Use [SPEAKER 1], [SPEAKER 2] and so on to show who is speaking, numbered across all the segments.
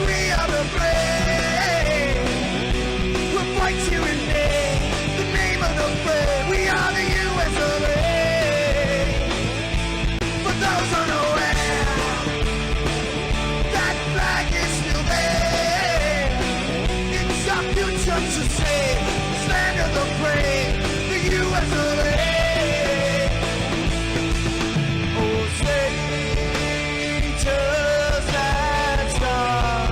[SPEAKER 1] We are the brave. We'll fight you in name. The name of the brave. We are the US of A. For those unaware, that flag is still there. It's our future to save. This land of the brave. The US of A. Oh, say just that star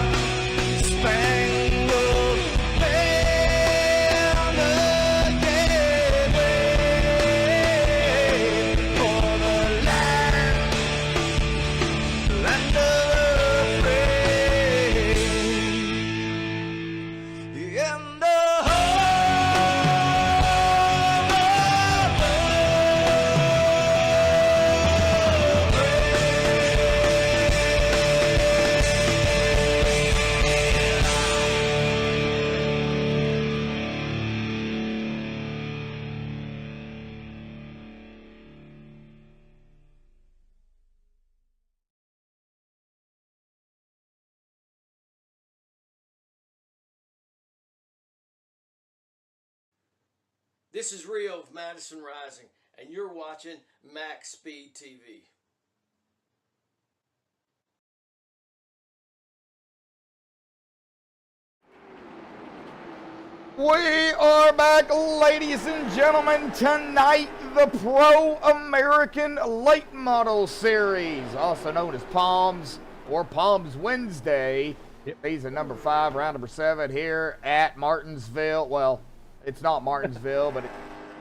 [SPEAKER 1] spangled banner, yeah, wave for the land of the brave, and the
[SPEAKER 2] This is Rio of Madison Rising, and you're watching MaxspeedTV.
[SPEAKER 3] We are back, ladies and gentlemen. Tonight, the Pro American Late Model Series, also known as Palms or Palms Wednesday.
[SPEAKER 4] Yep.
[SPEAKER 3] Season number 5, round number 7 here at Martinsville. Well, it's not Martinsville, but it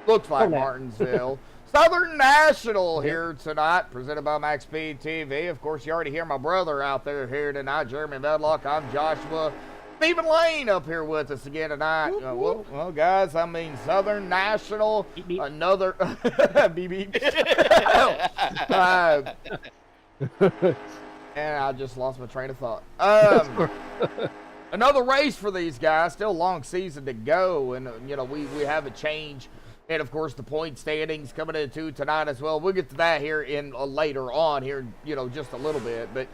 [SPEAKER 3] looks like Martinsville. Southern National here tonight, presented by MaxspeedTV. Of course, you already hear my brother out there here tonight, Jeremy Medlock. I'm Joshua. Stephen Lane up here with us again tonight. Well, guys, I mean, Southern National,
[SPEAKER 4] Beep, beep.
[SPEAKER 3] another beep, beep. And I just lost my train of thought. Another race for these guys. Still a long season to go, and you know we have a change. And, of course, the point standings coming into tonight as well. We'll get to that here in later on here, you know, just a little bit. But,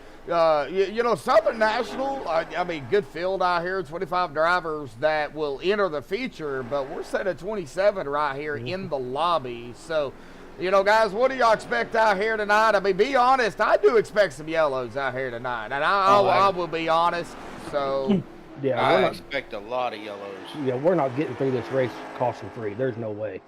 [SPEAKER 3] you know, Southern National, I mean, good field out here. 25 drivers that will enter the feature, but we're set at 27 right here in the lobby. So, you know, guys, what do y'all expect out here tonight? I mean, be honest, I do expect some yellows out here tonight. And I will be honest, so...
[SPEAKER 4] Yeah,
[SPEAKER 5] I expect a lot of yellows.
[SPEAKER 4] Yeah, we're not getting through this race caution free. There's no way.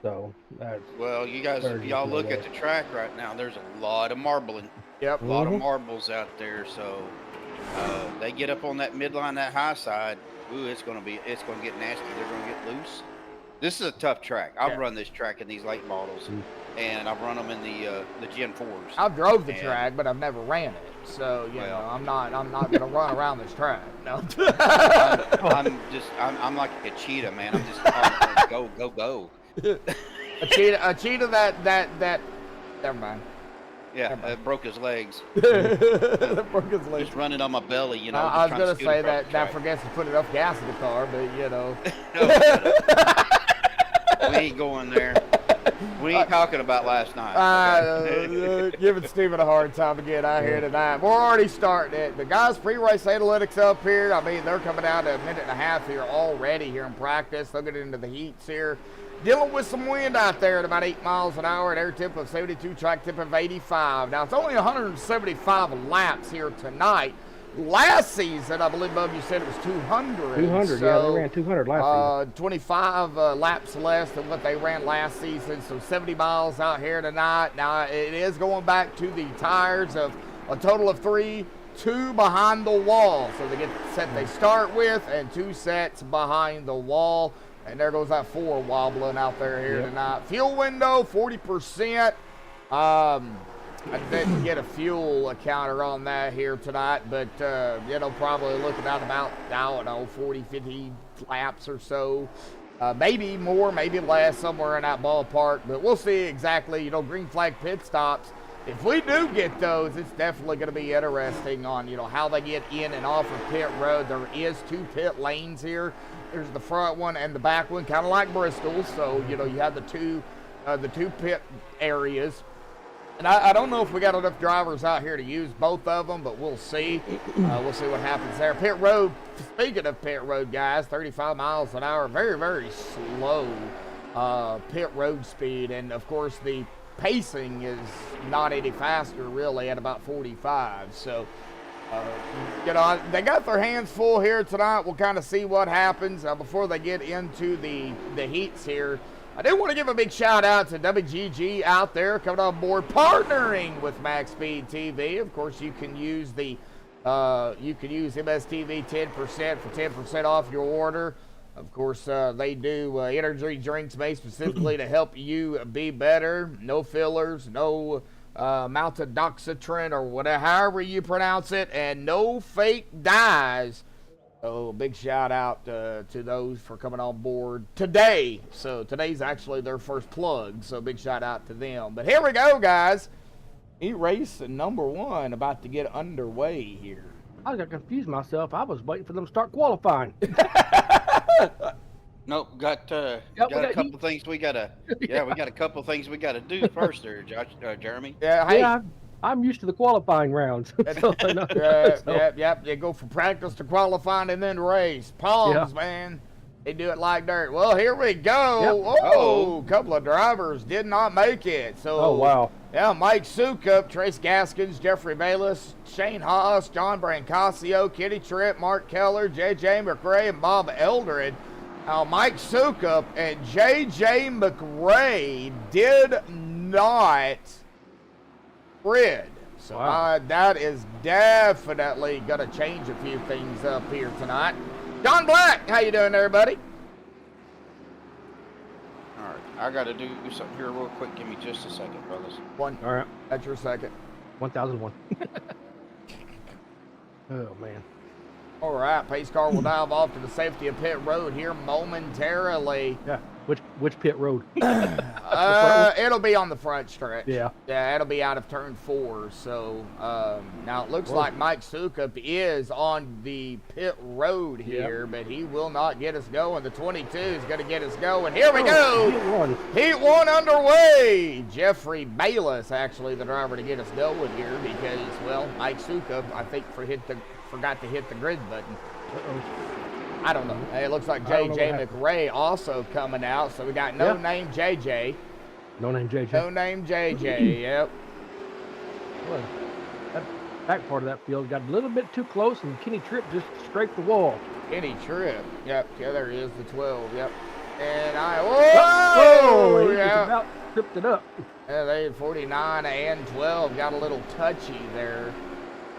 [SPEAKER 4] So that's
[SPEAKER 5] Well, you guys, if y'all look at the track right now, there's a lot of marbling.
[SPEAKER 3] Yep.
[SPEAKER 5] A lot of marbles out there. So they get up on that midline, that high side. Ooh, it's gonna get nasty. They're gonna get loose. This is a tough track. I've run this track in these late models, and I've run them in the Gen 4s.
[SPEAKER 3] I've drove the track, but I've never ran it. So you know, I'm not gonna run around this track. No.
[SPEAKER 5] I'm like a cheetah, man. I'm just go.
[SPEAKER 3] a cheetah that. Never mind.
[SPEAKER 5] Yeah, broke his legs.
[SPEAKER 3] Broke his legs.
[SPEAKER 5] Just running on my belly, you know.
[SPEAKER 3] I was gonna say that forgets to put enough gas in the car, but you know.
[SPEAKER 5] We ain't going there. We ain't talking about last night. Okay?
[SPEAKER 3] Giving Steven a hard time again out here tonight. We're already starting it. The guys, pre-race analytics up here. I mean, they're coming down to a minute and a half here already here in practice. They'll get into the heats here. Dealing with some wind out there at about 8 miles an hour, an air temp of 72, track temp of 85. Now, it's only 175 laps here tonight. Last season, I believe, Bub, you said it was 200.
[SPEAKER 4] 200,
[SPEAKER 3] so,
[SPEAKER 4] yeah, they ran 200 last season.
[SPEAKER 3] 25 laps less than what they ran last season, so 70 miles out here tonight. Now, it is going back to the tires of a total of 3, 2 behind the wall. So they get the set they start with and 2 sets behind the wall. And there goes that 4 wobbling out there here tonight. Fuel window, 40%. I didn't get a fuel counter on that here tonight, but, you know, probably looking at about, I don't know, 40, 50 laps or so. Maybe more, maybe less, somewhere in that ballpark, but we'll see exactly, you know, green flag pit stops. If we do get those, it's definitely going to be interesting on, you know, how they get in and off of pit road. There is 2 pit lanes here. There's the front one and the back one, kind of like Bristol. So, you know, you have the two pit areas. And I don't know if we got enough drivers out here to use both of them, but we'll see. We'll see what happens there. Pit road, speaking of pit road, guys, 35 miles an hour, very, very slow pit road speed. And, of course, the pacing is not any faster, really, at about 45. So, you know, they got their hands full here tonight. We'll kind of see what happens before they get into the heats here. I do want to give a big shout out to WGG out there coming on board, partnering with MaxspeedTV. Of course, you can use the MSTV 10% for 10% off your order. Of course, they do energy drinks made specifically to help you be better. No fillers, no maltodextrin or whatever, however you pronounce it, and no fake dyes. So big shout out to those for coming on board today. So today's actually their first plug. So big shout out to them. But here we go, guys. Heat race number 1 about to get underway here.
[SPEAKER 4] I got confused myself. I was waiting for them to start qualifying.
[SPEAKER 5] Nope, got a couple things we gotta. Yeah, we got a couple things we gotta do first, there, Jeremy.
[SPEAKER 3] Yeah, hey.
[SPEAKER 4] Yeah, I'm used to the qualifying rounds.
[SPEAKER 3] Yep. They go from practice to qualifying and then race. Palms, man. They do it like dirt. Well, here we go.
[SPEAKER 4] Yep.
[SPEAKER 3] Oh, a couple of drivers did not make it. So,
[SPEAKER 4] oh, wow.
[SPEAKER 3] Yeah, Mike Sukup, Trace Gaskins, Jeffrey Bayless, Shane Haas, John Brancasio, Kitty Tripp, Mark Keller, JJ McRae, and Bob Eldred. Now, Mike Sukup and JJ McRae did not grid. So that is definitely going to change a few things up here tonight. John Black, how you doing there, buddy?
[SPEAKER 5] All right, I got to do something here real quick. Give me just a second, brothers.
[SPEAKER 3] All right. That's your second.
[SPEAKER 4] 1001. Oh, man.
[SPEAKER 3] All right, pace car will dive off to the safety of pit road here momentarily.
[SPEAKER 4] Yeah, which pit road?
[SPEAKER 3] It'll be on the front stretch.
[SPEAKER 4] Yeah,
[SPEAKER 3] it'll be out of turn 4. So now it looks like Mike Sukup is on the pit road here, but he will not get us going. The 22 is going to get us going. Here we go. Heat 1 underway. Jeffrey Bayless, actually, the driver to get us going here because, well, Mike Sukup, I think, forgot to hit the grid button. I don't know. It looks like JJ McRae also coming out. So we got no name JJ.
[SPEAKER 4] No name JJ.
[SPEAKER 3] No name JJ, yep.
[SPEAKER 4] Well, that back part of that field got a little bit too close, and Kenny Tripp just scraped the wall.
[SPEAKER 3] Kenny Tripp, yep. Yeah, there he is, the 12, yep. And
[SPEAKER 4] He just about tripped it up.
[SPEAKER 3] Yeah, they 49 and 12 got a little touchy there.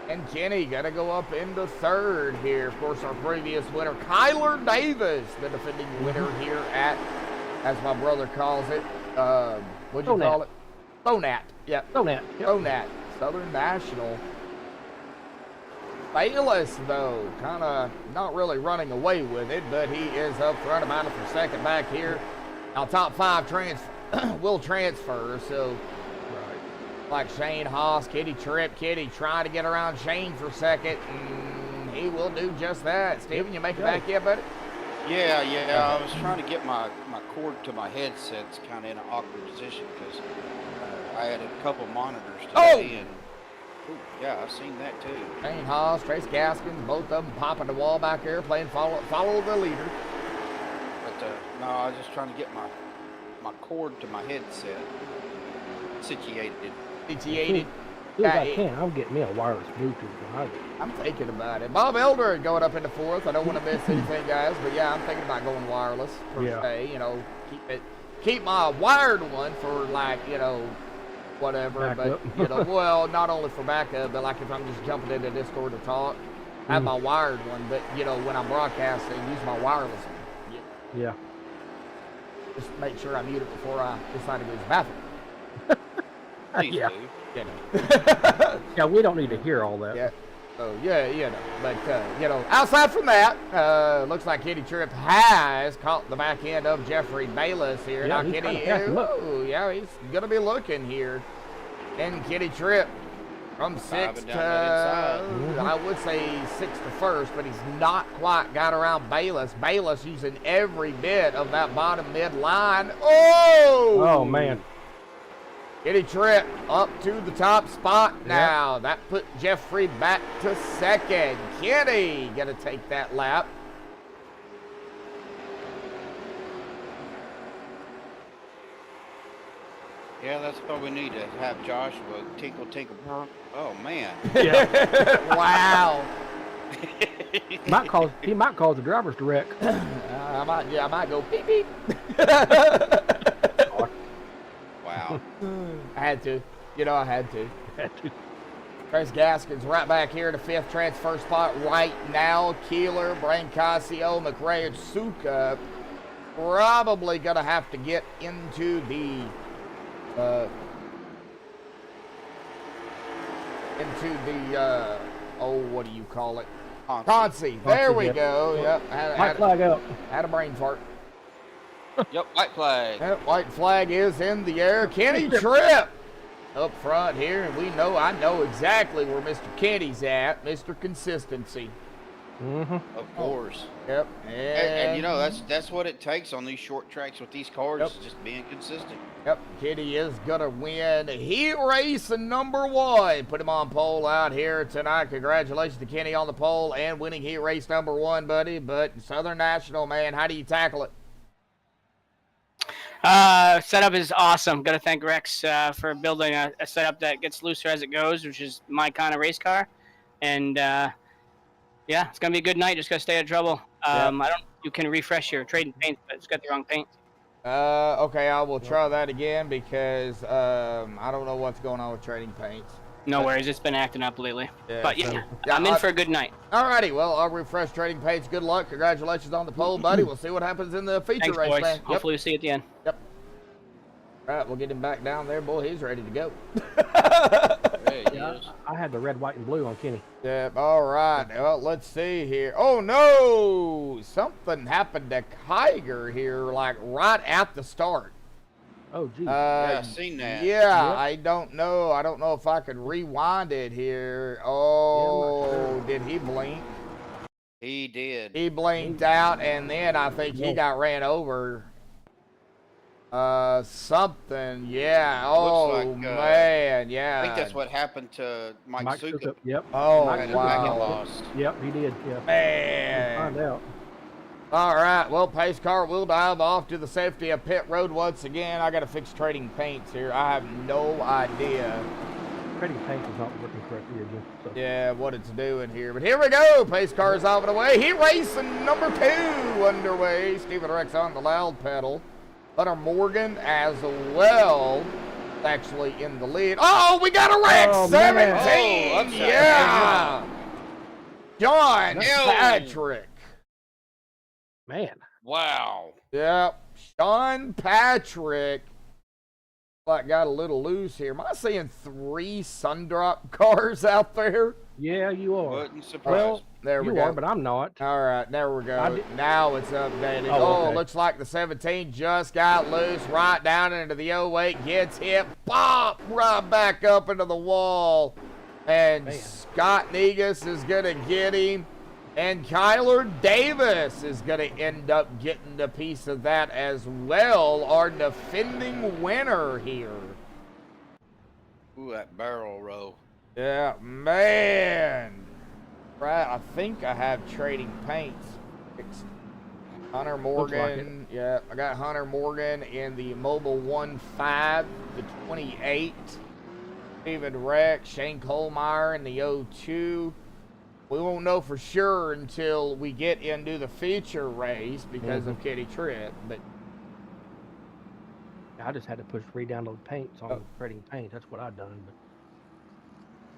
[SPEAKER 3] And Kenny got to go up into 3rd here. Of course, our previous winner, Kyler Davis, the defending winner here at, as my brother calls it, what'd you call it? Bonat. Yep.
[SPEAKER 4] Bonat. Yep.
[SPEAKER 3] Bonat. Southern National. Bayless, though, kind of not really running away with it, but he is up front, about it for second back here. Now, top 5 will transfer, so like Shane Haas, Kitty Tripp, trying to get around Shane for second, and he will do just that. Steven, you make it back yet, buddy?
[SPEAKER 5] Yeah. I was trying to get my cord to my headset's kind of in an awkward position because I had a couple monitors today, and yeah, I've seen that too.
[SPEAKER 3] Shane Haas, Trace Gaskins, both of them popping the wall back there, playing follow the leader.
[SPEAKER 5] But no, I was just trying to get my cord to my headset situated.
[SPEAKER 4] I'm getting me a wireless Bluetooth.
[SPEAKER 3] I'm thinking about it. Bob Elder going up into 4th. I don't want to miss anything, guys, but yeah, I'm thinking about going wireless per se. You know, keep my wired one for like, you know, whatever. But you know, well, not only for backup, but like if I'm just jumping into Discord to talk, I have my wired one. But you know, when I'm broadcasting, use my wireless one.
[SPEAKER 4] Yeah.
[SPEAKER 3] Just make sure I mute it before I decide to go to the bathroom.
[SPEAKER 4] Yeah.
[SPEAKER 3] You know.
[SPEAKER 4] Yeah, we don't need to hear all that.
[SPEAKER 3] Yeah. Oh, yeah, you know. But, you know, outside from that, looks like Kitty Tripp has caught the back end of Jeffrey Bayless here.
[SPEAKER 4] Yeah,
[SPEAKER 3] now, Kitty, he's going to be looking here. And Kitty Tripp from 6th to, I would say 6th to 1st, but he's not quite got around Bayless. Bayless using every bit of that bottom mid line. Oh!
[SPEAKER 4] Oh, man.
[SPEAKER 3] Kitty Tripp up to the top spot now. That put Jeffrey back to second. Kitty gonna take that lap.
[SPEAKER 5] Yeah, that's what we need to have Joshua tinkle tinkle. Oh man.
[SPEAKER 4] Yeah.
[SPEAKER 3] Wow.
[SPEAKER 4] He might cause the drivers to wreck.
[SPEAKER 3] I might go beep beep.
[SPEAKER 5] Wow.
[SPEAKER 3] I had to. I had to. Chris Gaskins right back here to 5th transfer spot right now. Keeler, Brancasio, McRae, and Suka probably going to have to get into the what do you call it? Consi. There we go. Yep.
[SPEAKER 4] White flag up.
[SPEAKER 3] Had a brain fart.
[SPEAKER 5] Yep, white flag.
[SPEAKER 3] That white flag is in the air. Kenny Tripp up front here, and I know exactly where Mr. Kenny's at, Mr. Consistency.
[SPEAKER 5] Of course.
[SPEAKER 3] Yep.
[SPEAKER 5] And that's what it takes on these short tracks with these cars, just being consistent.
[SPEAKER 3] Yep, Kenny is gonna win heat race number 1. Put him on pole out here tonight. Congratulations to Kenny on the pole and winning heat race number 1, buddy. But Southern National, man, how do you tackle it?
[SPEAKER 6] Setup is awesome. Got to thank Rex for building a setup that gets looser as it goes, which is my kind of race car. And yeah, it's gonna be a good night. Just gotta stay out of trouble. You can refresh your trading paint, but it's got the wrong paint.
[SPEAKER 3] Okay, I will try that again because I don't know what's going on with trading paints.
[SPEAKER 6] No worries, it's been acting up lately.
[SPEAKER 3] Yeah,
[SPEAKER 6] But yeah, I'm in for a good night.
[SPEAKER 3] Alrighty, well, I'll refresh trading paints. Good luck. Congratulations on the pole, buddy. We'll see what happens in the feature
[SPEAKER 6] Thanks,
[SPEAKER 3] race,
[SPEAKER 6] boys.
[SPEAKER 3] man. Yep.
[SPEAKER 6] Hopefully we'll see you at the end.
[SPEAKER 3] Yep. All right, we'll get him back down there. Boy, he's ready to go.
[SPEAKER 4] I had the red, white, and blue on Kenny.
[SPEAKER 3] Yep, all right. Well, let's see here. Oh, no! Something happened to Kiger here, like, right at the start.
[SPEAKER 4] Oh, geez.
[SPEAKER 5] Yeah, I seen that.
[SPEAKER 3] Yeah,
[SPEAKER 4] Yep.
[SPEAKER 3] I don't know. I don't know if I could rewind it here. Oh, did he blink?
[SPEAKER 5] He did.
[SPEAKER 3] He blinked out, and then I think he got ran over. Something, yeah. Oh,
[SPEAKER 5] like,
[SPEAKER 3] man, yeah.
[SPEAKER 5] I think that's what happened to Mike Suka.
[SPEAKER 4] Yep.
[SPEAKER 3] Oh,
[SPEAKER 5] Had him back and
[SPEAKER 3] wow.
[SPEAKER 5] lost.
[SPEAKER 4] Yep, he did. Yeah.
[SPEAKER 3] Man.
[SPEAKER 4] Find out.
[SPEAKER 3] All right, well, pace car will dive off to the safety of pit road once again. I got to fix trading paints here. I have no idea.
[SPEAKER 4] Trading paint is not working correctly again. So.
[SPEAKER 3] Yeah, what it's doing here. But here we go. Pace car is off and away. Heat racing number 2 underway. Stephen Rex on the loud pedal. Hunter Morgan as well, actually in the lead. Oh, we got a wreck, 17.
[SPEAKER 5] Oh,
[SPEAKER 3] yeah. John Patrick.
[SPEAKER 4] Man.
[SPEAKER 5] Wow.
[SPEAKER 3] Yep, Sean Patrick. Like got a little loose here. Am I seeing 3 Sundrop cars out there?
[SPEAKER 4] Yeah, you are.
[SPEAKER 5] Wasn't surprised.
[SPEAKER 4] Well,
[SPEAKER 3] there we
[SPEAKER 4] you
[SPEAKER 3] go.
[SPEAKER 4] are, but I'm not.
[SPEAKER 3] All right, there we go. Now it's updated.
[SPEAKER 4] Oh, okay.
[SPEAKER 3] Looks like the 17 just got loose right down into the 08, gets hit, pop, right back up into the wall. And
[SPEAKER 4] Man.
[SPEAKER 3] Scott Negus is going to get him. And Kyler Davis is going to end up getting a piece of that as well, our defending winner here.
[SPEAKER 5] Ooh, that barrel roll.
[SPEAKER 3] Yeah, man. Right, I think I have trading paints fixed. Hunter Morgan, yeah, I got Hunter Morgan in the Mobile 1.5, the 28. Stephen Rex, Shane Kohlmeyer in the 02. We won't know for sure until we get into the feature race because of Kitty Tripp, but
[SPEAKER 4] I just had to push 3 download paints on trading paint. That's what I've done.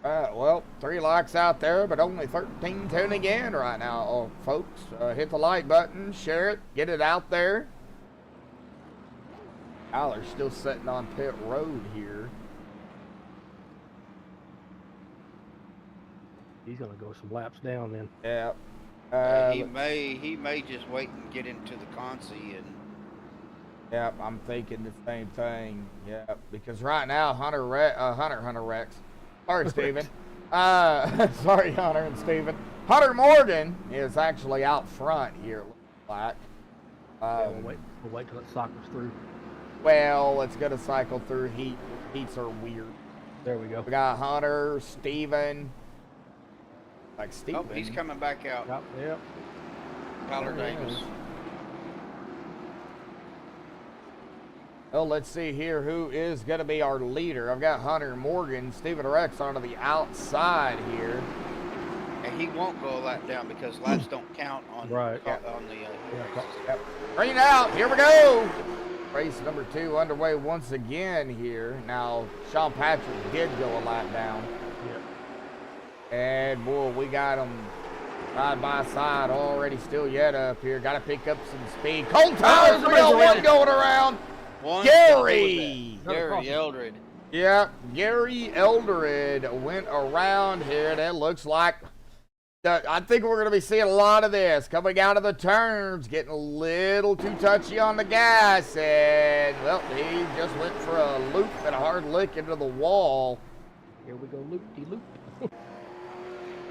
[SPEAKER 4] But
[SPEAKER 3] well, 3 likes out there, but only 13 tuning in right now, folks. Hit the like button, share it, get it out there. Tyler's still sitting on pit road here.
[SPEAKER 4] he's gonna go some laps down then.
[SPEAKER 3] Yeah.
[SPEAKER 5] He may just wait and get into the Consi and.
[SPEAKER 3] Yeah, I'm thinking the same thing. Yeah, because right now Hunter Rex. Sorry, Steven. Sorry, Hunter and Steven. Hunter Morgan is actually out front here, it looks like.
[SPEAKER 4] Yeah, we'll wait till it cycles through.
[SPEAKER 3] Well, it's going to cycle through heat Heats are weird.
[SPEAKER 4] There we go.
[SPEAKER 3] We got Hunter, Steven. Like Steven.
[SPEAKER 5] Oh, he's coming back out.
[SPEAKER 4] Yep.
[SPEAKER 5] Tyler Davis.
[SPEAKER 3] Well, let's see here who is going to be our leader. I've got Hunter Morgan, Steven Rex onto the outside here.
[SPEAKER 5] And he won't go a lap down because laps don't count on
[SPEAKER 4] Right.
[SPEAKER 5] on the
[SPEAKER 3] Yep. Green out. Here we go. Race number 2 underway once again here. Now, Sean Patrick did go a lap down.
[SPEAKER 4] Yeah.
[SPEAKER 3] And, boy, we got him side by side already still yet up here. Got to pick up some speed. Cold tires, we got one going around. Gary
[SPEAKER 5] Eldred.
[SPEAKER 3] Yep, Gary Eldred went around here. That looks like, I think we're going to be seeing a lot of this. Coming out of the turns, getting a little too touchy on the gas. And, well, he just went for a loop and a hard lick into the wall.
[SPEAKER 4] Here we go, loop-de-loop.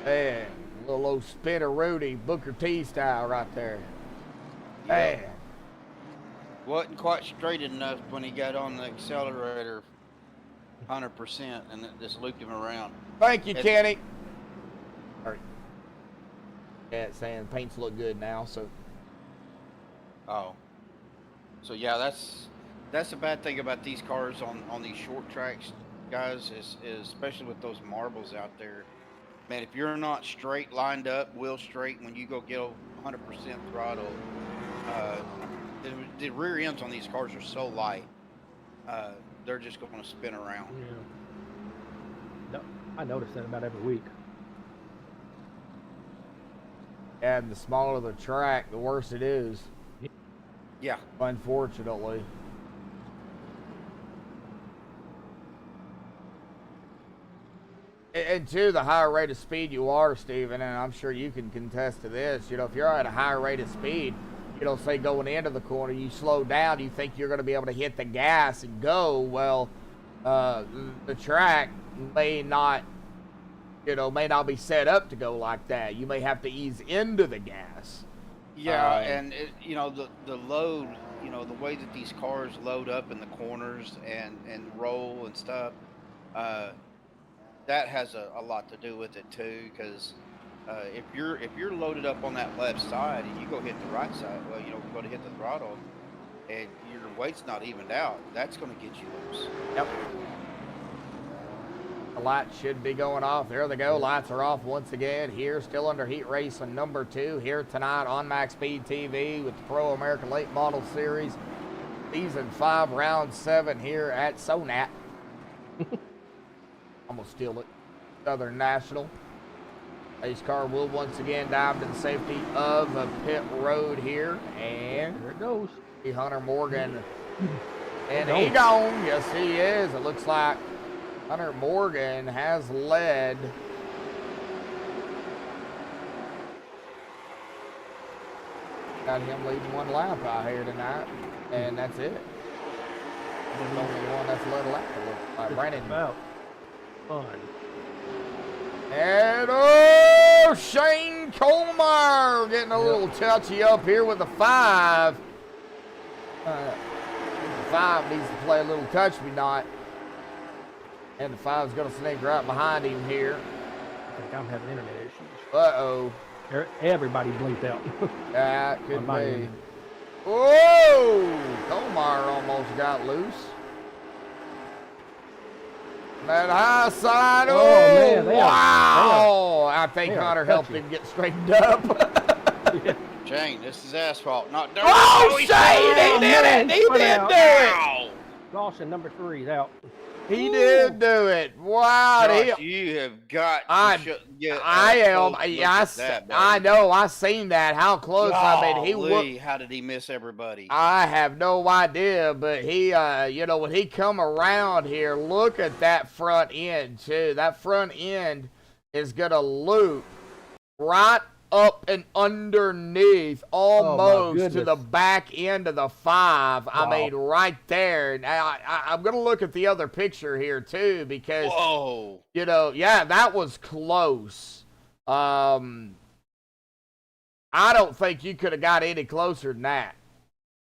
[SPEAKER 3] Man, little old spinner-Rudy, Booker T style right there. Man.
[SPEAKER 5] Wasn't quite straight enough when he got on the accelerator 100% and it just looped him around.
[SPEAKER 3] Thank you, Kenny. All right. Yeah, it's saying paints look good now, so.
[SPEAKER 5] Oh. So yeah, that's the bad thing about these cars on these short tracks, guys, is especially with those marbles out there. Man, if you're not straight lined up, wheel straight, when you go get 100% throttle, the rear ends on these cars are so light, they're just going to spin around.
[SPEAKER 4] Yeah. No, I notice that about every week.
[SPEAKER 3] And the smaller the track, the worse it is.
[SPEAKER 5] Yeah.
[SPEAKER 3] Unfortunately. And two, the higher rate of speed you are, Steven, and I'm sure you can contest to this, you know, if you're at a higher rate of speed, you know, say going into the corner, you slow down, you think you're going to be able to hit the gas and go. Well, the track may not, you know, may not be set up to go like that. You may have to ease into the gas.
[SPEAKER 5] Yeah, and you know, the load, you know, the way that these cars load up in the corners and roll and stuff, that has a lot to do with it too, because if you're loaded up on that left side and you go hit the right side, well, you know, go to hit the throttle and your weight's not evened out, that's going to get you loose.
[SPEAKER 3] Yep. The lights should be going off. There they go. Lights are off once again here. Still under heat racing number 2 here tonight on MaxspeedTV with the Pro American Late Model Series. Season 5, round 7 here at Sonat. I'm going to steal it. Southern National. Pace car will once again dive to the safety of a pit road here. And
[SPEAKER 4] there it goes.
[SPEAKER 3] Hunter Morgan. And he gone. Yes, he is. It looks like Hunter Morgan has led. Got him leading one lap out here tonight. And that's it. He's the only one that's led a lap. Like Brandon.
[SPEAKER 4] About fun.
[SPEAKER 3] And oh, Shane Colmeyer getting a little touchy up here with the 5. The 5 needs to play a little touch me not. And the 5's going to sneak right behind him here.
[SPEAKER 4] I think I'm having internet issues.
[SPEAKER 3] Uh-oh.
[SPEAKER 4] Everybody blinked out.
[SPEAKER 3] Yeah, it could
[SPEAKER 4] On my
[SPEAKER 3] be.
[SPEAKER 4] end.
[SPEAKER 3] Whoa! Colmeyer almost got loose. That high side. Oh,
[SPEAKER 4] man,
[SPEAKER 3] wow! I think Hunter helped him get straightened up.
[SPEAKER 4] Yeah.
[SPEAKER 5] Shane, this is asphalt, not dirt.
[SPEAKER 3] Oh, Shane! He did it! He
[SPEAKER 4] Put it
[SPEAKER 3] did
[SPEAKER 4] out.
[SPEAKER 3] do it!
[SPEAKER 4] Caution number 3 is out.
[SPEAKER 3] He did do it. Wow.
[SPEAKER 5] Josh, you have got to
[SPEAKER 3] I know. I seen that. How close. I mean, he
[SPEAKER 5] Golly, how did he miss everybody?
[SPEAKER 3] I have no idea, but he, you know, when he come around here, look at that front end too. That front end is gonna loop right up and underneath almost to the back end of the 5. Wow. I mean, right there. Now, I'm going to look at the other picture here, too, because, you know, yeah, that was close. I don't think you could have got any closer than that.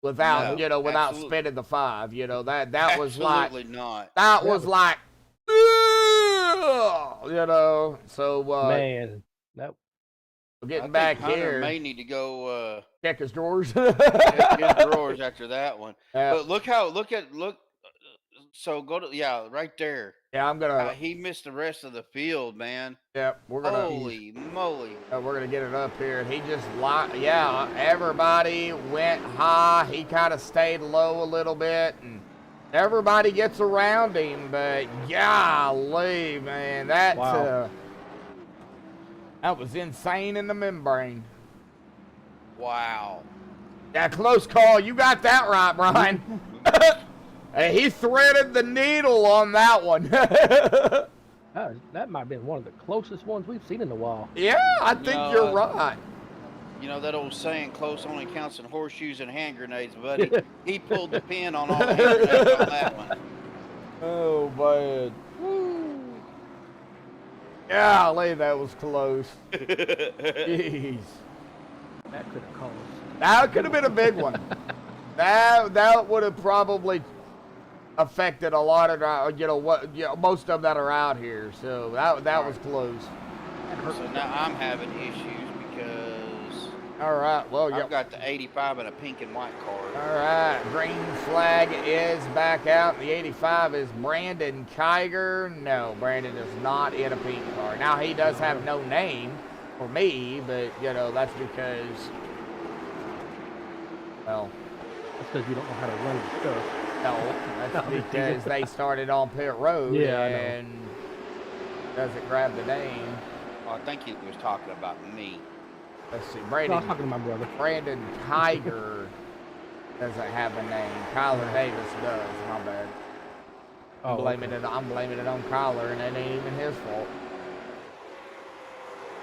[SPEAKER 3] without,
[SPEAKER 5] No,
[SPEAKER 3] without
[SPEAKER 5] absolutely.
[SPEAKER 3] spending the 5. That was like,
[SPEAKER 5] Absolutely not.
[SPEAKER 3] that was like, so,
[SPEAKER 4] Man, that
[SPEAKER 3] getting
[SPEAKER 5] I think
[SPEAKER 3] back
[SPEAKER 5] Hunter
[SPEAKER 3] here,
[SPEAKER 5] may need to go
[SPEAKER 3] check his drawers.
[SPEAKER 5] check his drawers after that one.
[SPEAKER 3] Yeah.
[SPEAKER 5] But look. So go to right there.
[SPEAKER 3] Yeah, I'm gonna.
[SPEAKER 5] He missed the rest of the field, man.
[SPEAKER 3] Yeah, we're gonna.
[SPEAKER 5] Holy moly!
[SPEAKER 3] We're gonna get it up here. He just yeah. Everybody went high. He kind of stayed low a little bit, and everybody gets around him. But golly, man, that
[SPEAKER 4] Wow.
[SPEAKER 3] that was insane in the membrane.
[SPEAKER 5] Wow.
[SPEAKER 3] Yeah, close call. You got that right, Brian. He threaded the needle on that one.
[SPEAKER 4] That might have been one of the closest ones we've seen in a while.
[SPEAKER 3] Yeah, I think you're right.
[SPEAKER 5] You know that old saying, close only counts in horseshoes and hand grenades, buddy. He pulled the pin on all the hand grenades on that one.
[SPEAKER 3] Oh, man. Golly, that was close. Jeez.
[SPEAKER 4] That could have caused.
[SPEAKER 3] That could have been a big one. That would have probably affected a lot of most of them that are out here. So that was close.
[SPEAKER 5] So now I'm having issues because
[SPEAKER 3] All right. Well,
[SPEAKER 5] I've got the 85 and a pink and white card.
[SPEAKER 3] All right. Green flag is back out. The 85 is Brandon Kiger. No, Brandon is not in a pink car. Now he does have no name for me, but that's because, well,
[SPEAKER 4] That's because you don't know how to run your stuff.
[SPEAKER 3] no, that's because they started on pit road and doesn't grab the name.
[SPEAKER 5] I think he was talking about me.
[SPEAKER 3] Let's see,
[SPEAKER 4] No, I was talking to my brother.
[SPEAKER 3] Brandon Kiger doesn't have a name. Kyler Davis does. My bad. I'm blaming it on Kyler, and it ain't even his fault.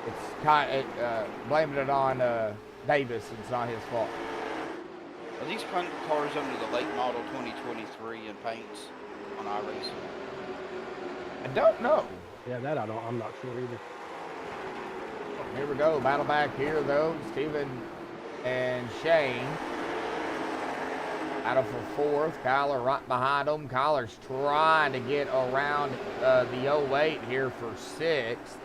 [SPEAKER 3] It's blaming it on Davis. It's not his fault.
[SPEAKER 5] Are these cars under the late model 2023 in paints on iRacing?
[SPEAKER 3] I don't know.
[SPEAKER 4] Yeah, I'm not sure either.
[SPEAKER 3] Here we go. Battle back here, though. Steven and Shane. Battle for fourth. Kyler right behind them. Kyler's trying to get around the 08 here for sixth.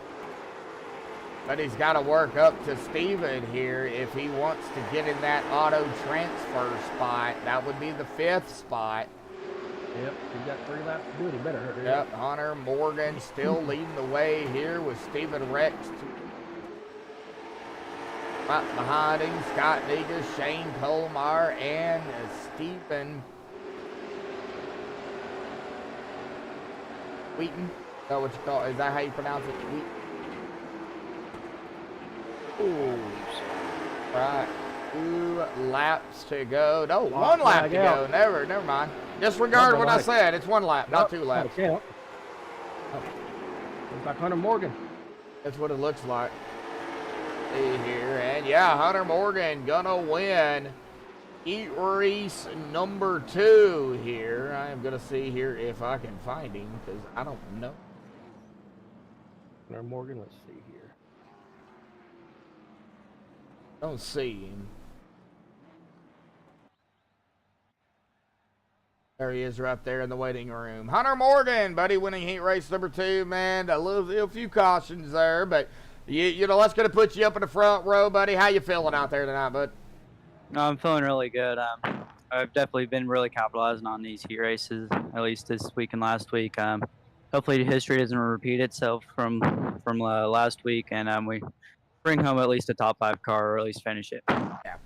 [SPEAKER 3] But he's got to work up to Steven here if he wants to get in that auto transfer spot. That would be the fifth spot.
[SPEAKER 4] Yep, he's got 3 laps to do it. He better hurry.
[SPEAKER 3] Yep, Hunter Morgan still leading the way here with Steven Rex. Right behind him, Scott Negus, Shane Colmar, and Stephen Wheaton. Is that what you call it? Is that how you pronounce it? Wheaton? Ooh. Right. 2 laps to go. No, 1 lap to go. Never mind. Disregard what I said. It's 1 lap, not 2 laps.
[SPEAKER 4] Looks like Hunter Morgan.
[SPEAKER 3] That's what it looks like. See here, and yeah, Hunter Morgan gonna win heat race number 2 here. I am gonna see here if I can find him because I don't know.
[SPEAKER 4] Hunter Morgan, let's see here.
[SPEAKER 3] Don't see him. There he is right there in the waiting room. Hunter Morgan, buddy, winning heat race number 2, man. A few cautions there, but that's going to put you up in the front row, buddy. How you feeling out there tonight, bud?
[SPEAKER 7] No, I'm feeling really good. I've definitely been really capitalizing on these heat races, at least this week and last week. Hopefully history doesn't repeat itself from last week, and we bring home at least a top 5 car, or at least finish it.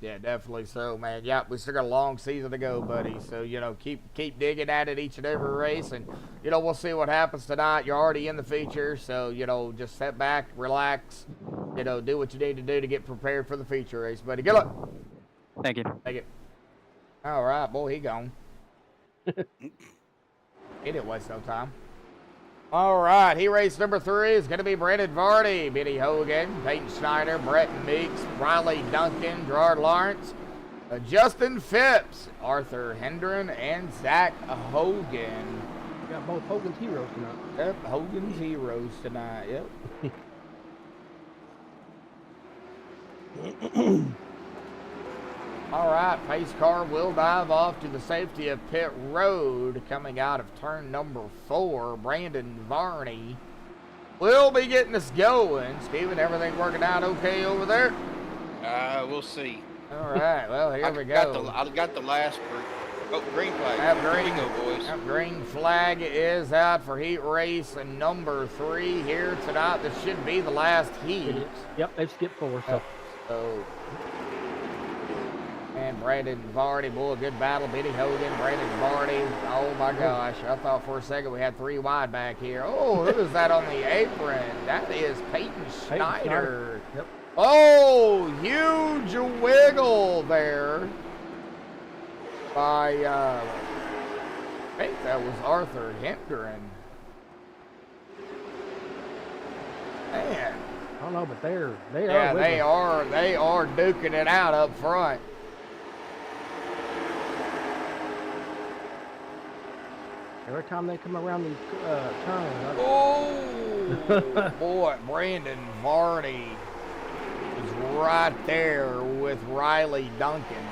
[SPEAKER 3] Yeah, definitely so, man. Yeah, we still got a long season to go, buddy. So, keep digging at it each and every race, and, we'll see what happens tonight. You're already in the feature, so, just sit back, relax, do what you need to do to get prepared for the feature race, buddy. Good luck.
[SPEAKER 7] Thank you.
[SPEAKER 3] Take it. All right, boy, he gone. He didn't waste no time. All right, heat race number 3 is going to be Brendan Vardy, Benny Hogan, Peyton Schneider, Brett Meeks, Riley Duncan, Gerard Lawrence, Justin Phipps, Arthur Hendren, and Zach Hogan.
[SPEAKER 4] We got both Hogan's heroes tonight.
[SPEAKER 3] Yep, Hogan's heroes tonight, yep. All right, pace car will dive off to the safety of pit road coming out of turn number 4. Brandon Varney will be getting us going. Steven, everything working out okay over there?
[SPEAKER 5] We'll see.
[SPEAKER 3] All right, well, here we go.
[SPEAKER 5] I got the last group. Oh, green flag.
[SPEAKER 3] That
[SPEAKER 5] There
[SPEAKER 3] green,
[SPEAKER 5] we go, boys.
[SPEAKER 3] that green flag is out for heat race and number 3 here tonight. This should be the last heat.
[SPEAKER 4] Yep, they've skipped 4.
[SPEAKER 3] So, and Brandon Varney, boy, good battle. Benny Hogan, Brandon Varney. Oh my gosh, I thought for a second we had 3 wide back here. Oh, who is that on the apron? That is Peyton Schneider.
[SPEAKER 4] Yep.
[SPEAKER 3] Oh, huge wiggle there by, I think that was Arthur Hendren. Man.
[SPEAKER 4] I don't know, but they are.
[SPEAKER 3] Yeah,
[SPEAKER 4] wiggling.
[SPEAKER 3] they are duking it out up front.
[SPEAKER 4] Every time they come around these turns.
[SPEAKER 3] Oh, boy, Brandon Varney is right there with Riley Duncan.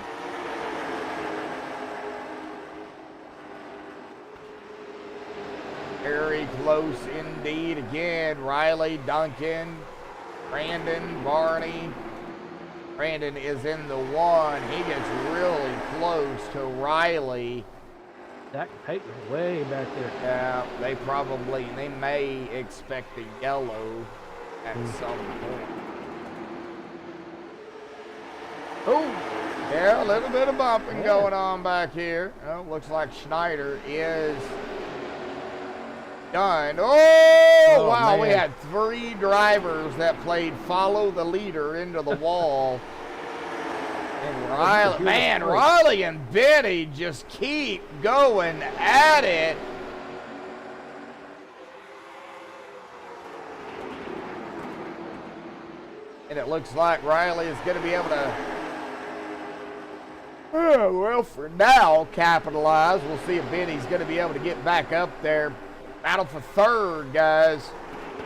[SPEAKER 3] Very close indeed. Again, Riley Duncan, Brandon Varney. Brandon is in the 1. He gets really close to Riley.
[SPEAKER 4] Zach Payton way back there.
[SPEAKER 3] Yeah, they may expect a yellow at some point. Oh, yeah, a little bit of bumping going on back here. Oh, looks like Schneider is done. Oh, wow,
[SPEAKER 4] man.
[SPEAKER 3] we had 3 drivers that played follow the leader into the wall. And Riley and Benny just keep going at it. And it looks like Riley is going to be able to, well, for now, capitalize. We'll see if Benny's going to be able to get back up there. Battle for 3rd, guys.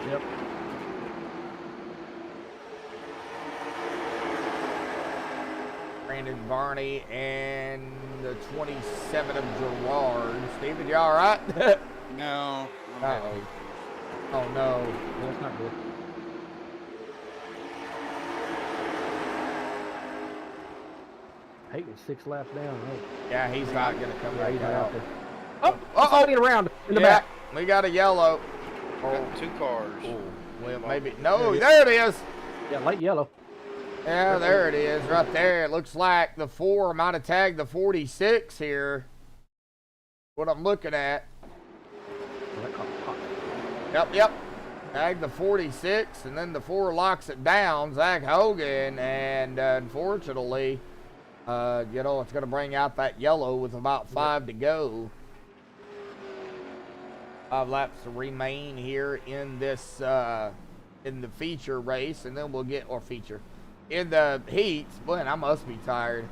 [SPEAKER 4] Yep.
[SPEAKER 3] Brandon Varney and the 27 of Gerard. Steven, you all right?
[SPEAKER 5] No.
[SPEAKER 3] Uh-oh. Oh, no.
[SPEAKER 4] That's not good. Peyton's 6 laps down. Right?
[SPEAKER 3] Yeah, he's not going to come
[SPEAKER 4] Yeah,
[SPEAKER 3] back
[SPEAKER 4] he's
[SPEAKER 3] out.
[SPEAKER 4] out there. Oh, get around in the back.
[SPEAKER 3] We got a yellow.
[SPEAKER 5] Got 2 cars.
[SPEAKER 3] Oh, well, maybe. No, there it is.
[SPEAKER 4] Yeah, light yellow.
[SPEAKER 3] Yeah, there it is, right there. It looks like the 4 might have tagged the 46 here. What I'm looking at. Yep. Tagged the 46, and then the 4 locks it down, Zach Hogan, and unfortunately, it's going to bring out that yellow with about 5 to go. 5 laps to remain here in this, in the feature race, and then we'll get, or feature. In the heats, boy, I must be tired.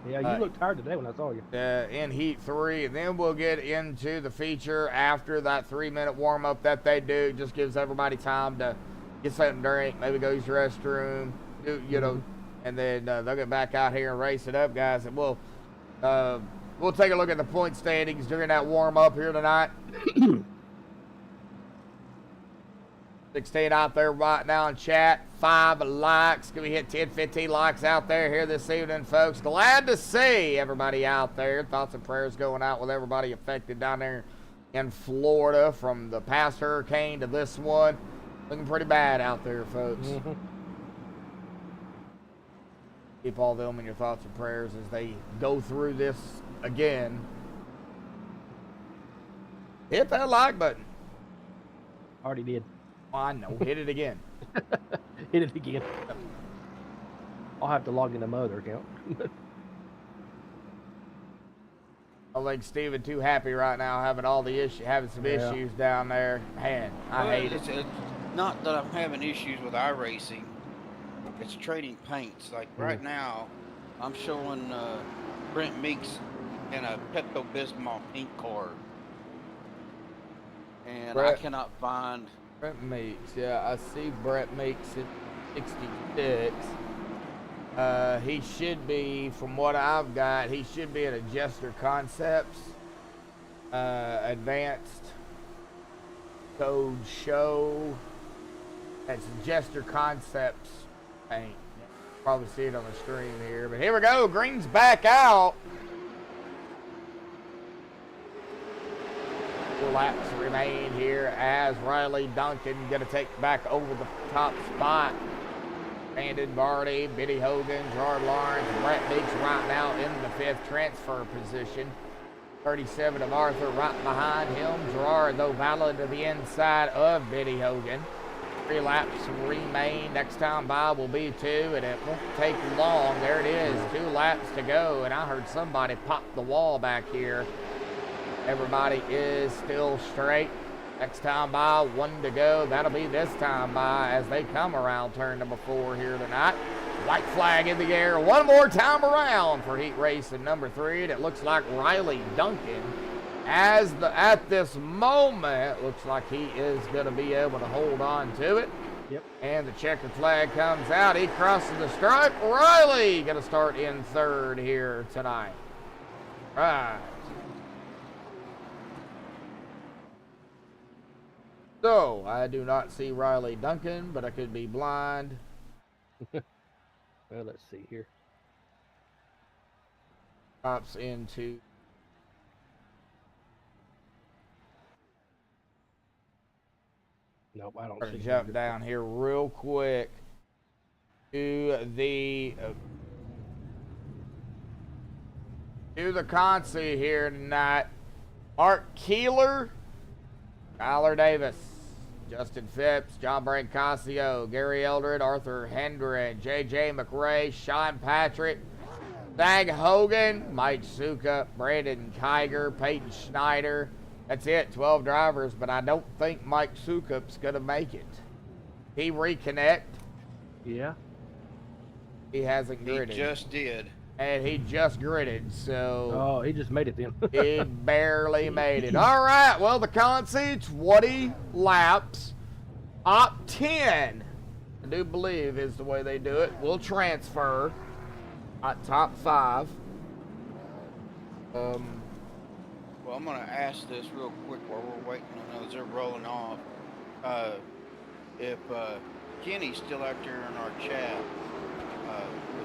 [SPEAKER 4] Yeah, you look tired today when I saw you.
[SPEAKER 3] In heat 3, and then we'll get into the feature after that 3-minute warm-up that they do. Just gives everybody time to get something to drink, maybe go use the restroom, know, and then they'll get back out here and race it up, guys. And we'll take a look at the point standings during that warm-up here tonight. 16 out there right now in chat. 5 likes. Can we hit 10, 15 likes out there here this evening, folks? Glad to see everybody out there. Thoughts and prayers going out with everybody affected down there in Florida from the past hurricane to this one. Looking pretty bad out there, folks. Keep all them in your thoughts and prayers as they go through this again. Hit that like button.
[SPEAKER 4] Already did.
[SPEAKER 3] Oh, I know. Hit it again.
[SPEAKER 4] Hit it again. I'll have to log into my other account.
[SPEAKER 3] I think Steven too happy right now having all the having some issues down there. Man, I hate it.
[SPEAKER 5] It's not that I'm having issues with iRacing. It's trading paints. Like right now, I'm showing Brent Meeks in a Pepto-Bismol paint card. And I cannot find...
[SPEAKER 3] Brett Meeks, yeah, I see Brett Meeks at 66. He should be, from what I've got, he should be at a Jester Concepts. Advanced Code Show. That's Jester Concepts paint. Probably see it on the stream here, but here we go. Green's back out. 4 laps remain here as Riley Duncan gonna take back over the top spot. Brandon Barty, Biddy Hogan, Gerard Lawrence, Brett Beeks right now in the 5th transfer position. 37 of Arthur right behind him. Gerard, though, valid to the inside of Biddy Hogan. 3 laps remain. Next time by will be 2, and it won't take long. There it is, 2 laps to go, and I heard somebody pop the wall back here. Everybody is still straight. Next time by, 1 to go. That'll be this time by as they come around turn number 4 here tonight. White flag in the air one more time around for heat race in number 3. And it looks like Riley Duncan, at this moment, looks like he is going to be able to hold on to it.
[SPEAKER 4] Yep.
[SPEAKER 3] And the checkered flag comes out. He crosses the stripe. Riley going to start in 3rd here tonight. Right. So, I do not see Riley Duncan, but I could be blind.
[SPEAKER 4] Well, let's see here.
[SPEAKER 3] Pops into...
[SPEAKER 4] Nope, I don't
[SPEAKER 3] We're
[SPEAKER 4] see
[SPEAKER 3] gonna jump down here real quick to the Consi here tonight. Mark Keeler, Tyler Davis, Justin Phipps, John Brancasio, Gary Eldred, Arthur Hendren, JJ McRae, Sean Patrick, Zach Hogan, Mike Suka, Brandon Kiger, Peyton Schneider. That's it, 12 drivers, but I don't think Mike Sukup's going to make it. He reconnect.
[SPEAKER 4] Yeah.
[SPEAKER 3] He hasn't gridded.
[SPEAKER 5] He just did.
[SPEAKER 3] And he just gridded, so...
[SPEAKER 4] Oh, he just made it then.
[SPEAKER 3] he barely made it. All right, well, the Consi, 20 laps, top 10, I do believe is the way they do it, will transfer at top 5.
[SPEAKER 5] Well, I'm going to ask this real quick while we're waiting on those. They're rolling off. If Kenny's still out there in our chat,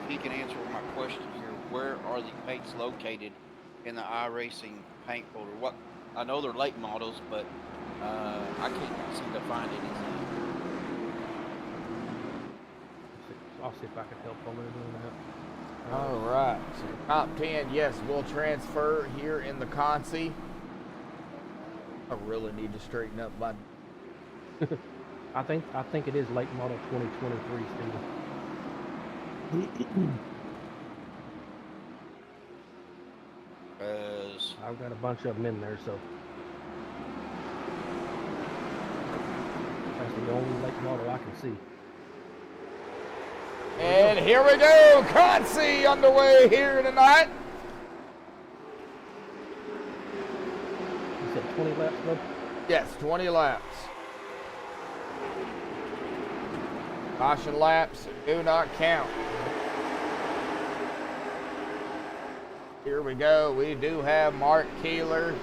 [SPEAKER 5] if he can answer my question here, where are the paints located in the iRacing paint folder? What I know they're late models, but I can't seem to find anything.
[SPEAKER 4] I'll see if I can help on that.
[SPEAKER 3] All right, so top 10, yes, will transfer here in the Consi. I really need to straighten up my...
[SPEAKER 4] I think it is late model 2023, Steve. I've got a bunch of them in there, so that's the only late model I can see.
[SPEAKER 3] And here we go, Consi underway here tonight.
[SPEAKER 4] You said 20 laps, bud?
[SPEAKER 3] Yes, 20 laps. Caution laps do not count. Here we go. We do have Mark Keeler,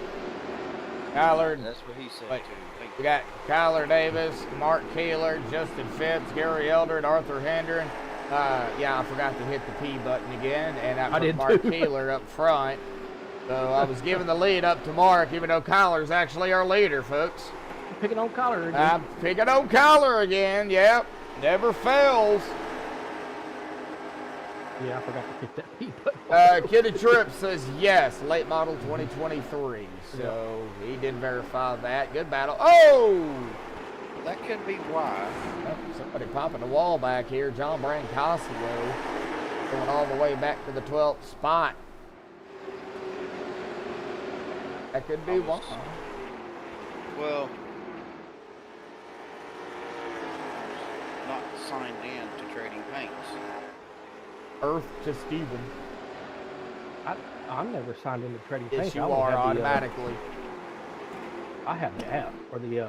[SPEAKER 3] Kyler.
[SPEAKER 5] That's what he said
[SPEAKER 3] Wait,
[SPEAKER 5] too. Thank
[SPEAKER 3] we
[SPEAKER 5] you.
[SPEAKER 3] got Kyler Davis, Mark Keeler, Justin Phipps, Gary Eldred, Arthur Hendren. Yeah, I forgot to hit the P button again, and I put Mark Keeler up front. So I was giving the lead up to Mark, even though Kyler's actually our leader, folks.
[SPEAKER 4] Picking on Kyler again.
[SPEAKER 3] I'm picking on Kyler again. Yep, never fails.
[SPEAKER 4] Yeah, I forgot to hit that P button.
[SPEAKER 3] Kitty Tripp says yes, late model 2023. So he did verify that. Good battle. Oh!
[SPEAKER 5] That could be why.
[SPEAKER 3] Somebody popping the wall back here. John Brancasio going all the way back to the 12th spot. That could be why.
[SPEAKER 5] Well, not signed in to Trading Paints.
[SPEAKER 3] Earth to Steven.
[SPEAKER 4] I'm never signed into Trading
[SPEAKER 3] Yes,
[SPEAKER 4] Paints.
[SPEAKER 3] you are automatically.
[SPEAKER 4] I have the app or the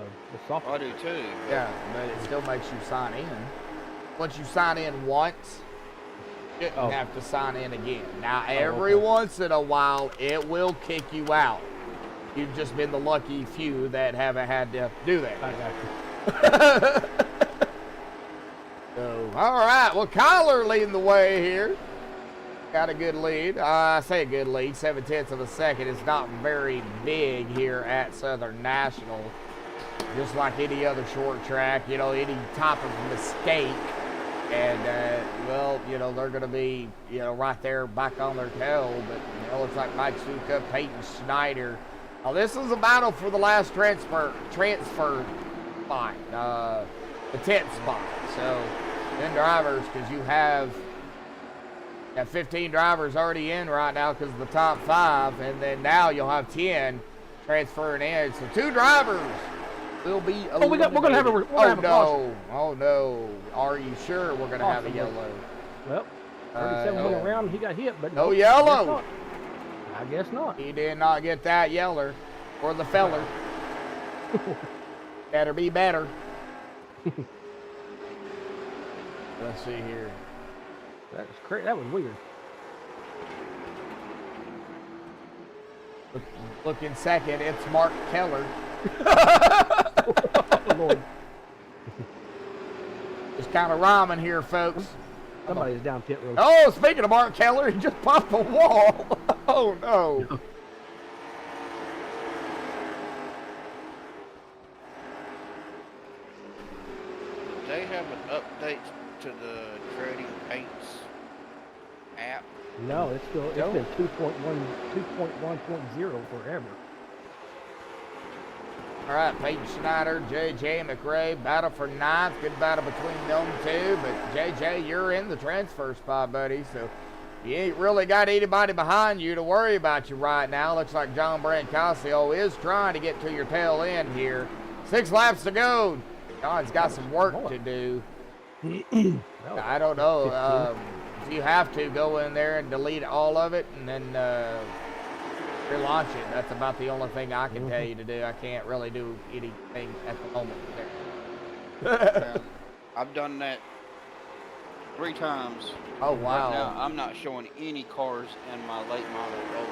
[SPEAKER 4] software.
[SPEAKER 5] I do too.
[SPEAKER 3] Yeah, but it still makes you sign in. Once you sign in once, shouldn't have to sign in again. Now, every once in a while, it will kick you out. You've just been the lucky few that haven't had to do that.
[SPEAKER 4] I got you.
[SPEAKER 3] So, all right. Well, Kyler leading the way here. Got a good lead. I say a good lead. 0.7 of a second. It's not very big here at Southern National. Just like any other short track, you know, any type of mistake. And, well, you know, they're going to be, you know, right there back on their tail. But, you know, looks like Mike Suka, Peyton Schneider. Now, this is a battle for the last transfer spot, the 10th spot. So, 10 drivers, because you have 15 drivers already in right now because of the top 5. And then now you'll have 10 transferring in. So, 2 drivers will be eliminated.
[SPEAKER 4] We're going to have a caution.
[SPEAKER 3] Oh, no. Are you sure we're going to have a yellow?
[SPEAKER 4] Well, 37 went around, he got hit, but
[SPEAKER 3] no yellow.
[SPEAKER 4] I guess not.
[SPEAKER 3] He did not get that yeller or the feller. Better be better. Let's see here.
[SPEAKER 4] That was crazy. That was weird.
[SPEAKER 3] Looking second, it's Mark Keller.
[SPEAKER 4] Oh, Lord.
[SPEAKER 3] It's kind of rhyming here, folks.
[SPEAKER 4] Somebody's down pit road.
[SPEAKER 3] Oh, speaking of Mark Keller, he just popped the wall. Oh, no.
[SPEAKER 5] They have an update to the trading paints app.
[SPEAKER 4] No, it's been 2.1.0 forever.
[SPEAKER 3] All right, Peyton Schneider, JM², battle for 9th. Good battle between them two, but JJ, you're in the transfer spot, buddy, so you ain't really got anybody behind you to worry about you right now. Looks like John Brancasio is trying to get to your tail end here. 6 laps to go. John's got some work to do. I don't know. If you have to, go in there and delete all of it and then relaunch it. That's about the only thing I can tell you to do. I can't really do anything at the moment there.
[SPEAKER 5] I've done that 3 times.
[SPEAKER 3] Oh, wow.
[SPEAKER 5] Right now, I'm not showing any cars in my late model road.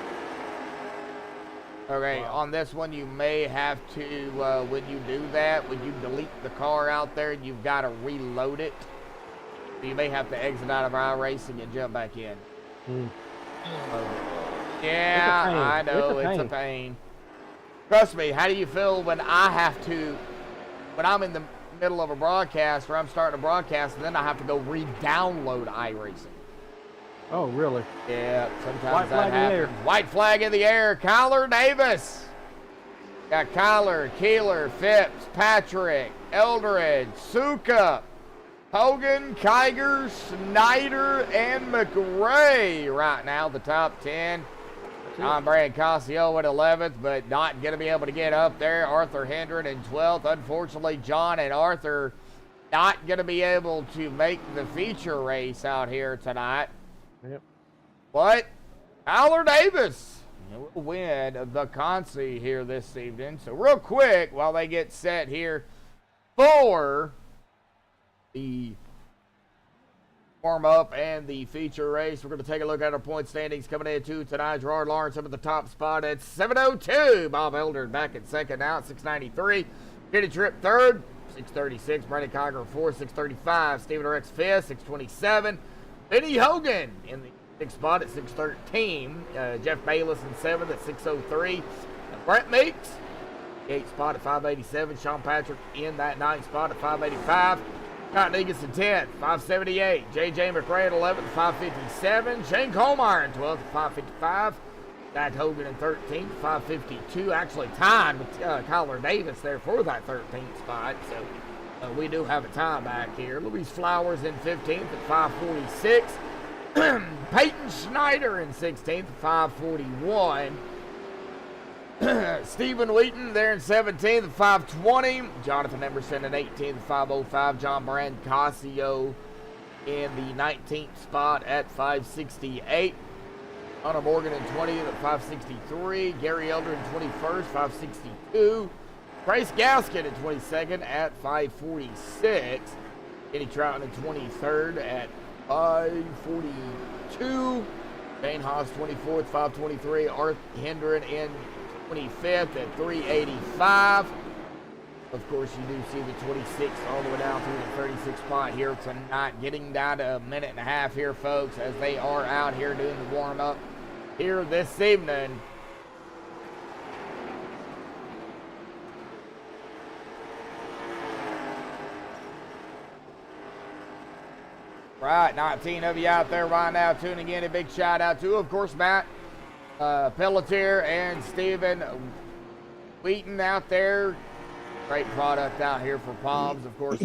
[SPEAKER 3] Okay, on this one, you may have to, when you do that, when you delete the car out there, you've got to reload it. You may have to exit out of iRacing and jump back in. Yeah, I know, it's a pain. Trust me, how do you feel when when I'm in the middle of a broadcast or I'm starting a broadcast and then I have to go re-download iRacing?
[SPEAKER 4] Oh, really?
[SPEAKER 3] Yeah, sometimes that happens. White flag in the air. Kyler Davis. Got Kyler, Keeler, Phipps, Patrick, Eldridge, Suka, Hogan, Kiger, Snyder, and McRae right now, the top 10. John Brancasio at 11th, but not going to be able to get up there. Arthur Hendren in 12th. Unfortunately, John and Arthur not going to be able to make the feature race out here tonight.
[SPEAKER 4] Yep.
[SPEAKER 3] But Kyler Davis will win the Consi here this evening. So real quick, while they get set here for the warm-up and the feature race, we're going to take a look at our point standings coming into tonight. Gerard Lawrence up at the top spot at 702. Bob Eldred back at second now at 693. Kenny Tripp third, 636. Brandon Kiger fourth, 635. Stephen Rex fifth, 627. Benny Hogan in the 6th spot at 613. Jeff Bayless in 7th at 603. Brent Meeks, 8th spot at 587. Sean Patrick in that 9th spot at 585. Scott Negus in 10th, 578. JJ McRae at 11th, 557. Shane Colmeyer in 12th at 555. Zach Hogan in 13th, 552. Actually tied with Kyler Davis there for that 13th spot. So we do have a tie back here. Louise Flowers in 15th at 546. Peyton Schneider in 16th at 541. Stephen Wheaton there in 17th at 520. Jonathan Emerson in 18th at 505. John Brancasio in the 19th spot at 568. Hunter Morgan in 20th at 563. Gary Elder in 21st, 562. Trace Gaskin in 22nd at 546. Kenny Trouton in 23rd at 5:42. Shane Haas 24th, 5:23. Art Hendren in 25th at 3:85. Of course, you do see the 26 all the way down through the 36 spot here tonight. Getting down to a minute and a half here, folks, as they are out here doing the warm-up here this evening. Right, 19 of you out there right now tuning in. A big shout out to, of course, Matt Pelletier and Steven Wheaton out there. Great product out here for Palms. Of course,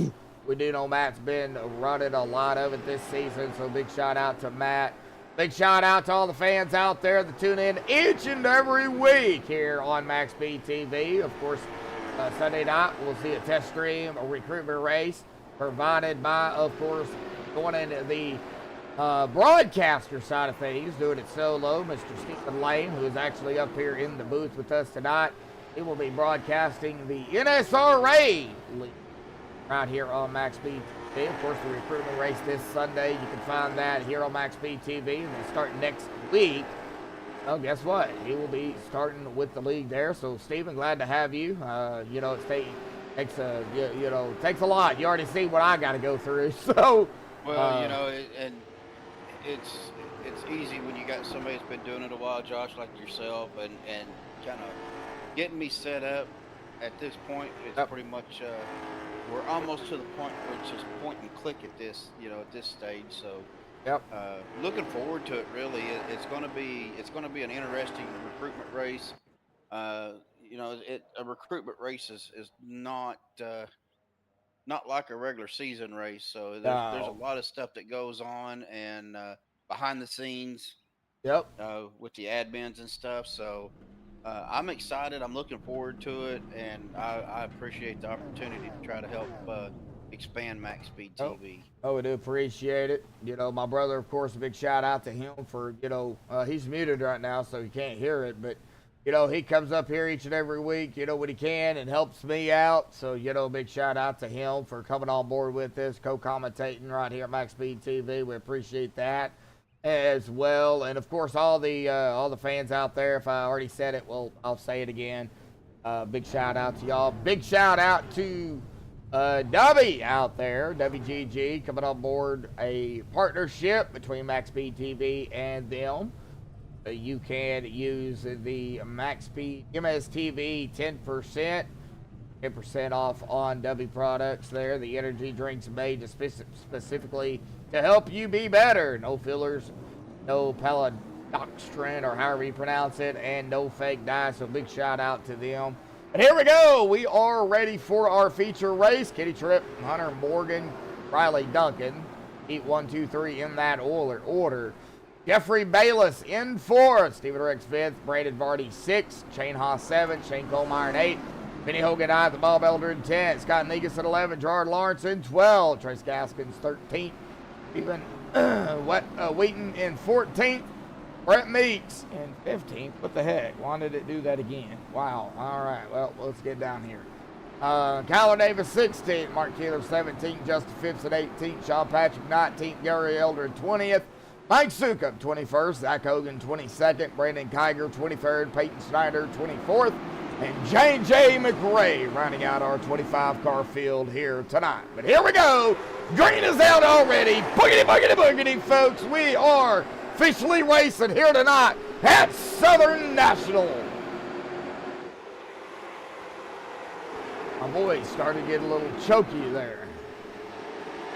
[SPEAKER 3] we do know Matt's been running a lot of it this season, so big shout out to Matt. Big shout out to all the fans out there that tune in each and every week here on MaxspeedTV. Of course, Sunday night we'll see a test stream, a recruitment race provided by, of course, going into the broadcaster side of things, doing it solo, Mr. Stephen Lane, who is actually up here in the booth with us tonight. He will be broadcasting the NSRA League right here on MaxspeedTV. Of course, the recruitment race this Sunday, you can find that here on MaxspeedTV. And they start next week. Well, guess what? He will be starting with the league there. So, Stephen, glad to have you. You know, it takes a lot. You already see what I got to go through. So,
[SPEAKER 5] well, you know, and it's easy when you got somebody that's been doing it a while, Josh, like yourself, and kind of getting me set up at this point. It's pretty much we're almost to the point where it's just point and click at this, you know, at this stage. So, looking forward to it. Really, it's going to be an interesting recruitment race. You know, a recruitment race is not like a regular season race. So there's a lot of stuff that goes on and behind the scenes. With the admins and stuff. So I'm excited. I'm looking forward to it, and I appreciate the opportunity to try to help expand MaxspeedTV.
[SPEAKER 3] Oh, we do appreciate it. You know, my brother, of course, a big shout out to him for, you know, he's muted right now, so he can't hear it, but, you know, he comes up here each and every week, you know, when he can and helps me out. So, you know, big shout out to him for coming on board with this, co-commentating right here at MaxspeedTV. We appreciate that as well. And of course, all the fans out there, if I already said it, well, I'll say it again. Big shout out to y'all. Big shout out to Dubby out there, WGG, coming on board a partnership between MaxspeedTV and them. You can use the Maxspeed MSTV 10% off on W products there. The energy drinks made specifically to help you be better. No fillers, no paladoxtrin, or however you pronounce it, and no fake dye. So big shout out to them. And here we go. We are ready for our feature race. Kitty Tripp, Hunter Morgan, Riley Duncan. Heat 1, 2, 3 in that order. Jeffrey Bayless in 4th. Stephen Rex 5th. Braden Vardy 6th. Shane Haas 7th. Shane Colmeyer 8th. Benny Hogan 9th. Bob Elder in 10th. Scott Negus at 11th. Gerard Lawrence in 12th. Trace Gaskins 13th. Stephen Wheaton in 14th. Brett Meeks in 15th. What the heck? Why did it do that again? Wow. All right. Well, let's get down here. Kyler Davis 16th. Mark Keeler 17th. Justin Phipps at 18th. Sean Patrick 19th. Gary Elder 20th. Mike Sukup 21st. Zach Hogan 22nd. Brandon Kiger 23rd. Peyton Snyder 24th. And J.J. McRae rounding out our 25-car field here tonight. But here we go. Green is out already. Boogity, boogity, boogity, folks. We are officially racing here tonight at Southern National. My voice started to get a little choky there.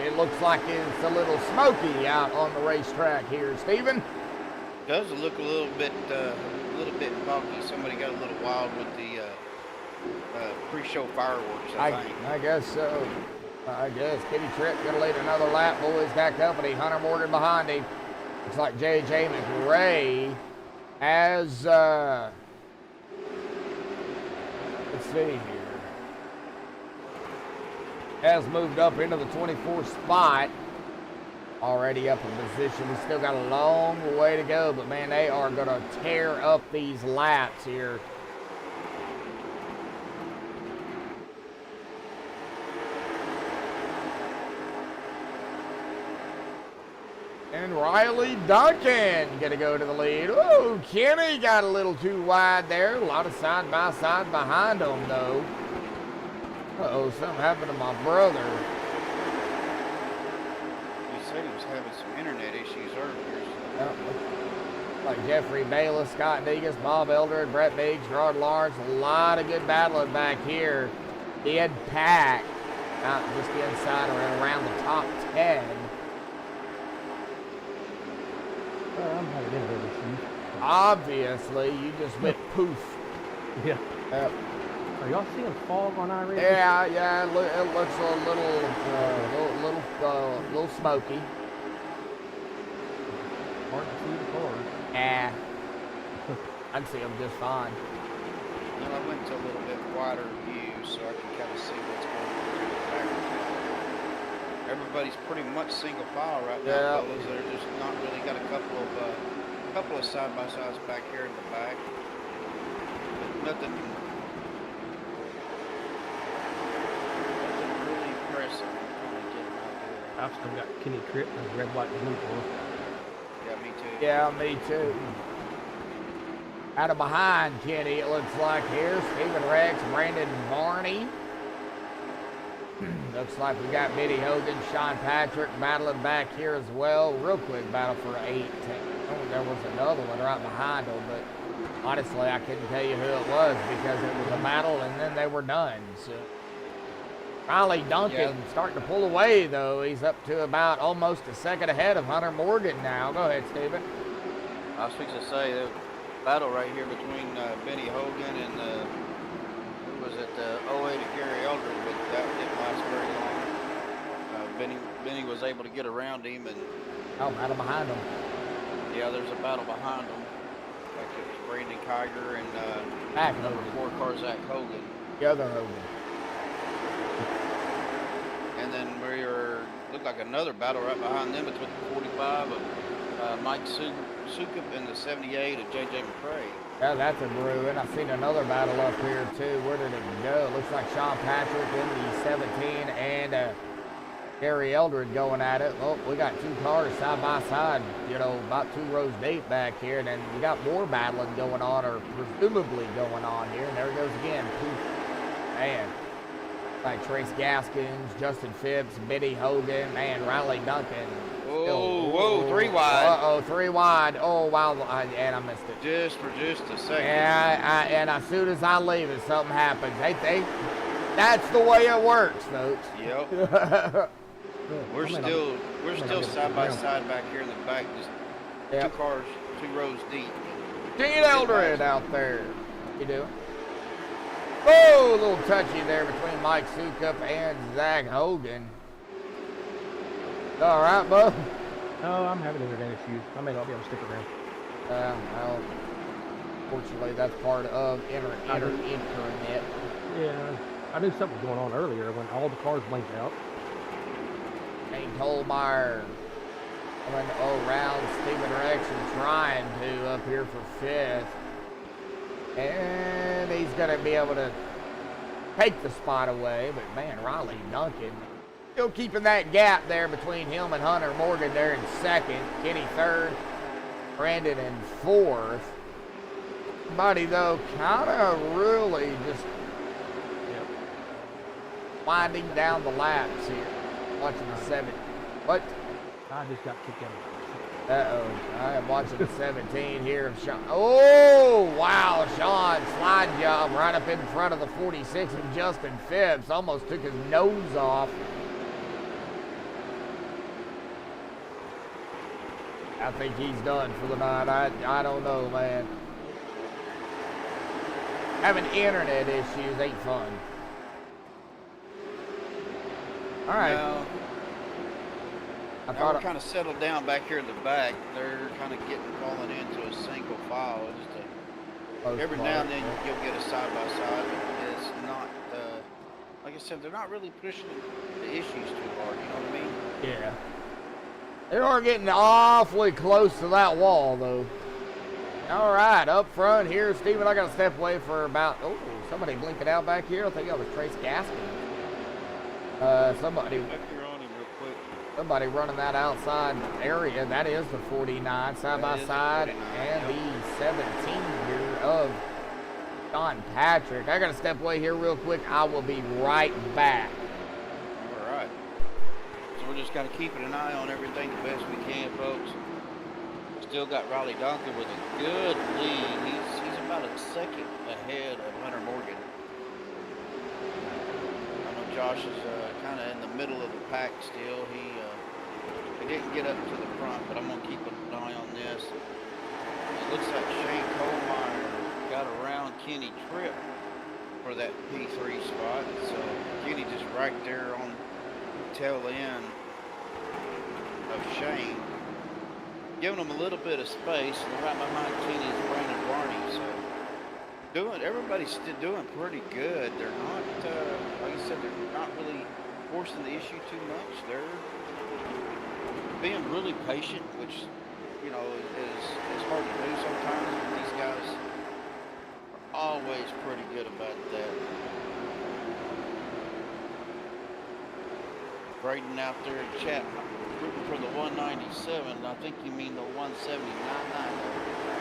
[SPEAKER 3] It looks like it's a little smoky out on the racetrack here, Stephen.
[SPEAKER 5] Does look a little bit foggy. Somebody got a little wild with the pre-show fireworks.
[SPEAKER 3] I guess so. I guess Kitty Tripp gonna lead another lap. Boys got company. Hunter Morgan behind him. Looks like J.J. McRae has let's see here. Has moved up into the 24th spot. Already up in position. We still got a long way to go, but man, they are going to tear up these laps here. And Riley Duncan gonna go to the lead. Ooh, Kenny got a little too wide there. A lot of side by side behind him though. Uh-oh, something happened to my brother.
[SPEAKER 5] He said he was having some internet issues earlier. So.
[SPEAKER 3] Like Jeffrey Bayless, Scott Negus, Bob Eldred, Brett Meeks, Gerard Lawrence. A lot of good battling back here. Dead pack. Out just inside or around the top 10.
[SPEAKER 4] I'm having internet issues.
[SPEAKER 3] Obviously, you just went poof.
[SPEAKER 4] Yeah. Are y'all seeing fog on our radio?
[SPEAKER 3] Yeah, it looks a little smoky.
[SPEAKER 4] Hard to see the cars.
[SPEAKER 3] Yeah, I can see them just fine.
[SPEAKER 5] Well, I went to a little bit wider view so I can kind of see what's going on in the background. Everybody's pretty much single file right now, fellas. They're just not really got a couple of side by sides back here in the back. But nothing really pressing.
[SPEAKER 4] I've still got Kenny Tripp and red, white, and blue for.
[SPEAKER 5] Yeah, me too.
[SPEAKER 3] Yeah, me too. Out of behind Kenny, it looks like here. Stephen Rex, Brandon Varney. Looks like we got Biddy Hogan, Sean Patrick battling back here as well. Real quick battle for 8. Oh, there was another one right behind him, but honestly, I couldn't tell you who it was because it was a battle and then they were done. So Riley Duncan starting to pull away though. He's up to about almost a second ahead of Hunter Morgan now. Go ahead, Stephen.
[SPEAKER 5] I was fixing to say the battle right here between Benny Hogan and who was it? 08 of Gary Eldred, but that didn't last very long. Benny was able to get around him, and
[SPEAKER 3] Battle behind him.
[SPEAKER 5] Yeah, there's a battle behind him. Like it was Brandon Kiger and number 4 car Zach Hogan.
[SPEAKER 3] The other Hogan.
[SPEAKER 5] And then looked like another battle right behind them between the 45 of Mike Sukup and the 78 of JM².
[SPEAKER 3] Yeah, that's a brewing. I've seen another battle up here too. Where did it go? It looks like Sean Patrick in the 17 and Gary Eldred going at it. Well, we got 2 cars side by side, about 2 rows deep back here. And then we got more battling going on, or presumably going on here. And there it goes again. Man. Like Trace Gaskins, Justin Phipps, Biddy Hogan, man, Riley Duncan.
[SPEAKER 5] Whoa, 3 wide.
[SPEAKER 3] Uh-oh, 3 wide. Oh, wow, and I missed it.
[SPEAKER 5] Just for a second.
[SPEAKER 3] Yeah, and as soon as I leave it, something happens. That's the way it works, folks.
[SPEAKER 5] Yep. We're still side by side back here in the back, just 2 cars, 2 rows deep.
[SPEAKER 3] Gene Eldred out there. You doing? Oh, a little touchy there between Mike Sukup and Zach Hogan. All right, bud?
[SPEAKER 4] No, I'm having internet issues. I may not be able to stick around.
[SPEAKER 3] Well, fortunately, that's part of internet.
[SPEAKER 4] Yeah, I knew something was going on earlier when all the cars blinked out.
[SPEAKER 3] Shane Tolmeyer coming around. Stephen Rex trying to up here for 5th. And he's going to be able to take the spot away. But, man, Riley Duncan still keeping that gap there between him and Hunter Morgan there in 2nd. Kenny 3rd. Brandon in 4th. Somebody, though, kind of really just winding down the laps here. Watching the 7. What?
[SPEAKER 4] I just got kicked out of it.
[SPEAKER 3] Uh-oh. I am watching the 17 here of Sean. Oh, wow. Sean, slide job right up in front of the 46 of Justin Phipps. Almost took his nose off. I think he's done for the night. I don't know, man. Having internet issues ain't fun. All right.
[SPEAKER 5] No. Now we're kind of settled down back here in the back. They're kind of falling into a single file. Every now and then you'll get a side by side. It's not, like I said, they're not really pushing the issues too hard. You know what I mean?
[SPEAKER 3] Yeah. They are getting awfully close to that wall, though. All right, up front here, Steven, I got to step away for about, somebody blinking out back here. I think that was Trace Gaskins. Somebody.
[SPEAKER 5] Back here on him real quick.
[SPEAKER 3] Somebody running that outside area. That is the 49 side by side, and the 17 here of John Patrick. I gotta step away here real quick. I will be right back.
[SPEAKER 5] All right. So we're just kind of keeping an eye on everything the best we can, folks. Still got Riley Duncan with a good lead. He's about a second ahead of Hunter Morgan. I know Josh is kind of in the middle of the pack still. He didn't get up to the front, but I'm going to keep an eye on this. It looks like Shane Colemeyer got around Kenny Tripp for that P3 spot. So Kenny just right there on the tail end of Shane, giving him a little bit of space, and right behind Kenny is Brandon Barney. So everybody's still doing pretty good. They're not, like I said, they're not really forcing the issue too much. They're being really patient, which, you know, is hard to do sometimes, but these guys are always pretty good about that. Braden out there in chat rooting for the 197. I think you mean the 179.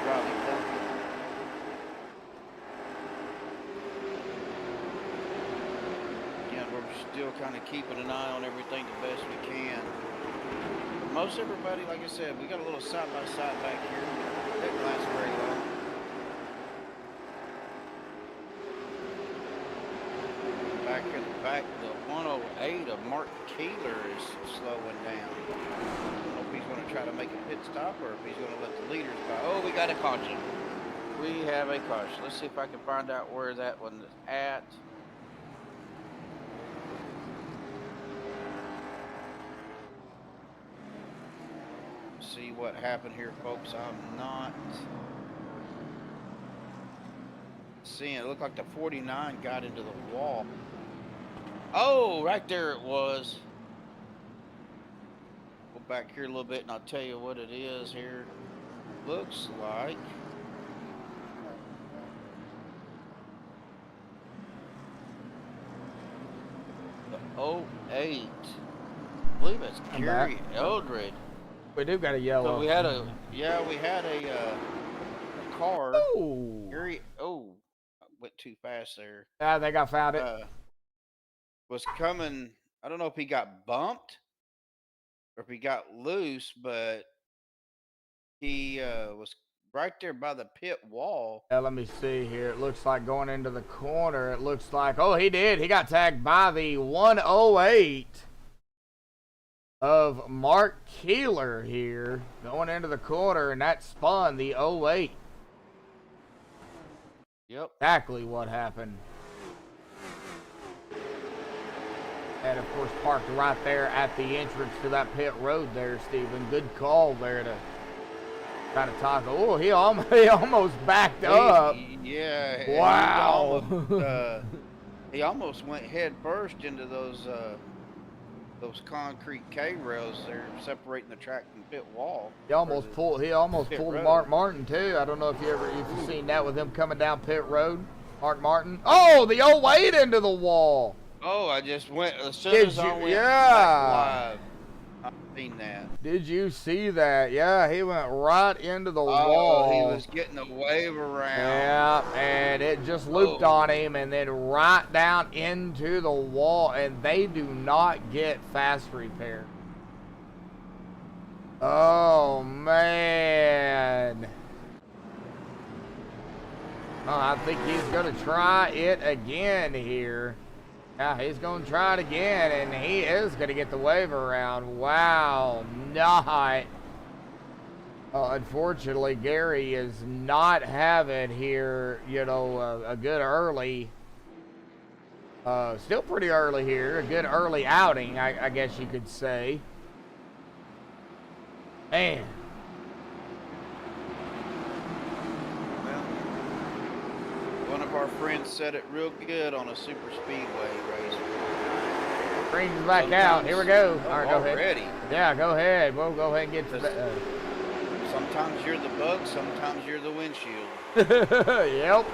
[SPEAKER 5] Riley Duncan. Again, we're still kind of keeping an eye on everything the best we can. Most everybody, like I said, we got a little side-by-side back here. Didn't last very long. Back in the back, the 108 of Mark Keeler is slowing down. I don't know if he's going to try to make a pit stop or if he's going to let the leaders by. Oh, we got a caution. We have a caution. Let's see if I can find out where that one is at. See what happened here, folks. I'm not seeing it. It looked like the 49 got into the wall. Oh, right there it was. Go back here a little bit and I'll tell you what it is here. Looks like the 08. I believe it's Gary Eldred.
[SPEAKER 3] We do got a yellow.
[SPEAKER 5] So we had a car.
[SPEAKER 3] Oh,
[SPEAKER 5] Gary, went too fast there.
[SPEAKER 3] I think I found it.
[SPEAKER 5] Was coming. I don't know if he got bumped or if he got loose, but he was right there by the pit wall.
[SPEAKER 3] Yeah, let me see here. It looks like going into the corner. It looks like, oh, he did. He got tagged by the 108 of Mark Keeler here, going into the corner, and that spun the 08.
[SPEAKER 5] Yep.
[SPEAKER 3] Exactly what happened. And, of course, parked right there at the entrance to that pit road there, Stephen. Good call there to try to tackle. Oh, he almost backed up.
[SPEAKER 5] Yeah.
[SPEAKER 3] Wow.
[SPEAKER 5] He almost went head first into those concrete K-rails there separating the track from the pit wall.
[SPEAKER 3] He almost pulled Mark Martin too. I don't know if you've seen that with him coming down pit road. Mark Martin. Oh, the 08 into the wall.
[SPEAKER 5] Oh, I just went as soon as I went back live. I've seen that.
[SPEAKER 3] Did you see that? Yeah, he went right into the wall.
[SPEAKER 5] He was getting a wave around.
[SPEAKER 3] Yeah, and it just looped on him and then right down into the wall, and they do not get fast repair. Oh, man. Oh, I think he's going to try it again here. Yeah, he's going to try it again, and he is going to get the wave around. Wow, not. Unfortunately, Gary is not having here, you know, a good early, still pretty early here, a good early outing, I guess you could say. Man.
[SPEAKER 5] One of our friends said it real good on a super speedway race.
[SPEAKER 3] Brings back out. Here we go. All right, go
[SPEAKER 5] already.
[SPEAKER 3] ahead. Yeah, go ahead. We'll go ahead and get to that.
[SPEAKER 5] Sometimes you're the bug, sometimes you're the windshield.
[SPEAKER 3] Yep.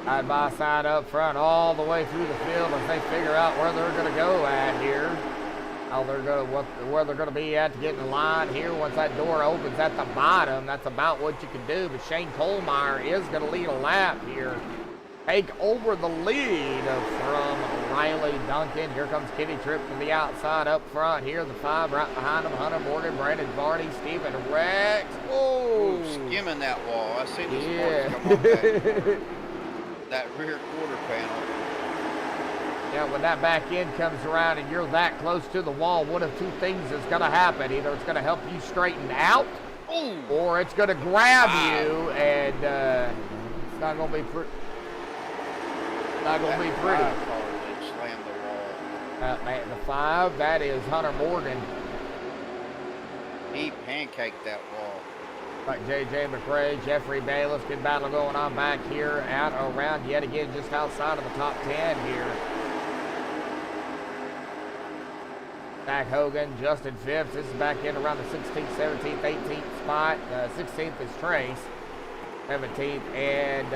[SPEAKER 3] Side by side up front all the way through the field as they figure out where they're going to go at here. how they're gonna where they're gonna be at to get in the line here. Once that door opens at the bottom, that's about what you can do. But Shane Kohlmeyer is gonna lead a lap here. Take over the lead from Riley Duncan. Here comes Kenny Tripp to the outside up front. Here the 5 right behind him. Hunter Morgan, Brandon Varney, Stephen Rex.
[SPEAKER 5] Ooh, skimming that wall. I see the sparks come on that rear quarter panel.
[SPEAKER 3] Yeah, when that back end comes around and you're that close to the wall, one of two things is going to happen. Either it's going to help you straighten out, or it's going to grab you, and it's not going to be pretty. Not going to be pretty.
[SPEAKER 5] Slam the wall.
[SPEAKER 3] Man, the 5, that is Hunter Morgan.
[SPEAKER 5] He pancaked that wall.
[SPEAKER 3] Like JJ McRae, Jeffrey Bayless, good battle going on back here, out around yet again just outside of the top 10 here. Zach Hogan, Justin Phipps, this is back in around the 16th, 17th, 18th spot. 16th is Trace, 17th, and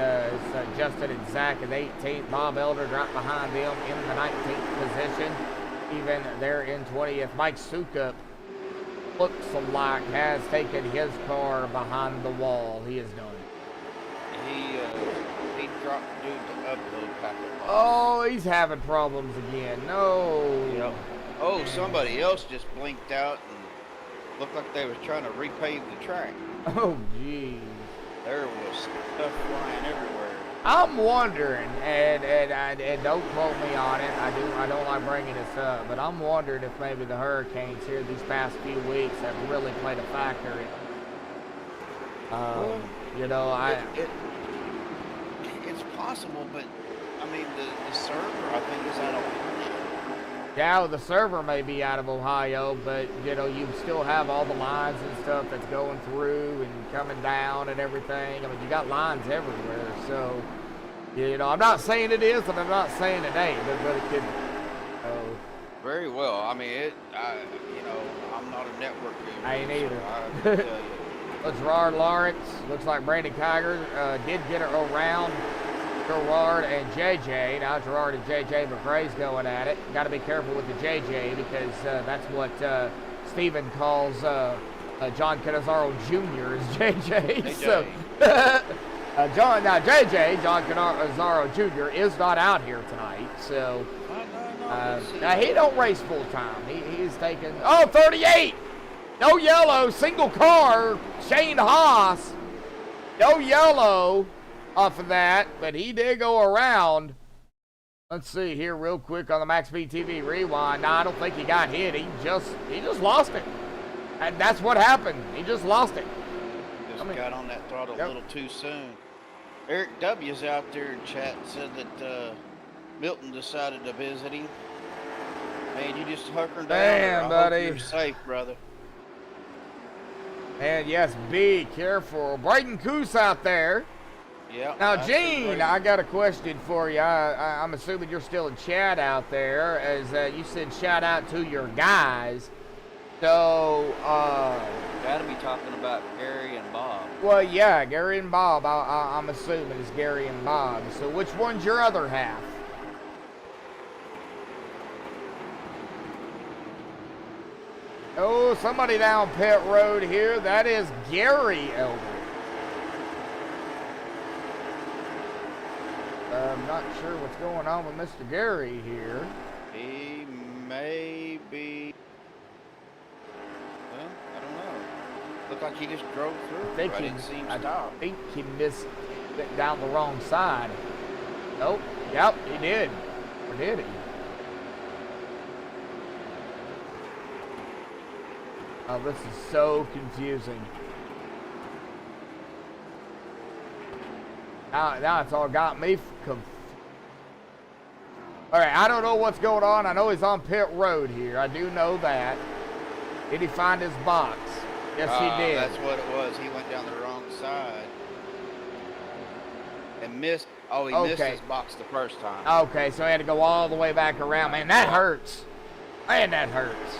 [SPEAKER 3] Justin and Zach in the 18th. Bob Elder right behind them in the 19th position. Even there in 20th. Mike Sukup looks like has taken his car behind the wall. He is done.
[SPEAKER 5] He dropped due to upload packet.
[SPEAKER 3] Oh, he's having problems again. No.
[SPEAKER 5] Yep. Oh, somebody else just blinked out and looked like they was trying to repave the track.
[SPEAKER 3] Oh, geez.
[SPEAKER 5] There was stuff flying everywhere.
[SPEAKER 3] I'm wondering, and don't quote me on it. I don't like bringing this up, but I'm wondering if maybe the hurricanes here these past few weeks have really played a factor in. You know,
[SPEAKER 5] It's possible, but I mean the server I think is out of.
[SPEAKER 3] Yeah, the server may be out of Ohio, but you know you still have all the lines and stuff that's going through and coming down and everything. I mean, you got lines everywhere, so you know I'm not saying it is, and I'm not saying it ain't, but it could.
[SPEAKER 5] Very well. I mean, you know, I'm not a network guru.
[SPEAKER 3] I ain't either.
[SPEAKER 5] So I tell you.
[SPEAKER 3] Gerard Lawrence, looks like Brandon Kiger did get it around Gerard and JJ. Now Gerard and JJ McRae's going at it. Got to be careful with the JJ because that's what Steven calls John Canizaro Jr. is JJ. So John Canizaro Jr. is not out here tonight. So now he don't race full time. He's taking 38. No yellow, single car, Shane Haas. No yellow off of that, but he did go around. Let's see here real quick on the MaxspeedTV rewind. No, I don't think he got hit. He just lost it. And that's what happened. He just lost it.
[SPEAKER 5] Just got on that throttle a little too soon. Eric W's out there in chat said that Milton decided to visit him. Man, you just hunkering down there. I
[SPEAKER 3] buddy.
[SPEAKER 5] hope you're safe, brother.
[SPEAKER 3] And yes, be careful. Braden Coos out there.
[SPEAKER 5] Yeah.
[SPEAKER 3] Now, Gene, I got a question for you. I'm assuming you're still in chat out there, as you said shout out to your guys. So,
[SPEAKER 7] gotta be talking about Gary and Bob.
[SPEAKER 3] Well, yeah, Gary and Bob. I'm assuming it's Gary and Bob. So, which one's your other half? Oh, somebody down pit road here. That is Gary Elder. I'm not sure what's going on with Mr. Gary here.
[SPEAKER 5] He may be. Well, I don't know. Looked like he just drove through. I didn't see him stop.
[SPEAKER 3] I think he missed it down the wrong side. Nope. Yep, he did. Or did he? Oh, this is so confusing. Now it's all got me confused. All right, I don't know what's going on. I know he's on pit road here. I do know that. Did he find his box? Yes, he did.
[SPEAKER 5] That's what it was. He went down the wrong side and missed. Oh, he missed his box the first time.
[SPEAKER 3] Okay, so he had to go all the way back around. Man, that hurts. Man, that hurts.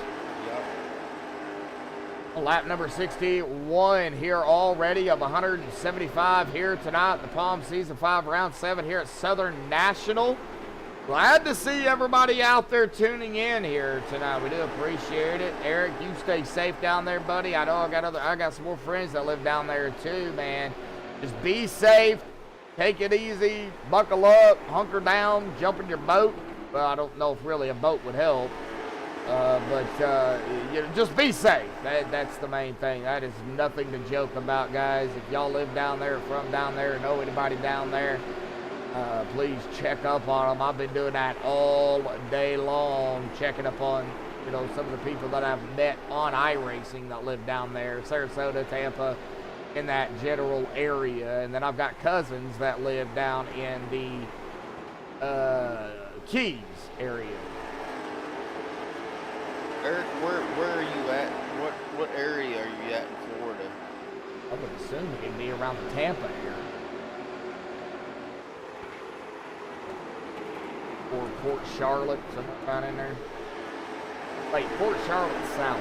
[SPEAKER 3] Lap number 61 here already of 175 here tonight. The Palm Season 5 round 7 here at Southern National. Glad to see everybody out there tuning in here tonight. We do appreciate it. Eric, you stay safe down there, buddy. I know I got some more friends that live down there too, man. Just be safe. Take it easy. Buckle up. Hunker down. Jump in your boat. Well, I don't know if really a boat would help. But you know, just be safe. That's the main thing. That is nothing to joke about, guys. If y'all live down there, from down there, know anybody down there, please check up on them. I've been doing that all day long, checking up on, you know, some of the people that I've met on iRacing that live down there, Sarasota, Tampa, in that general area. And then I've got cousins that live down in the Keys area.
[SPEAKER 5] Eric, where are you at? What area are you at in Florida?
[SPEAKER 3] I would assume it'd be around the Tampa area. Or Port Charlotte, somewhere around in there. Wait, Port Charlotte south.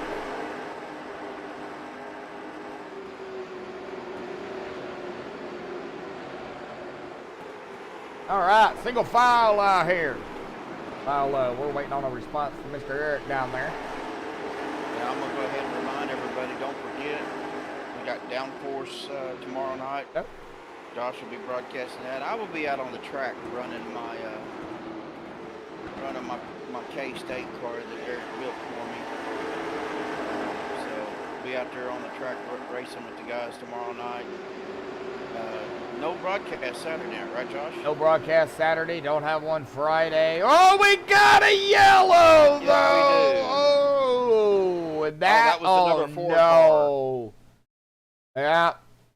[SPEAKER 3] All right, single file out here. While we're waiting on a response from Mr. Eric down there.
[SPEAKER 5] Yeah, I'm gonna go ahead and remind everybody. Don't forget, we got downforce tomorrow night.
[SPEAKER 3] Yep.
[SPEAKER 5] Josh will be broadcasting that. I will be out on the track running my K-State car that Eric built for me. So be out there on the track racing with the guys tomorrow night. No broadcast Saturday night, right, Josh?
[SPEAKER 3] No broadcast Saturday. Don't have one Friday. Oh, we got a yellow,
[SPEAKER 5] Yes,
[SPEAKER 3] though.
[SPEAKER 5] we do.
[SPEAKER 3] Oh, and that
[SPEAKER 5] was the number 4
[SPEAKER 3] no. Yeah,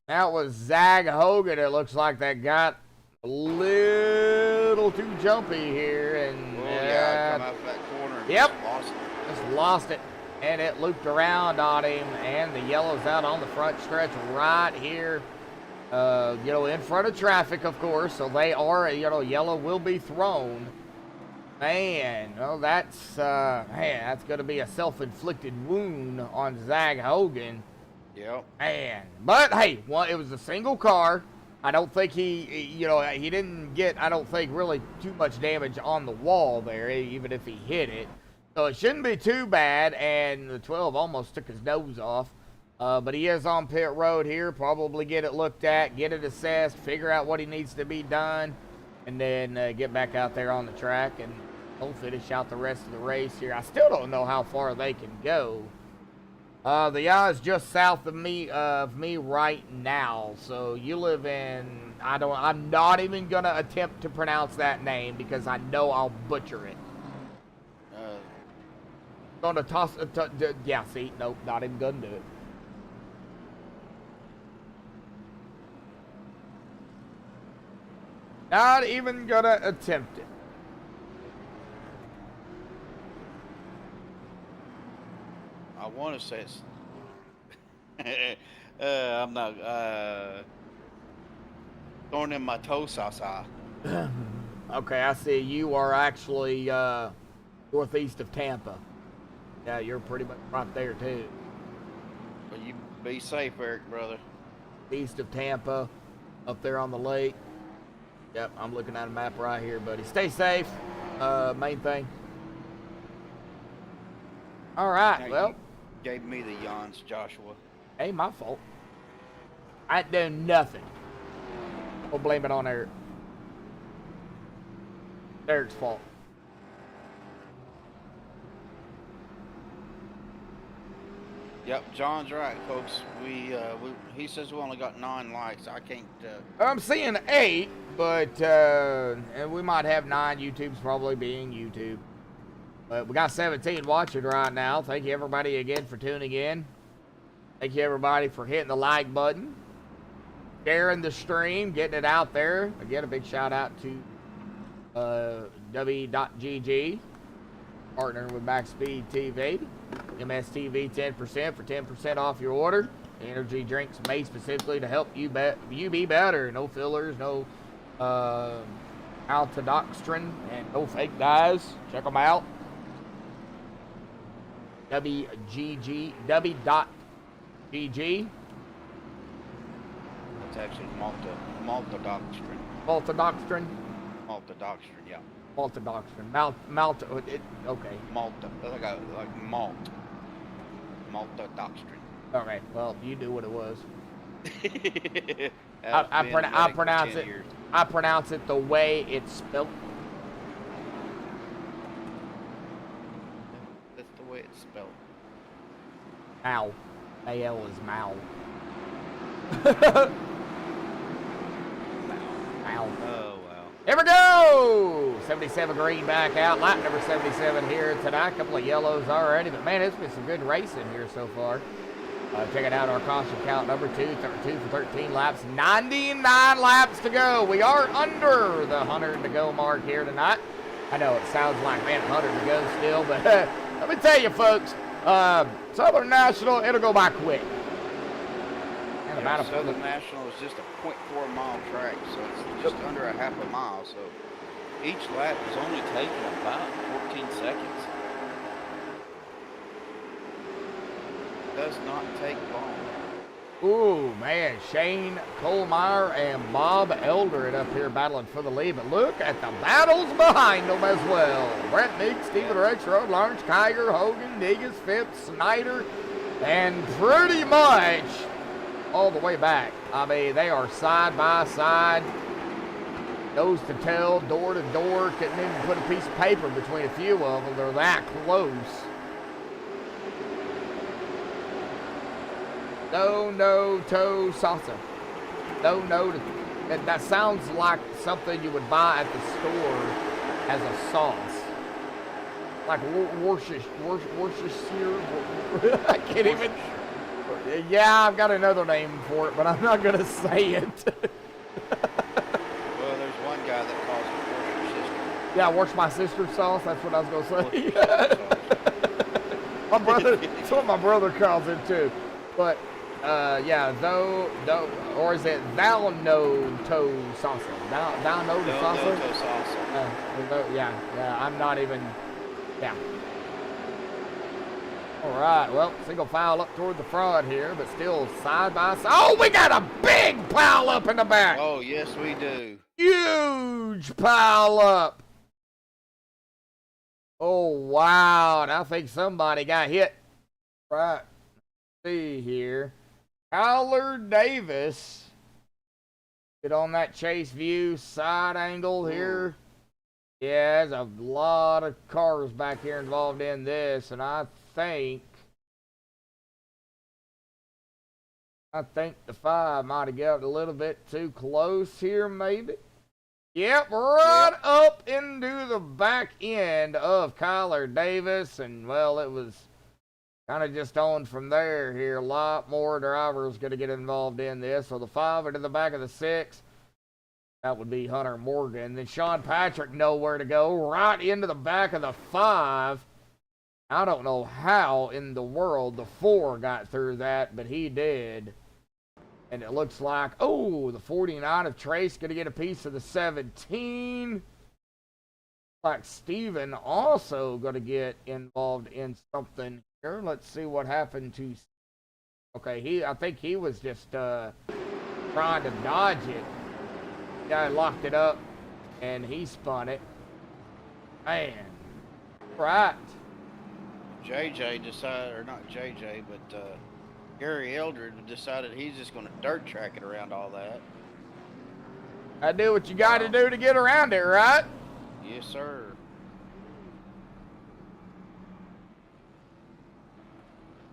[SPEAKER 3] that was Zag Hogan. It looks like that got a little too jumpy here. And
[SPEAKER 5] yeah, come out of that corner and
[SPEAKER 3] yep.
[SPEAKER 5] just lost it.
[SPEAKER 3] Just lost it. And it looped around on him. And the yellow's out on the front stretch right here. You know, in front of traffic, of course, so they are, you know, yellow will be thrown. Man, well, that's going to be a self-inflicted wound on Zag Hogan.
[SPEAKER 5] Yep.
[SPEAKER 3] Man, but hey, well, it was a single car. I don't think he didn't get, I don't think, really too much damage on the wall there, even if he hit it. So it shouldn't be too bad, and the 12 almost took his nose off. But he is on pit road here. Probably get it looked at, get it assessed, figure out what he needs to be done, and then get back out there on the track and he'll finish out the rest of the race here. I still don't know how far they can go. The eye is just south of me right now. So you live in, I'm not even gonna attempt to pronounce that name because I know I'll butcher it. Gonna toss, yeah, see, nope, not even gonna do it. Not even gonna attempt it.
[SPEAKER 5] I want to say it's. I'm not. Throwing in my toe sauce.
[SPEAKER 3] Okay, I see you are actually northeast of Tampa. Yeah, you're pretty much right there too.
[SPEAKER 5] But you be safe, Eric, brother.
[SPEAKER 3] East of Tampa, up there on the lake. Yep, I'm looking at a map right here, buddy. Stay safe. Main thing. All right,
[SPEAKER 5] Now,
[SPEAKER 3] well.
[SPEAKER 5] you gave me the yawns, Joshua.
[SPEAKER 3] Ain't my fault. I ain't doing nothing. We'll blame it on Eric. Eric's fault.
[SPEAKER 5] Yep, John's right, folks. He says we only got 9 likes. I can't.
[SPEAKER 3] I'm seeing 8, but and we might have 9. YouTube's probably being YouTube. But we got 17 watching right now. Thank you everybody again for tuning in. Thank you everybody for hitting the like button, sharing the stream, getting it out there. Again, a big shout out to W.GG, partnering with MaxspeedTV. MSTV 10% for 10% off your order. Energy drinks made specifically to help you be better. No fillers, no maltodextrin, and no fake dyes. Check them out. W.GG.
[SPEAKER 5] It's actually maltodextrin.
[SPEAKER 3] Maltodextrin.
[SPEAKER 5] Maltodextrin, yeah.
[SPEAKER 3] Maltodextrin. Okay.
[SPEAKER 5] Malta, like malt. Maltodextrin.
[SPEAKER 3] Okay. Well, you knew what it was.
[SPEAKER 5] I
[SPEAKER 3] pronounce it. I pronounce it the way it's spelled.
[SPEAKER 5] That's the way it's spelled.
[SPEAKER 3] Mal. A-L is mal. Mal.
[SPEAKER 5] Oh, wow.
[SPEAKER 3] Here we go! 77 green back out. Lap number 77 here tonight. A couple of yellows already. But, man, it's been some good racing here so far. Checking out our caution count number 2 for 13 laps. 99 laps to go. We are under the 100 to go mark here tonight. I know it sounds like, man, 100 to go still. But let me tell you, folks, Southern National, it'll go by quick. And
[SPEAKER 5] Yeah, Southern National is just a 0.4 mile track, so it's just under a half a mile. So each lap is only taking about 14 seconds. Does not take long.
[SPEAKER 3] Ooh, man, Shane Kohlmeyer and Bob Eldred up here battling for the lead. But look at the battles behind them as well. Brett Meek, Stephen Rexroad, Lawrence Kiger, Hogan, Negus, Phipps, Snyder, and pretty much all the way back. I mean, they are side by side, nose to tail, door to door. Couldn't even put a piece of paper between a few of them. They're that close. No toe salsa. No. That sounds like something you would buy at the store as a sauce. Like Worcestershire. I can't even. Yeah, I've got another name for it, but I'm not gonna say it.
[SPEAKER 5] Well, there's one guy that calls it Worcestershire.
[SPEAKER 3] Yeah, Worcestershire my sister's sauce. That's what I was gonna say. My brother. That's what my brother calls it too. But. Yeah, though, or is it thou no toe salsa? Thou no to salsa? Yeah, I'm not even, yeah. All right, well, single file up toward the front here, but still side by side. Oh, we got a big pile up in the back.
[SPEAKER 5] Oh, yes, we do.
[SPEAKER 3] Huge pile up. Oh, wow, and I think somebody got hit. Right, see here. Kyler Davis, get on that chase view side angle here. Yeah, there's a lot of cars back here involved in this, and I think the 5 might have got a little bit too close here, maybe. Yep, right up into the back end of Kyler Davis, and well, it was kind of just on from there here. A lot more drivers going to get involved in this. So the 5 into the back of the 6. That would be Hunter Morgan. Then Sean Patrick nowhere to go. Right into the back of the 5. I don't know how in the world the 4 got through that, but he did. And it looks like, oh, the 49 of Trace going to get a piece of the 17. Like Steven also going to get involved in something here. Let's see what happened to. Okay, I think he was just trying to dodge it. Guy locked it up and he spun it. Man, right.
[SPEAKER 5] JJ decided, or not JJ, but Gary Eldred decided he's just going to dirt track it around all that.
[SPEAKER 3] I do what you got to do to get around it, right?
[SPEAKER 5] Yes, sir.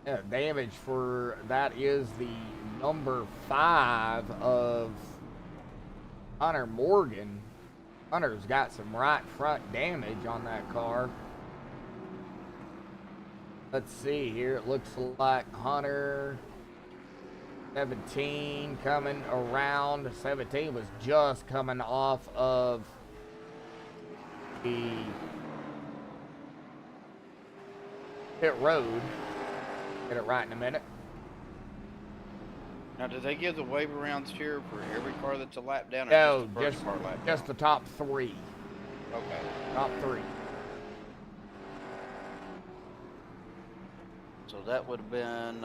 [SPEAKER 3] Yeah, damage for that is the number 5 of Hunter Morgan. Hunter's got some right front damage on that car. Let's see here. It looks like Hunter 17 coming around. 17 was just coming off of the pit road. Get it right in a minute.
[SPEAKER 5] Now, do they give the wave arounds here for every car that's a lap down? Or
[SPEAKER 3] No,
[SPEAKER 5] just the first car lap
[SPEAKER 3] just
[SPEAKER 5] down?
[SPEAKER 3] the top 3.
[SPEAKER 5] Okay.
[SPEAKER 3] Top 3.
[SPEAKER 5] So that would have been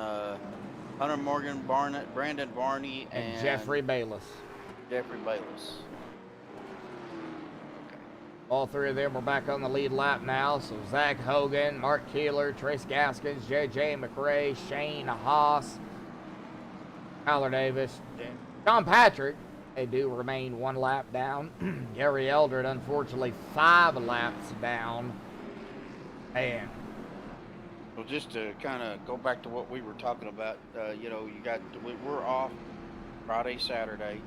[SPEAKER 5] Hunter Morgan, Barnett, Brandon Barney,
[SPEAKER 3] And Jeffrey Bayless.
[SPEAKER 5] Jeffrey Bayless. Okay.
[SPEAKER 3] All three of them are back on the lead lap now. So Zach Hogan, Mark Keeler, Trace Gaskins, JM², Shane Haas, Tyler Davis, John Patrick. They do remain 1 lap down. Gary Eldred, unfortunately, 5 laps down. Man.
[SPEAKER 5] Well, just to kind of go back to what we were talking about, you know, we're off Friday, Saturday,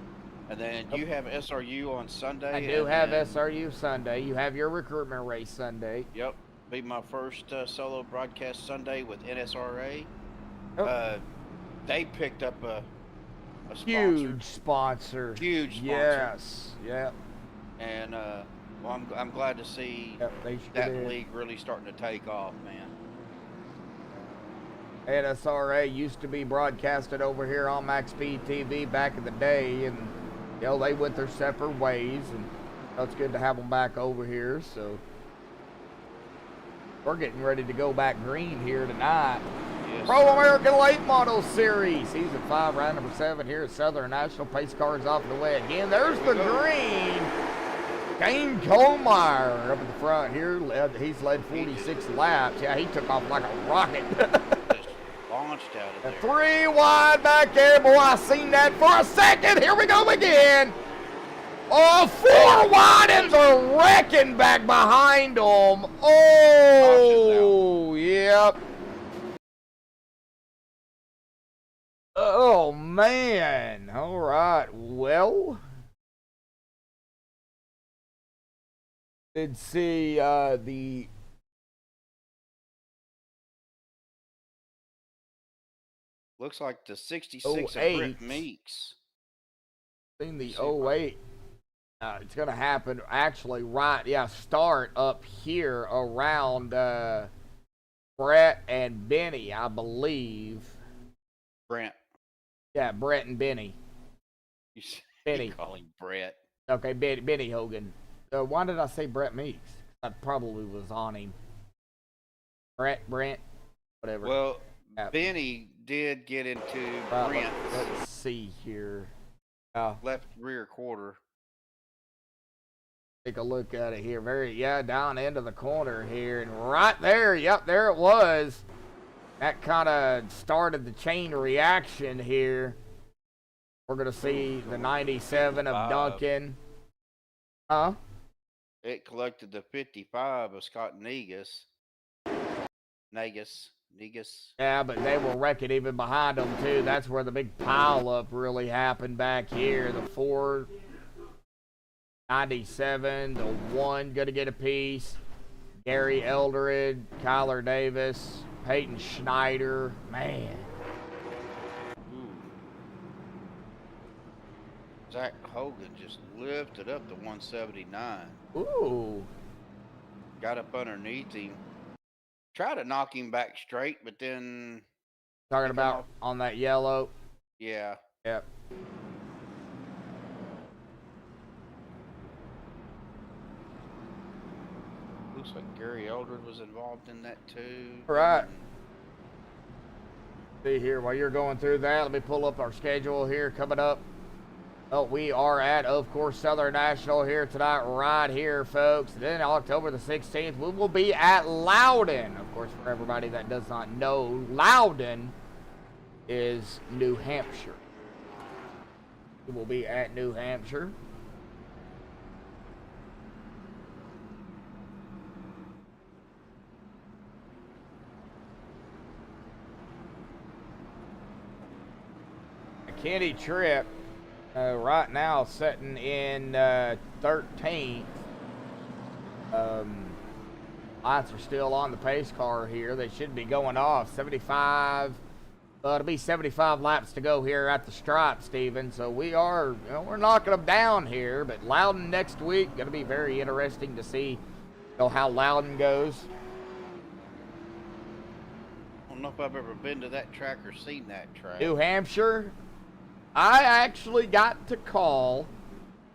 [SPEAKER 5] and then you have SRU on Sunday.
[SPEAKER 3] I do have SRU Sunday. You have your recruitment race Sunday.
[SPEAKER 5] Yep. Be my first solo broadcast Sunday with NSRA.
[SPEAKER 3] Yep.
[SPEAKER 5] They picked up a sponsor.
[SPEAKER 3] Huge sponsor.
[SPEAKER 5] Huge sponsor.
[SPEAKER 3] Yes. Yep.
[SPEAKER 5] And well, I'm glad to see that league really starting to take off, man.
[SPEAKER 3] NSRA used to be broadcasted over here on MaxspeedTV back in the day, and you know, they went their separate ways, and it's good to have them back over here. So we're getting ready to go back green here tonight.
[SPEAKER 5] Yes,
[SPEAKER 3] Pro American Late Model Series, Season 5, round number 7 here at Southern National. Pace cars off the way again. There's the green. Kane Kohlmeyer up at the front here. He's led 46 laps. Yeah, he took off like a rocket.
[SPEAKER 5] Just launched out of there.
[SPEAKER 3] 3 wide back there. Boy, I seen that for a second. Here we go again. Oh, 4 wide and the wrecking back behind him. Oh, yep. Oh, man. All right. Well, did see the
[SPEAKER 5] Looks like the 66 of Britt Meeks.
[SPEAKER 3] seen the 08. It's going to happen actually start up here around Brett and Benny, I believe.
[SPEAKER 5] Brent.
[SPEAKER 3] Yeah, Brett and Benny. Benny.
[SPEAKER 5] You call him Brett.
[SPEAKER 3] Okay, Benny Hogan. Why did I say Brett Meeks? I probably was on him. Brent, whatever.
[SPEAKER 5] Well, Benny did get into Brent.
[SPEAKER 3] Let's see here.
[SPEAKER 5] Left rear quarter.
[SPEAKER 3] Take a look at it here. Down into the corner here. And right there, yep, there it was. That kind of started the chain reaction here. We're going to see the 97 of Duncan.
[SPEAKER 5] It collected the 55 of Scott Negus.
[SPEAKER 3] Yeah, but they were wrecking even behind them, too. That's where the big pile-up really happened back here. The 497, the 1 going to get a piece. Gary Eldred, Kyler Davis, Peyton Schneider. Man.
[SPEAKER 5] Zach Hogan just lifted up the 179.
[SPEAKER 3] Ooh.
[SPEAKER 5] Got up underneath him. Tried to knock him back straight, but then...
[SPEAKER 3] Talking about on that yellow?
[SPEAKER 5] Yeah.
[SPEAKER 3] Yep.
[SPEAKER 5] Looks like Gary Eldred was involved in that too.
[SPEAKER 3] Right. See here, while you're going through that, let me pull up our schedule here coming up. Oh, we are at, of course, Southern National here tonight, right here, folks. Then October the 16th, we will be at Loudon. Of course, for everybody that does not know, Loudon is New Hampshire. We will be at New Hampshire. Kenny Tripp. Right now sitting in 13th. Lights are still on the pace car here. They should be going off 75. It'll be 75 laps to go here at the stripe, Steven. So we are, we're knocking them down here. But Loudon next week, going to be very interesting to see how Loudon goes.
[SPEAKER 5] I don't know if I've ever been to that track or seen that track.
[SPEAKER 3] New Hampshire. I actually got to call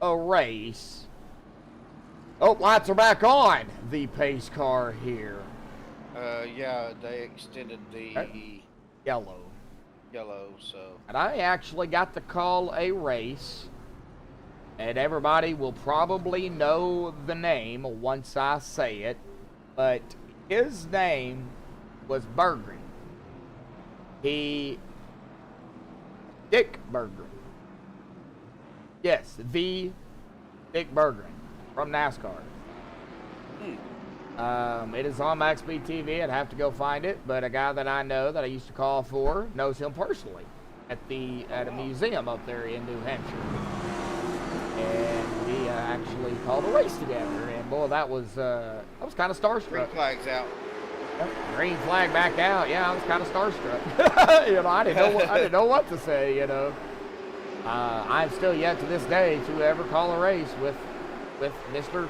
[SPEAKER 3] a race. Oh, lights are back on the pace car here.
[SPEAKER 5] Yeah, they extended the
[SPEAKER 3] yellow,
[SPEAKER 5] so.
[SPEAKER 3] and I actually got to call a race And everybody will probably know the name once I say it, but his name was Berggren. Dick Berggren. Yes, the Dick Berggren from NASCAR. It is on MaxspeedTV. I'd have to go find it, but a guy that I know that I used to call for knows him personally at a museum up there in New Hampshire. And we actually called a race together, and boy, I was kind of starstruck.
[SPEAKER 5] Green flag's out.
[SPEAKER 3] Green flag back out. Yeah, I was kind of starstruck. You know, I didn't know what to say. You know, I'm still yet to this day to ever call a race with Mr.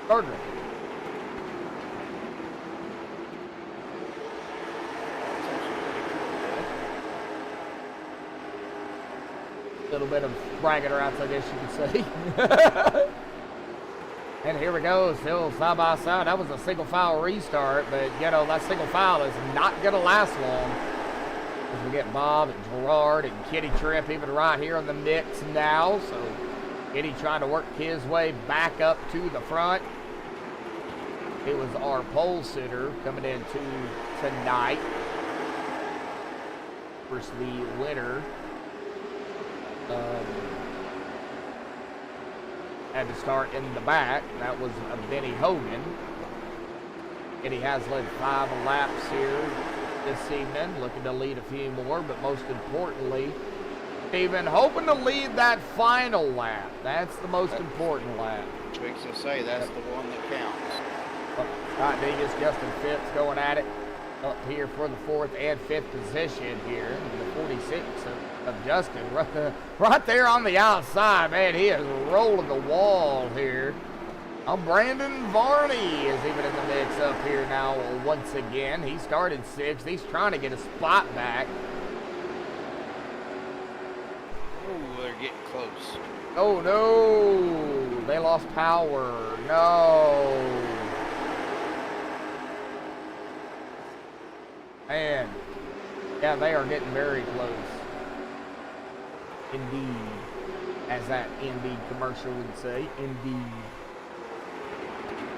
[SPEAKER 3] Berggren. A little bit of bragging rights, I guess you could say. And here we go, still side by side. That was a single file restart, but you know, that single file is not going to last long. As we get Bob and Gerard and Kitty Tripp even right here in the mix now. So Kitty trying to work his way back up to the front. It was our pole sitter coming into tonight. Of course, the winner had to start in the back. That was Benny Hogan. And he has led 5 laps here this evening, looking to lead a few more, but most importantly, Steven hoping to lead that final lap. That's the most important lap.
[SPEAKER 5] Tricks will say that's the one that counts.
[SPEAKER 3] Scott Degas, Justin Phipps going at it up here for the 4th and 5th position here. The 46 of Justin right there on the outside. Man, he is rolling the wall here. Brandon Varney is even in the mix up here now once again. He started 6th. He's trying to get a spot back.
[SPEAKER 5] Oh, they're getting close.
[SPEAKER 3] Oh, no. They lost power. No. Man. Yeah, they are getting very close. Indeed. As that Indeed commercial would say. Indeed.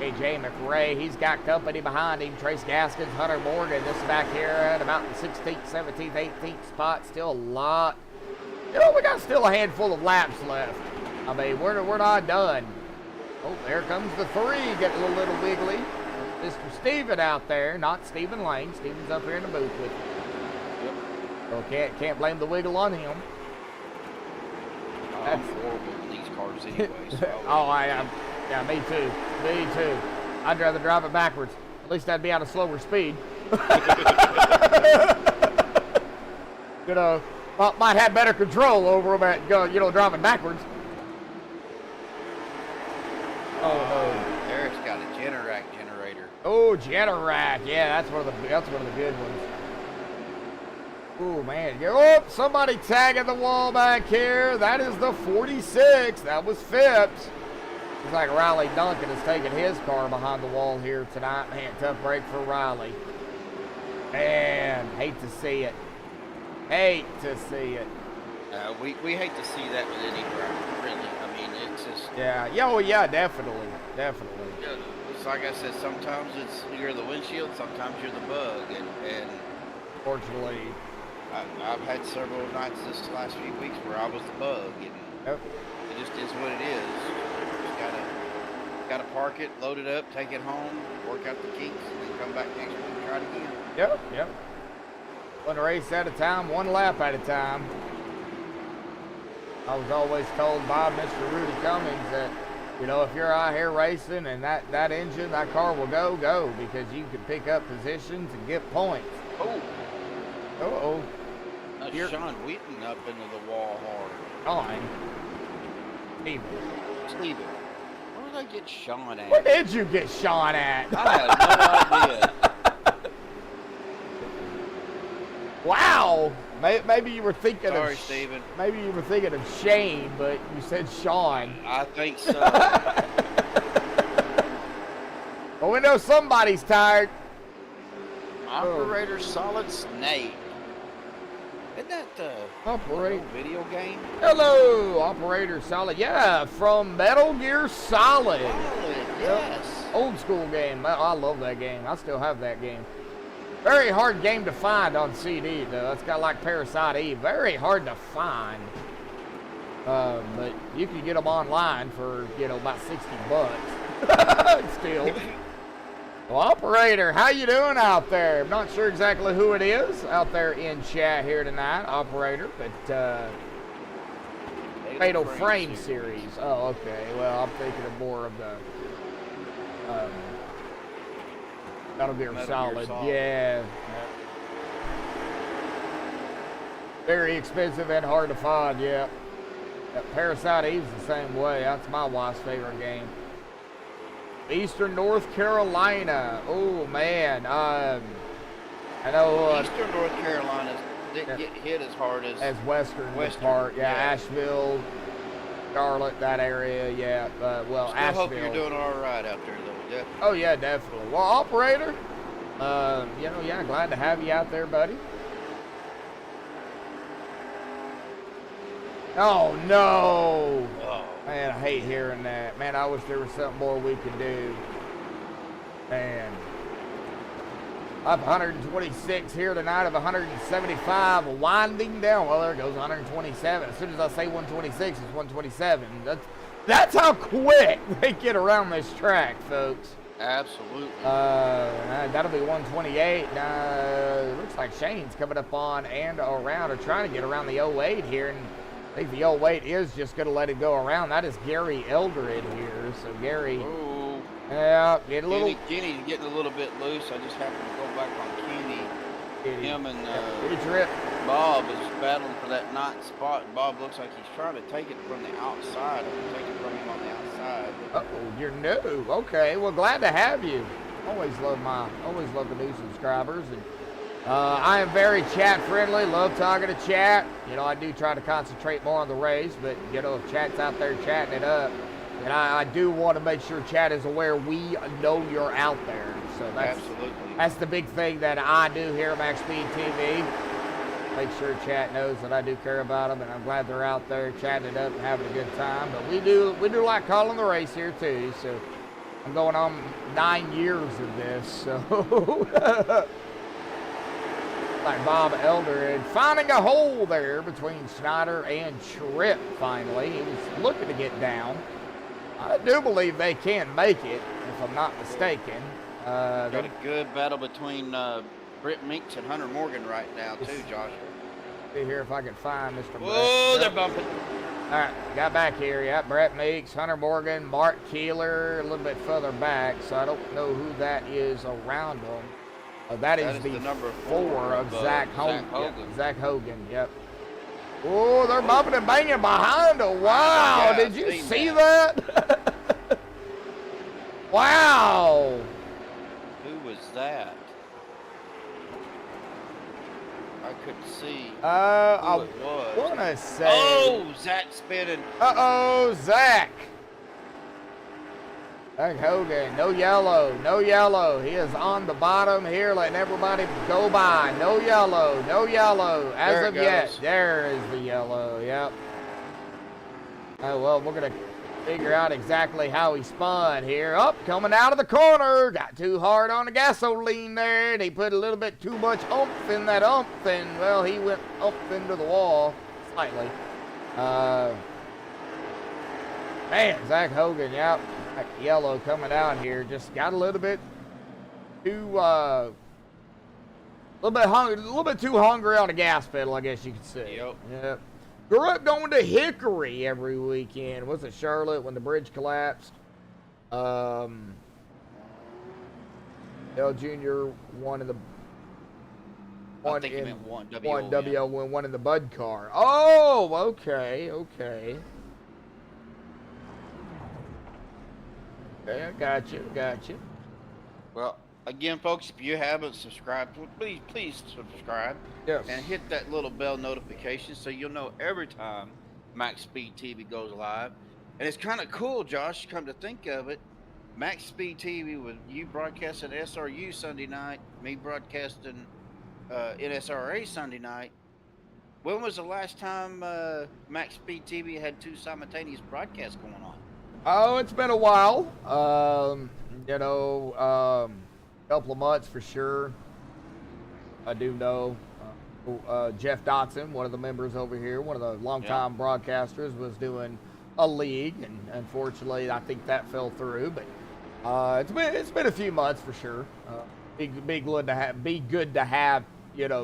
[SPEAKER 3] AJ McRae, he's got company behind him. Trace Gaskins, Hunter Morgan. This back here at about the 16th, 17th, 18th spot. Still a lot. You know, we got still a handful of laps left. I mean, we're not done. Oh, there comes the 3. Getting a little wiggly. Mr. Steven out there. Not Stephen Lane. Steven's up here in the booth with him. Yep. So can't blame the wiggle on him.
[SPEAKER 5] I'm horrible in these cars anyway. So
[SPEAKER 3] oh, I am. Yeah, me too. Me too. I'd rather drive it backwards. At least I'd be at a slower speed. You know, might have better control over them at, you know, driving backwards. Oh, no.
[SPEAKER 5] Eric's got a Generac generator.
[SPEAKER 3] Oh, Generac. Yeah, that's one of the good ones. Oh, man. Oh, somebody tagging the wall back here. That is the 46. That was Phipps. Looks like Riley Duncan is taking his car behind the wall here tonight. Man, tough break for Riley. Man, hate to see it. Hate to see it.
[SPEAKER 5] We hate to see that with any driver, really. I mean, it's just...
[SPEAKER 3] Yeah, oh, yeah, definitely. Definitely.
[SPEAKER 5] It's like I said, sometimes you're the windshield, sometimes you're the bug. And
[SPEAKER 3] Fortunately.
[SPEAKER 5] I've had several nights this last few weeks where I was the bug. And
[SPEAKER 3] Yep.
[SPEAKER 5] it just is what it is. Gotta park it, load it up, take it home, work out the kinks, and then come back next week and try it again.
[SPEAKER 3] Yep. One race at a time, one lap at a time. I was always told by Mr. Rudy Cummings that, you know, if you're out here racing and that engine, that car will go, because you can pick up positions and get points.
[SPEAKER 5] Oh.
[SPEAKER 3] Uh-oh.
[SPEAKER 5] That's Sean Wheaton up into the wall hard. Steven. Where did I get Sean at?
[SPEAKER 3] Where did you get Sean at?
[SPEAKER 5] I have no idea.
[SPEAKER 3] Wow. Maybe you were thinking
[SPEAKER 5] Sorry,
[SPEAKER 3] of
[SPEAKER 5] Steven.
[SPEAKER 3] Maybe you were thinking of Shane, but you said Sean.
[SPEAKER 5] I think so.
[SPEAKER 3] Well, we know somebody's tired.
[SPEAKER 5] Operator Solid Snake. that the
[SPEAKER 3] Operate.
[SPEAKER 5] video game?
[SPEAKER 3] Hello, Operator Solid. Yeah, from Metal Gear Solid.
[SPEAKER 5] Yes.
[SPEAKER 3] Old school game. I love that game. I still have that game. Very hard game to find on CD, though. It's got like Parasite Eve. Very hard to find. But you can get them online for, about $60 still. Well, Operator, how you doing out there? I'm not sure exactly who it is out there in chat here tonight, Operator, but Fatal Frame series. Oh, okay. Well, I'm thinking of more of the Metal Gear Solid. Yeah. Very expensive and hard to find, yeah. Parasite Eve's the same way. That's my wife's favorite game. Eastern North Carolina. Oh, man. I know...
[SPEAKER 5] Eastern North Carolina didn't get hit as hard as
[SPEAKER 3] Western part. Yeah, Asheville, Charlotte, that area, yeah. Well,
[SPEAKER 5] I
[SPEAKER 3] Asheville.
[SPEAKER 5] hope you're doing all right out there, though. Yeah.
[SPEAKER 3] Oh, yeah, definitely. Well, Operator, glad to have you out there, buddy. Oh, no.
[SPEAKER 5] Oh.
[SPEAKER 3] Man, I hate hearing that. Man, I wish there was something more we could do. Man. Up 126 here tonight of 175. Winding down. Well, there goes 127. As soon as I say 126, it's 127. That's how quick they get around this track, folks.
[SPEAKER 5] Absolutely.
[SPEAKER 3] That'll be 128. Looks like Shane's coming up on and around, or trying to get around the 08 here. And I think the 08 is just going to let it go around. That is Gary Eldred here. So, Gary.
[SPEAKER 5] Ooh.
[SPEAKER 3] Yeah, get a little.
[SPEAKER 5] Kenny's getting a little bit loose. I just happened to go back on Kenny. Him and Bob is battling for that ninth spot. Bob looks like he's trying to take it from the outside. I'm taking it from him on the outside.
[SPEAKER 3] Uh-oh, you're new. Okay, well, glad to have you. Always love the new subscribers. And I am very chat friendly. Love talking to chat. I do try to concentrate more on the race, but if chat's out there chatting it up, and I do want to make sure chat is aware we know you're out there. So that's the big thing that I do here at MaxspeedTV. Make sure chat knows that I do care about them, and I'm glad they're out there chatting it up and having a good time. But we do like calling the race here too. So I'm going on 9 years of this. So like Bob Eldred finding a hole there between Snyder and Tripp. Finally, he was looking to get down. I do believe they can make it, if I'm not mistaken.
[SPEAKER 5] Got a good battle between Britt Meeks and Hunter Morgan right now, too, Josh.
[SPEAKER 3] See here if I can find Mr. Brett.
[SPEAKER 5] Oh, they're bumping.
[SPEAKER 3] All right, got back here. Yeah, Brett Meeks, Hunter Morgan, Mark Keeler, a little bit further back, so I don't know who that is around them. That is the number 4 of Zach Hogan. Yeah, Zach Hogan, yep. Oh, they're bumping and banging behind him. Wow, did you see that? Wow.
[SPEAKER 5] Who was that? I couldn't see who
[SPEAKER 3] I
[SPEAKER 5] it was.
[SPEAKER 3] want to say.
[SPEAKER 5] Oh, Zach spinning.
[SPEAKER 3] Uh-oh, Zach. Zach Hogan, no yellow, no yellow. He is on the bottom here, letting everybody go by. No yellow, no yellow. As of yet, there is the yellow, yep. Oh, well, we're going to figure out exactly how he spun here. Up, coming out of the corner. Got too hard on the gasoline there, and he put a little bit too much oomph in that oomph, and, well, he went up into the wall slightly. Man, Zach Hogan, yep. Yellow coming out here, just got a little bit too a little bit too hungry on the gas pedal, I guess you could say. Yep. Grew up going to Hickory every weekend. Was it Charlotte when the bridge collapsed? L Jr. one in the
[SPEAKER 5] I think he meant one
[SPEAKER 3] one in the Bud car. Oh, okay. Okay, I got you.
[SPEAKER 5] Well, again, folks, if you haven't subscribed, please subscribe.
[SPEAKER 3] Yes.
[SPEAKER 5] And hit that little bell notification so you'll know every time MaxspeedTV goes live. And it's kind of cool, Josh, come to think of it. MaxspeedTV, with you broadcasting SRU Sunday night, me broadcasting NSRA Sunday night, When was the last time MaxspeedTV had 2 simultaneous broadcasts going on?
[SPEAKER 3] Oh, it's been a while. Couple of months for sure. I do know Jeff Dotson, one of the members over here, one of the longtime broadcasters, was doing a league, and unfortunately, I think that fell through. But it's been a few months for sure. Be good to have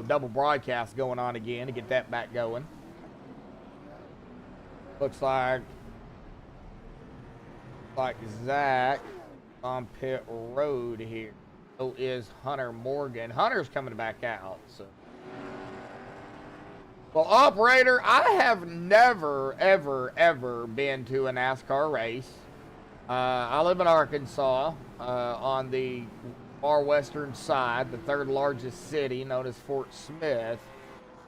[SPEAKER 3] double broadcast going on again to get that back going. Looks like Zach on pit road here. So is Hunter Morgan. Hunter's coming back out. So, well, operator, I have never, ever been to a NASCAR race. I live in Arkansas, on the far western side, the third largest city, known as Fort Smith.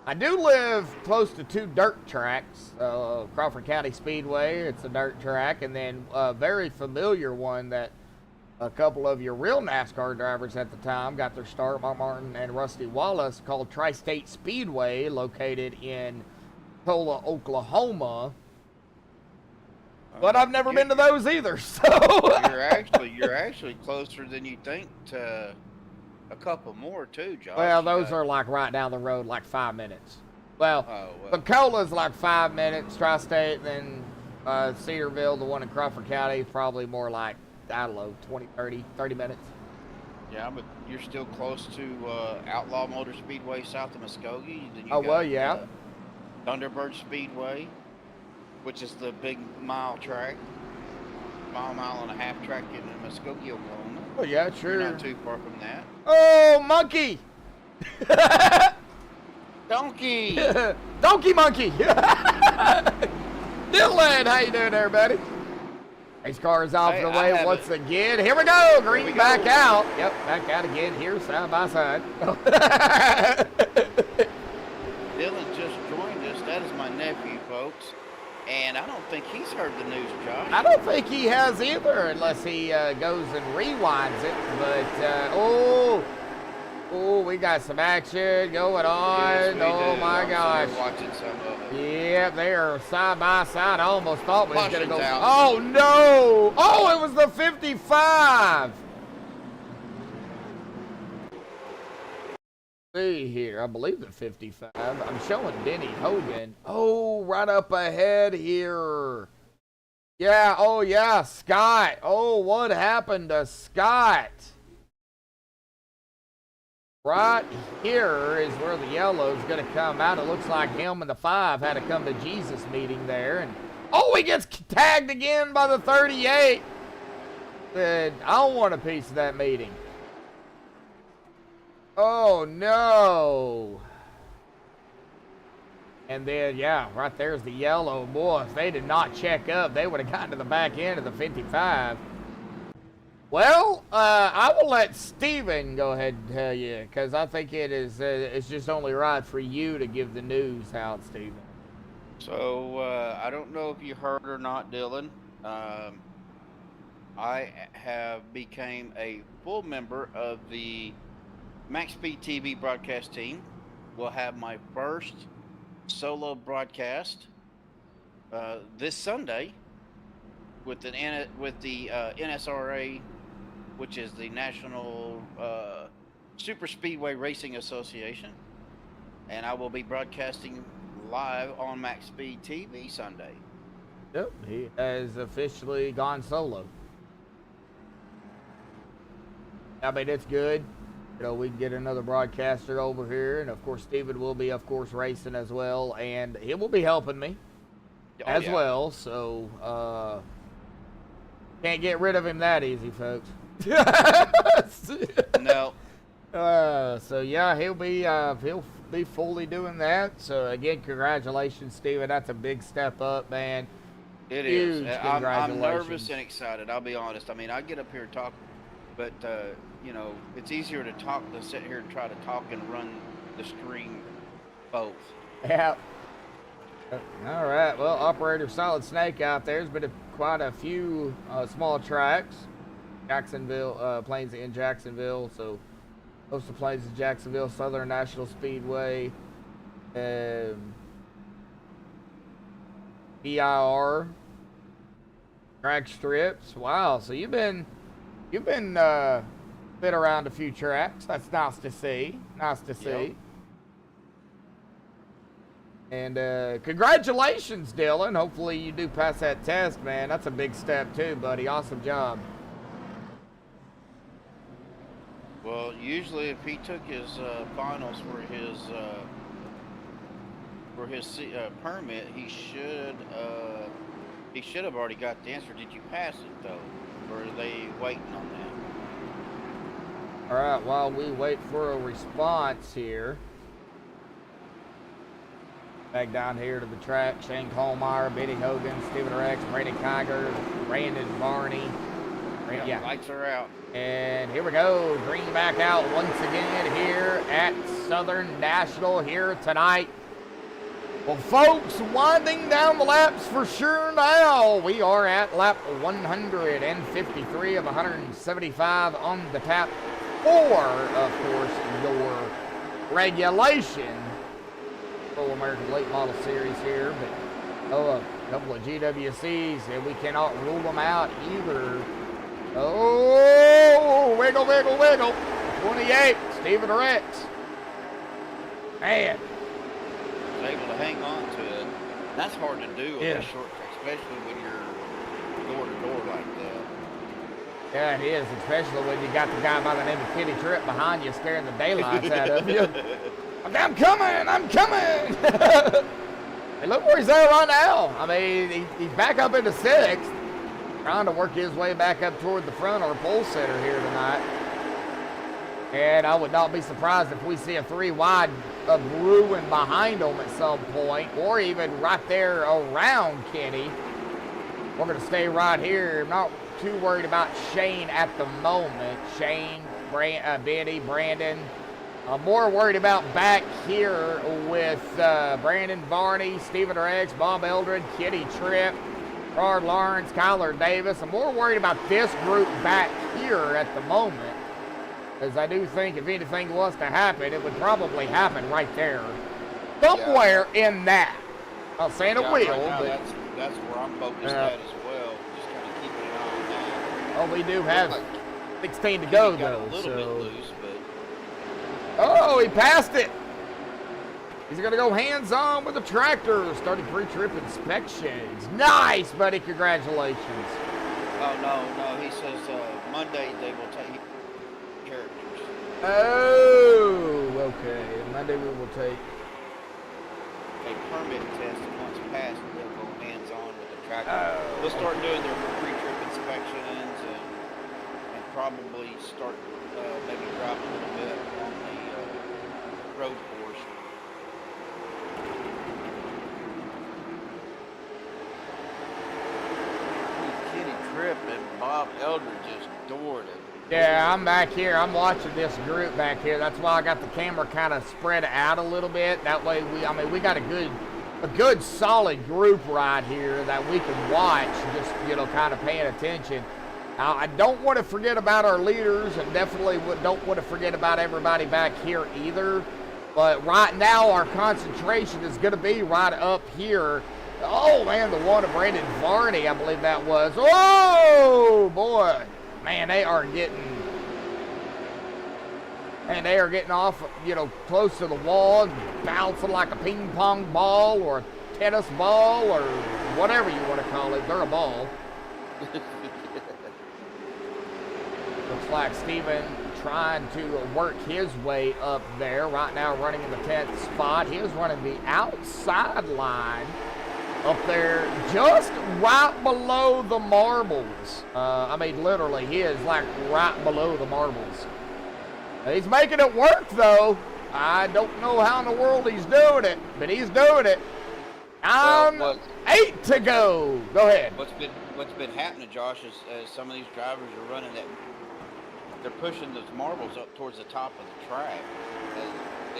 [SPEAKER 3] I do live close to 2 dirt tracks. Crawford County Speedway, it's a dirt track, and then a very familiar one that a couple of your real NASCAR drivers at the time got their start, Mark Martin and Rusty Wallace, called Tri-State Speedway, located in Tulsa, Oklahoma. But I've never been to those either, so
[SPEAKER 5] you're actually closer than you think to a couple more too, Josh.
[SPEAKER 3] Well, those are like right down the road, like 5 minutes. Well, Pecola's like 5 minutes, Tri-State, then Cedarville, the one in Crawford County, probably more like, I don't know, 30 minutes.
[SPEAKER 5] Yeah, but you're still close to Outlaw Motor Speedway south of Muskogee. Then you
[SPEAKER 3] got,
[SPEAKER 5] Thunderbird Speedway, which is the big mile track, mile and a half track in Muskogee, Oklahoma.
[SPEAKER 3] Oh, yeah, sure.
[SPEAKER 5] You're not too far from that.
[SPEAKER 3] Oh, monkey!
[SPEAKER 5] Donkey!
[SPEAKER 3] Donkey monkey! Dylan, how you doing there, buddy? Race car is off the way once again. Here we go. Green back out. Yep, back out again here, side by side.
[SPEAKER 5] Dylan just joined us. That is my nephew, folks. And I don't think he's heard the news, Josh.
[SPEAKER 3] I don't think he has either, unless he goes and rewinds it. But, we got some action going on.
[SPEAKER 5] Yes, we
[SPEAKER 3] oh,
[SPEAKER 5] do.
[SPEAKER 3] my gosh.
[SPEAKER 5] We're watching some of it.
[SPEAKER 3] Yeah, they are side by side. I almost thought we was going to go.
[SPEAKER 5] Out.
[SPEAKER 3] Oh, no. Oh, it was the 55. See here. I believe the 55. I'm showing Denny Hogan. Oh, right up ahead here. Yeah. Oh, yeah. Scott. Oh, what happened to Scott? Right here is where the yellow's going to come out. It looks like him and the 5 had to come to Jesus meeting there. And he gets tagged again by the 38. Said, I don't want a piece of that meeting. Oh, no. And then, yeah, right there's the yellow. Boy, if they did not check up, they would have gotten to the back end of the 55. Well, I will let Steven go ahead and tell you, because I think it's just only right for you to give the news out, Steven.
[SPEAKER 5] So, I don't know if you heard or not, Dylan. I have became a full member of the MaxspeedTV broadcast team. We'll have my first solo broadcast this Sunday with the NSRA, which is the National Super Speedway Racing Association, and I will be broadcasting live on MaxspeedTV Sunday.
[SPEAKER 3] Yep, he has officially gone solo. I mean, it's good. We can get another broadcaster over here, and of course, Steven will be, of course, racing as well, and he will be helping me as well. So, can't get rid of him that easy, folks.
[SPEAKER 5] No.
[SPEAKER 3] So yeah, he'll be fully doing that. So again, congratulations, Steven. That's a big step up, man.
[SPEAKER 5] It
[SPEAKER 3] Huge
[SPEAKER 5] is. I'm nervous and excited. I'll be honest. I mean, I get up here and talk, but it's easier to talk than sit here and try to talk and run the stream both.
[SPEAKER 3] Yeah. All right. Well, operator Solid Snake out there. There's been quite a few small tracks. Jacksonville, Plains in Jacksonville. So, most of the Plains in Jacksonville, Southern National Speedway. PIR. Track strips. Wow, so you've been been around a few tracks. That's nice to see. Nice to see.
[SPEAKER 5] Yep.
[SPEAKER 3] And congratulations, Dylan. Hopefully you do pass that test, man. That's a big step too, buddy. Awesome job.
[SPEAKER 5] Well, usually if he took his finals for his permit, he should have already got the answer. Did you pass it though, or are they waiting on that?
[SPEAKER 3] All right, while we wait for a response here. Back down here to the track, Shane Colmeyer, Benny Hogan, Stephen Rex, Brady Kiger, Brandon Varney.
[SPEAKER 5] Yeah, lights are out.
[SPEAKER 3] And here we go, green back out once again here at Southern National here tonight. Well, folks, winding down the laps for sure now. We are at lap 153 of 175 on the tap for, of course, your regulation American Late Model Series here, but a couple of GWCs, and we cannot rule them out either. Oh, wiggle, wiggle, wiggle. 28, Stephen Rex. Man.
[SPEAKER 5] Able to hang on to it. That's hard to do on a short track, especially when you're door to door like that.
[SPEAKER 3] Yeah, it is, especially when you got the guy by the name of Kitty Tripp behind you scaring the daylights out of you. I'm coming! I'm coming! Hey, look where he's at right now. I mean, he's back up into 6th, trying to work his way back up toward the front or pole center here tonight. And I would not be surprised if we see a 3 wide of Bruin behind him at some point, or even right there around Kenny. We're going to stay right here. I'm not too worried about Shane at the moment. Shane, Benny, Brandon. I'm more worried about back here with Brandon Varney, Stephen Rex, Bob Eldred, Kitty Tripp, Rard Lawrence, Kyler Davis. I'm more worried about this group back here at the moment, as I do think if anything was to happen, it would probably happen right there, somewhere in that. I'm not saying it will,
[SPEAKER 5] right now,
[SPEAKER 3] but
[SPEAKER 5] that's where I'm focused at as well. Just kind of keeping an eye on that.
[SPEAKER 3] Oh, we do have 16 to go though.
[SPEAKER 5] A little bit loose, but.
[SPEAKER 3] Oh, he passed it. He's going to go hands-on with the tractor, starting pre-trip inspections. Nice, buddy. Congratulations.
[SPEAKER 5] Oh, no. He says Monday they will take characters.
[SPEAKER 3] Oh, okay. Monday we will take
[SPEAKER 5] a permit test, and once passed, they'll go hands-on with the tractor.
[SPEAKER 3] Oh.
[SPEAKER 5] They'll start doing their pre-trip inspections and probably start maybe driving a little bit on the road course. Kenny Tripp and Bob Eldred just adored it.
[SPEAKER 3] Yeah, I'm back here. I'm watching this group back here. That's why I got the camera kind of spread out a little bit. That way we got a good solid group right here that we can watch, just, kind of paying attention. Now, I don't want to forget about our leaders, and definitely don't want to forget about everybody back here either. But right now, our concentration is going to be right up here. Oh, man, the one of Brandon Varney, I believe that was. Oh, boy. Man, they are getting off, close to the wall, bouncing like a ping pong ball or a tennis ball or whatever you want to call it. They're a ball. Looks like Steven trying to work his way up there. Right now running in the 10th spot. He is running the outside line up there just right below the marbles. Literally, he is like right below the marbles. He's making it work, though. I don't know how in the world he's doing it, but he's doing it. 8 to go. Go ahead.
[SPEAKER 5] What's been happening, Josh, is as some of these drivers are running that, they're pushing those marbles up towards the top of the track. And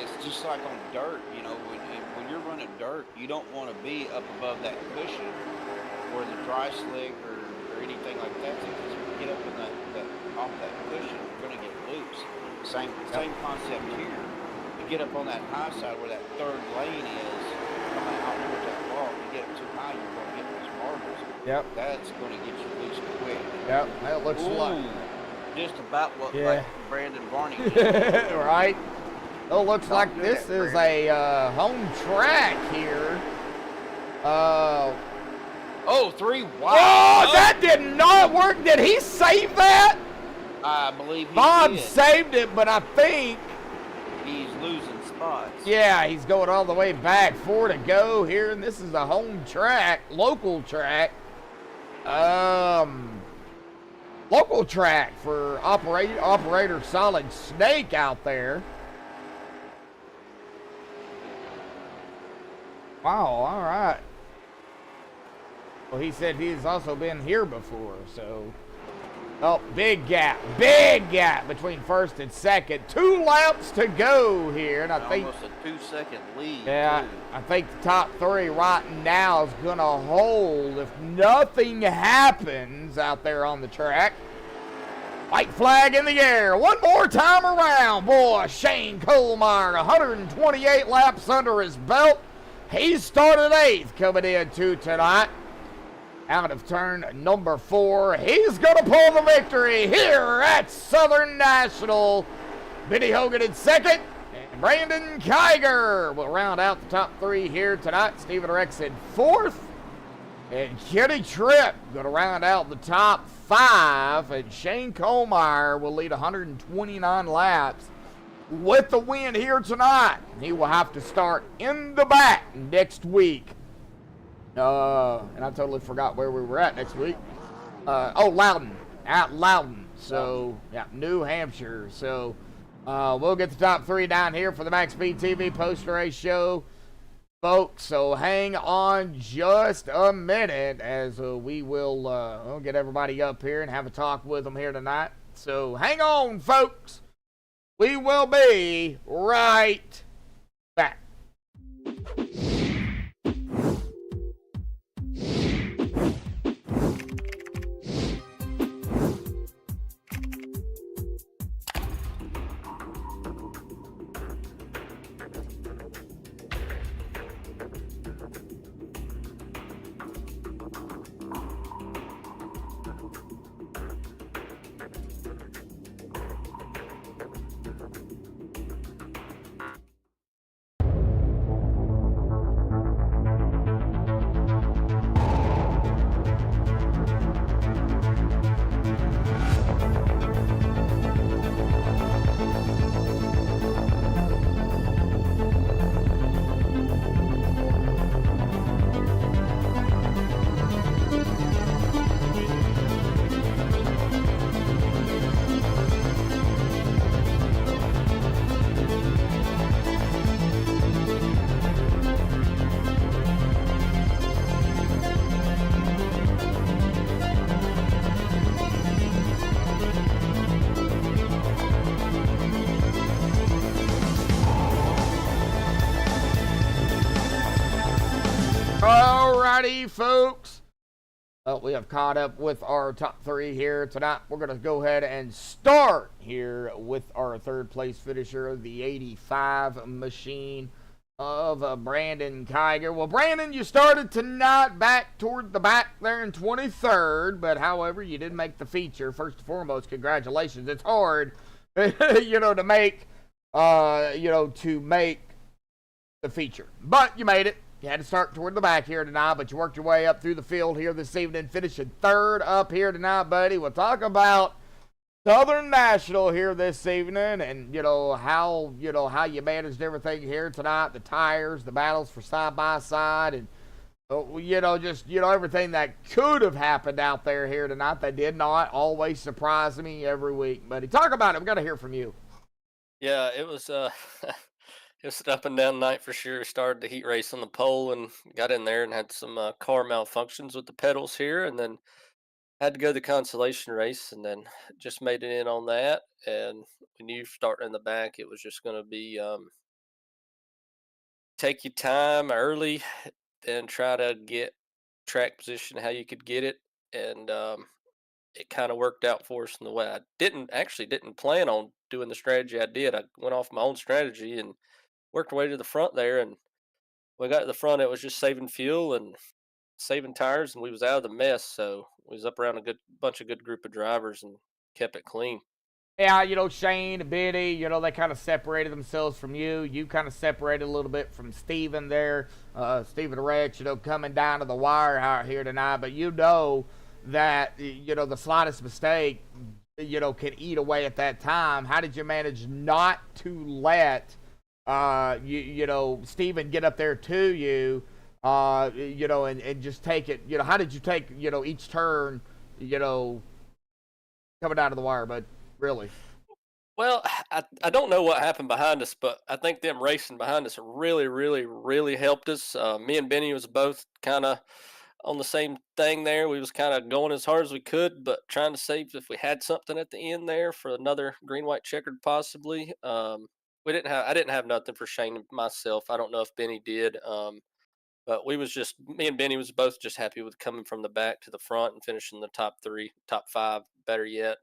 [SPEAKER 5] it's just like on dirt, when you're running dirt, you don't want to be up above that cushion or the dry slick or anything like that. Because if you get up in that off that cushion, you're going to get loose. Same concept here. You get up on that high side where that third lane is, out there with that ball. If you get it too high, you're going to get those marbles.
[SPEAKER 3] Yep.
[SPEAKER 5] That's going to get you loose quick.
[SPEAKER 3] Yep. That looks like.
[SPEAKER 5] Just about what
[SPEAKER 3] Yeah.
[SPEAKER 5] like Brandon Varney did.
[SPEAKER 3] Right. Oh, looks
[SPEAKER 5] Don't
[SPEAKER 3] like
[SPEAKER 5] do
[SPEAKER 3] this
[SPEAKER 5] that,
[SPEAKER 3] is a home track here.
[SPEAKER 5] Oh, 3 wide.
[SPEAKER 3] Oh, that did not work. Did he save that?
[SPEAKER 5] I believe he
[SPEAKER 3] Bob
[SPEAKER 5] did.
[SPEAKER 3] saved it, but I think,
[SPEAKER 5] He's losing spots.
[SPEAKER 3] yeah, he's going all the way back. 4 to go here, and this is a home track, local track. Local track for operator Solid Snake out there. Wow, all right. Well, he said he's also been here before, so. Oh, big gap between first and second. 2 laps to go here, and I think
[SPEAKER 5] Almost a 2-second lead.
[SPEAKER 3] yeah,
[SPEAKER 5] too.
[SPEAKER 3] I think the top 3 right now is going to hold if nothing happens out there on the track. White flag in the air. One more time around. Boy, Shane Colemeyer, 128 laps under his belt. He started 8th coming into tonight. Out of turn number 4. He's going to pull the victory here at Southern National. Benny Hogan in second. And Brandon Kiger will round out the top 3 here tonight. Stephen Rex in 4th. And Kenny Tripp going to round out the top 5. And Shane Colemeyer will lead 129 laps with the win here tonight. He will have to start in the back next week. And I totally forgot where we were at next week. Loudon. At Loudon. So, yeah, New Hampshire. So, we'll get the top 3 down here for the MaxspeedTV post-race show, folks. So, hang on just a minute as we will we'll get everybody up here and have a talk with them here tonight. So, hang on, folks. We will be right back. Alrighty, folks. We have caught up with our top 3 here tonight. We're going to go ahead and start here with our 3rd place finisher, the 85 machine of Brandon Kiger. Well, Brandon, you started tonight back toward the back there in 23rd, but however, you did make the feature. First and foremost, congratulations. It's hard, to make, to make the feature, but you made it. You had to start toward the back here tonight, but you worked your way up through the field here this evening, finishing 3rd up here tonight, buddy. We'll talk about Southern National here this evening, and how you managed everything here tonight, the tires, the battles for side by side, and everything that could have happened out there here tonight that did not. Always surprise me every week, buddy. Talk about it. We got to hear from you.
[SPEAKER 8] Yeah, it was it was an up and down night for sure. Started the heat race on the pole and got in there and had some car malfunctions with the pedals here, and then had to go to the consolation race, and then just made it in on that. And we knew starting in the back, it was just going to be take your time early, then try to get track position how you could get it, and it kind of worked out for us in the way I didn't plan on doing the strategy I did. I went off my own strategy and worked way to the front there, and we got to the front, it was just saving fuel and saving tires, and we was out of the mess. So we was up around a good bunch of good group of drivers and kept it clean.
[SPEAKER 3] Yeah, Shane, Biddy, they kind of separated themselves from you. You kind of separated a little bit from Steven there. Steven Rex, coming down to the wire out here tonight. But that, the slightest mistake, can eat away at that time. How did you manage not to let, Steven get up there to you, and just take it? How did you take, each turn, coming down to the wire, but really?
[SPEAKER 8] Well, I don't know what happened behind us, but I think them racing behind us really, really, really helped us. Me and Benny was both kind of on the same thing there. We was kind of going as hard as we could, but trying to save if we had something at the end there for another green, white checkered possibly. I didn't have nothing for Shane and myself. I don't know if Benny did. But me and Benny was both just happy with coming from the back to the front and finishing the top 3, top 5, better yet.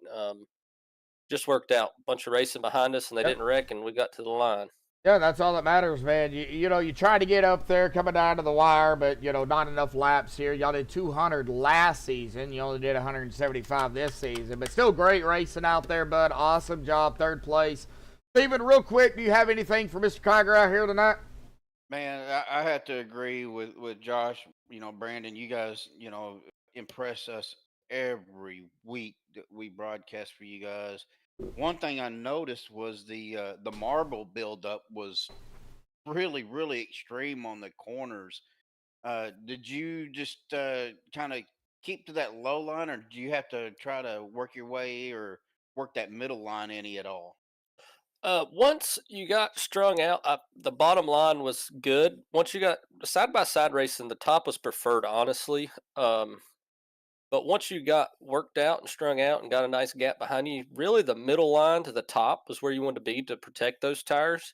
[SPEAKER 8] Just worked out. A bunch of racing behind us, and they didn't wreck, and we got to the line.
[SPEAKER 3] Yeah, that's all that matters, man. You try to get up there coming down to the wire, but, not enough laps here. Y'all did 200 last season. You only did 175 this season, but still great racing out there, bud. Awesome job, 3rd place. Steven, real quick, do you have anything for Mr. Kiger out here tonight?
[SPEAKER 5] Man, I have to agree with Josh. Brandon, you guys, impress us every week that we broadcast for you guys. One thing I noticed was the marble buildup was really, really extreme on the corners. Did you just kind of keep to that low line, or do you have to try to work your way or work that middle line any at all?
[SPEAKER 8] Once you got strung out, the bottom line was good. Once you got side by side racing, the top was preferred, honestly. But once you got worked out and strung out and got a nice gap behind you, really the middle line to the top was where you wanted to be to protect those tires,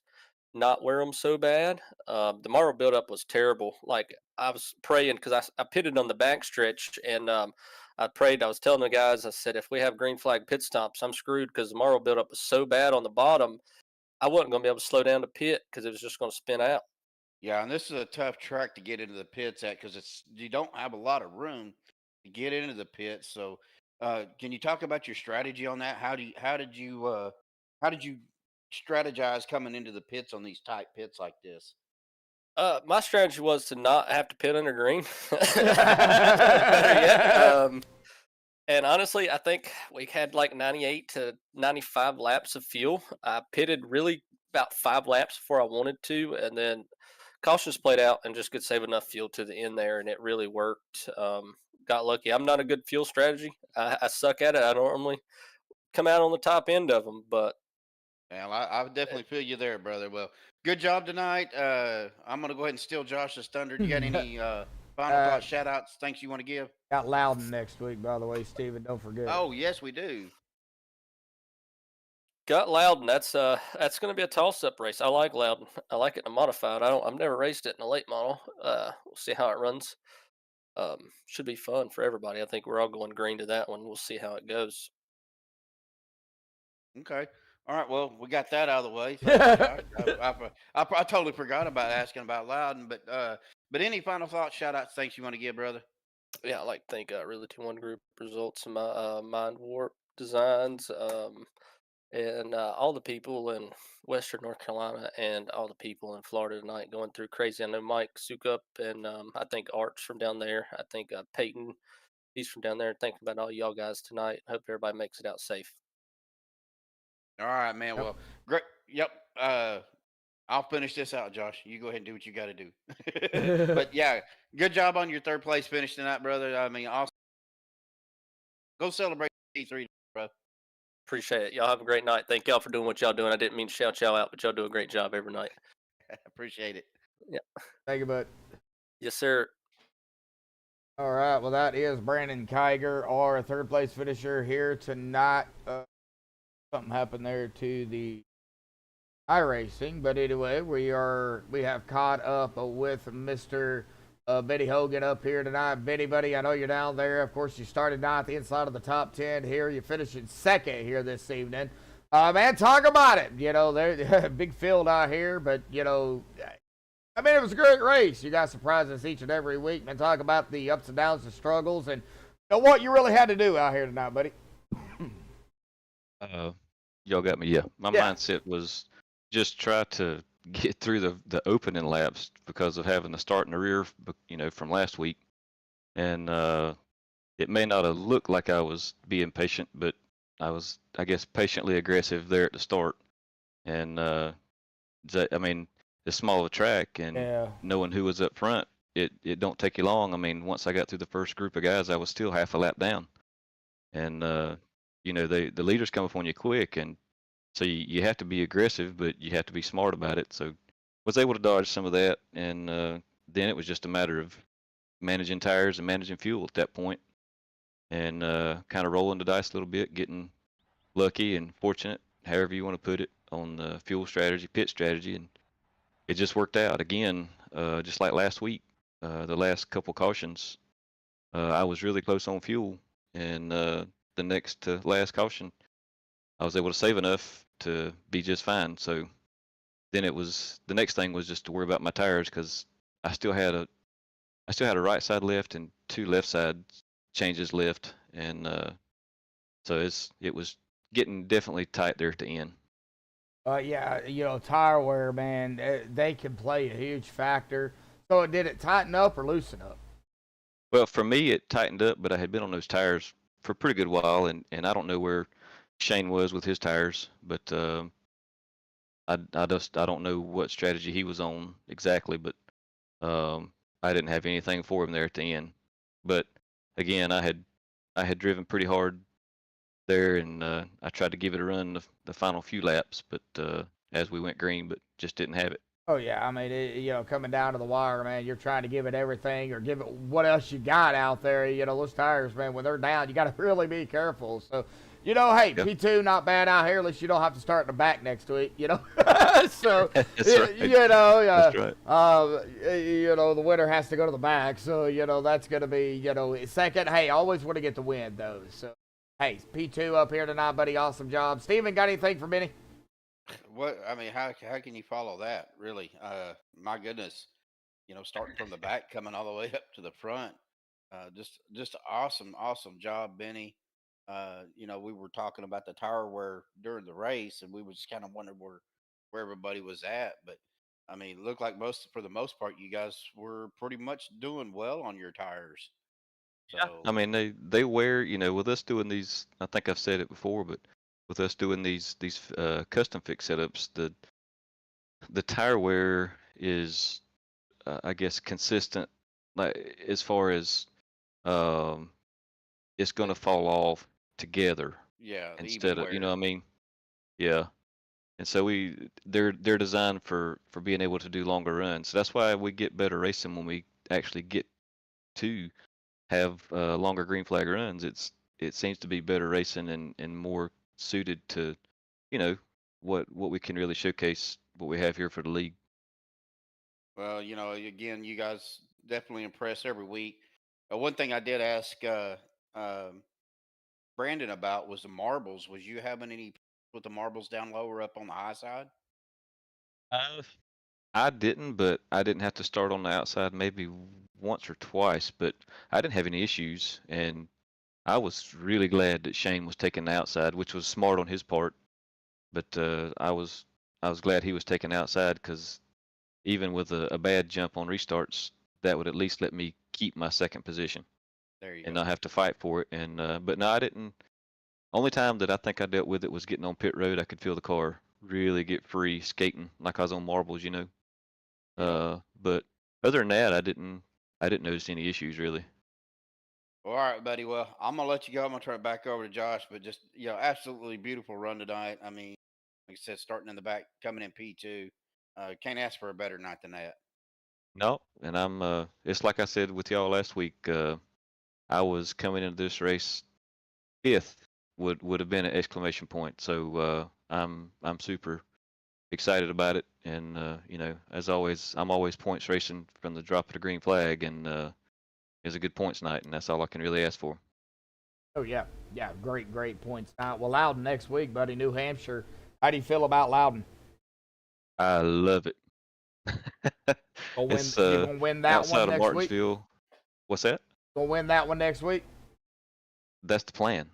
[SPEAKER 8] not wear them so bad. The marble buildup was terrible. Like I was praying because I pitted on the back stretch and I prayed. I was telling the guys, I said, if we have green flag pit stops, I'm screwed because the marble buildup was so bad on the bottom. I wasn't going to be able to slow down the pit because it was just going to spin out.
[SPEAKER 5] Yeah, and this is a tough track to get into the pits at because you don't have a lot of room to get into the pits. So, can you talk about your strategy on that? How did you strategize coming into the pits on these tight pits like this?
[SPEAKER 8] My strategy was to not have to pit under green. Better yet. And honestly, I think we had like 98 to 95 laps of fuel. I pitted really about 5 laps before I wanted to, and then cautions played out and just could save enough fuel to the end there, and it really worked. Got lucky. I'm not a good fuel strategy. I suck at it. I normally come out on the top end of them, but
[SPEAKER 5] Well, I would definitely feel you there, brother. Well, good job tonight. I'm gonna go ahead and steal Josh's thunder. Do you got any final thoughts, shout outs, thanks you want to give?
[SPEAKER 3] Got Loudon next week, by the way, Steven. Don't forget.
[SPEAKER 5] Oh, yes, we do.
[SPEAKER 8] got Loudon. That's going to be a toss-up race. I like Loudon. I like it in a modified. I've never raced it in a late model. We'll see how it runs. Should be fun for everybody. I think we're all going green to that one. We'll see how it goes.
[SPEAKER 5] Okay. All right. Well, we got that out of the way. Thanks, Josh. I totally forgot about asking about Loudon, but any final thoughts, shout outs, thanks you want to give, brother?
[SPEAKER 8] Yeah, I like to thank Really 2-1 Group results and my Mind Warp designs, and all the people in Western North Carolina and all the people in Florida tonight going through crazy. I know Mike Sukup and I think Art's from down there. I think Peyton, he's from down there. Thinking about all y'all guys tonight. Hope everybody makes it out safe.
[SPEAKER 5] All right, man. Well, great. Yep. I'll finish this out, Josh. You go ahead and do what you got to do. But yeah, good job on your third place finish tonight, brother. I mean, awesome. Go celebrate P3, bro.
[SPEAKER 8] Appreciate it. Y'all have a great night. Thank y'all for doing what y'all doing. I didn't mean to shout y'all out, but y'all do a great job every night.
[SPEAKER 5] Appreciate it.
[SPEAKER 8] Yeah.
[SPEAKER 3] Thank you, bud.
[SPEAKER 8] Yes, sir.
[SPEAKER 3] All right. Well, that is Brandon Kiger, our third place finisher here tonight. Something happened there to the iRacing, but anyway, we have caught up with Mr. Benny Hogan up here tonight. Benny, buddy, I know you're down there. Of course, you started not the inside of the top 10 here. You're finishing second here this evening. Man, talk about it. You know, there's a big field out here, but, you know, I mean, it was a great race. You guys surprise us each and every week, man. Talk about the ups and downs, the struggles, and what you really had to do out here tonight, buddy.
[SPEAKER 9] Y'all got me. Yeah, my mindset was just try to get through the opening laps because of having to start in the rear, from last week, and it may not have looked like I was being patient, but I was, I guess, patiently aggressive there at the start, and I mean, it's small of a track, and knowing who was up front, it don't take you long. I mean, once I got through the first group of guys, I was still half a lap down, and the leaders come up on you quick, and so you have to be aggressive, but you have to be smart about it. So was able to dodge some of that, and then it was just a matter of managing tires and managing fuel at that point, and kind of rolling the dice a little bit, getting lucky and fortunate, however you want to put it, on the fuel strategy, pit strategy, and it just worked out. Again, just like last week, the last couple cautions, I was really close on fuel, and the next to last caution, I was able to save enough to be just fine. So then the next thing was just to worry about my tires, because I still had a right side lift and 2 left side changes lift, and so it was getting definitely tight there at the end.
[SPEAKER 3] Yeah, tire wear, man, they can play a huge factor. So did it tighten up or loosen up?
[SPEAKER 9] Well, for me, it tightened up, but I had been on those tires for a pretty good while, and I don't know where Shane was with his tires, but I don't know what strategy he was on exactly, but I didn't have anything for him there at the end. But again, I had driven pretty hard there, and I tried to give it a run the final few laps, but as we went green, but just didn't have it.
[SPEAKER 3] Oh yeah, I mean, coming down to the wire, man, you're trying to give it everything or give it what else you got out there. Those tires, man, when they're down, you got to really be careful. So, hey, P2 not bad out here. At least you don't have to start in the back next week. So
[SPEAKER 9] That's right. That's right.
[SPEAKER 3] The winner has to go to the back. So that's gonna be second. Hey, always want to get the win though. So hey, P2 up here tonight, buddy. Awesome job. Steven, got anything for Benny?
[SPEAKER 5] How can you follow that, really? My goodness, starting from the back, coming all the way up to the front. Just awesome job, Benny. We were talking about the tire wear during the race, and we was kind of wondering where everybody was at. But I mean, looked like for the most part, you guys were pretty much doing well on your tires. So
[SPEAKER 9] I mean, they wear, with us doing these, I think I've said it before, but with us doing these custom fix setups, the tire wear is, I guess, consistent, like as far as it's going to fall off together.
[SPEAKER 5] yeah, the
[SPEAKER 9] Instead
[SPEAKER 5] even
[SPEAKER 9] of,
[SPEAKER 5] wear.
[SPEAKER 9] what I mean? Yeah. And so they're designed for being able to do longer runs. So that's why we get better racing when we actually get to have longer green flag runs. It seems to be better racing and more suited to, what we can really showcase what we have here for the league.
[SPEAKER 5] Well, again, you guys definitely impress every week. One thing I did ask um, Brandon about was the marbles. Was you having any with the marbles down low or up on the high side?
[SPEAKER 9] Uh, I didn't, but I didn't have to start on the outside maybe once or twice, but I didn't have any issues, and I was really glad that Shane was taking the outside, which was smart on his part. But I was glad he was taking outside, because even with a bad jump on restarts, that would at least let me keep my second position
[SPEAKER 5] There you
[SPEAKER 9] and
[SPEAKER 5] go.
[SPEAKER 9] not have to fight for it. And but no, I didn't. Only time that I think I dealt with it was getting on pit road. I could feel the car really get free skating like I was on marbles. But other than that, I didn't notice any issues really.
[SPEAKER 5] All right, buddy. Well, I'm gonna let you go. I'm gonna turn it back over to Josh. But just absolutely beautiful run tonight. I mean, like I said, starting in the back, coming in P2. Can't ask for a better night than that.
[SPEAKER 9] No, and I'm it's like I said with y'all last week. I was coming into this race fifth would have been an exclamation point. So I'm super excited about it, and as always, I'm always points racing from the drop of the green flag, and it's a good points night, and that's all I can really ask for.
[SPEAKER 3] Oh yeah, great points tonight. Well, Loudon next week, buddy. New Hampshire. How do you feel about Loudon?
[SPEAKER 9] I love it. It's
[SPEAKER 3] You gonna win that one
[SPEAKER 9] outside of
[SPEAKER 3] next week?
[SPEAKER 9] Martinsville. What's that?
[SPEAKER 3] Gonna win that one next week?
[SPEAKER 9] That's the plan.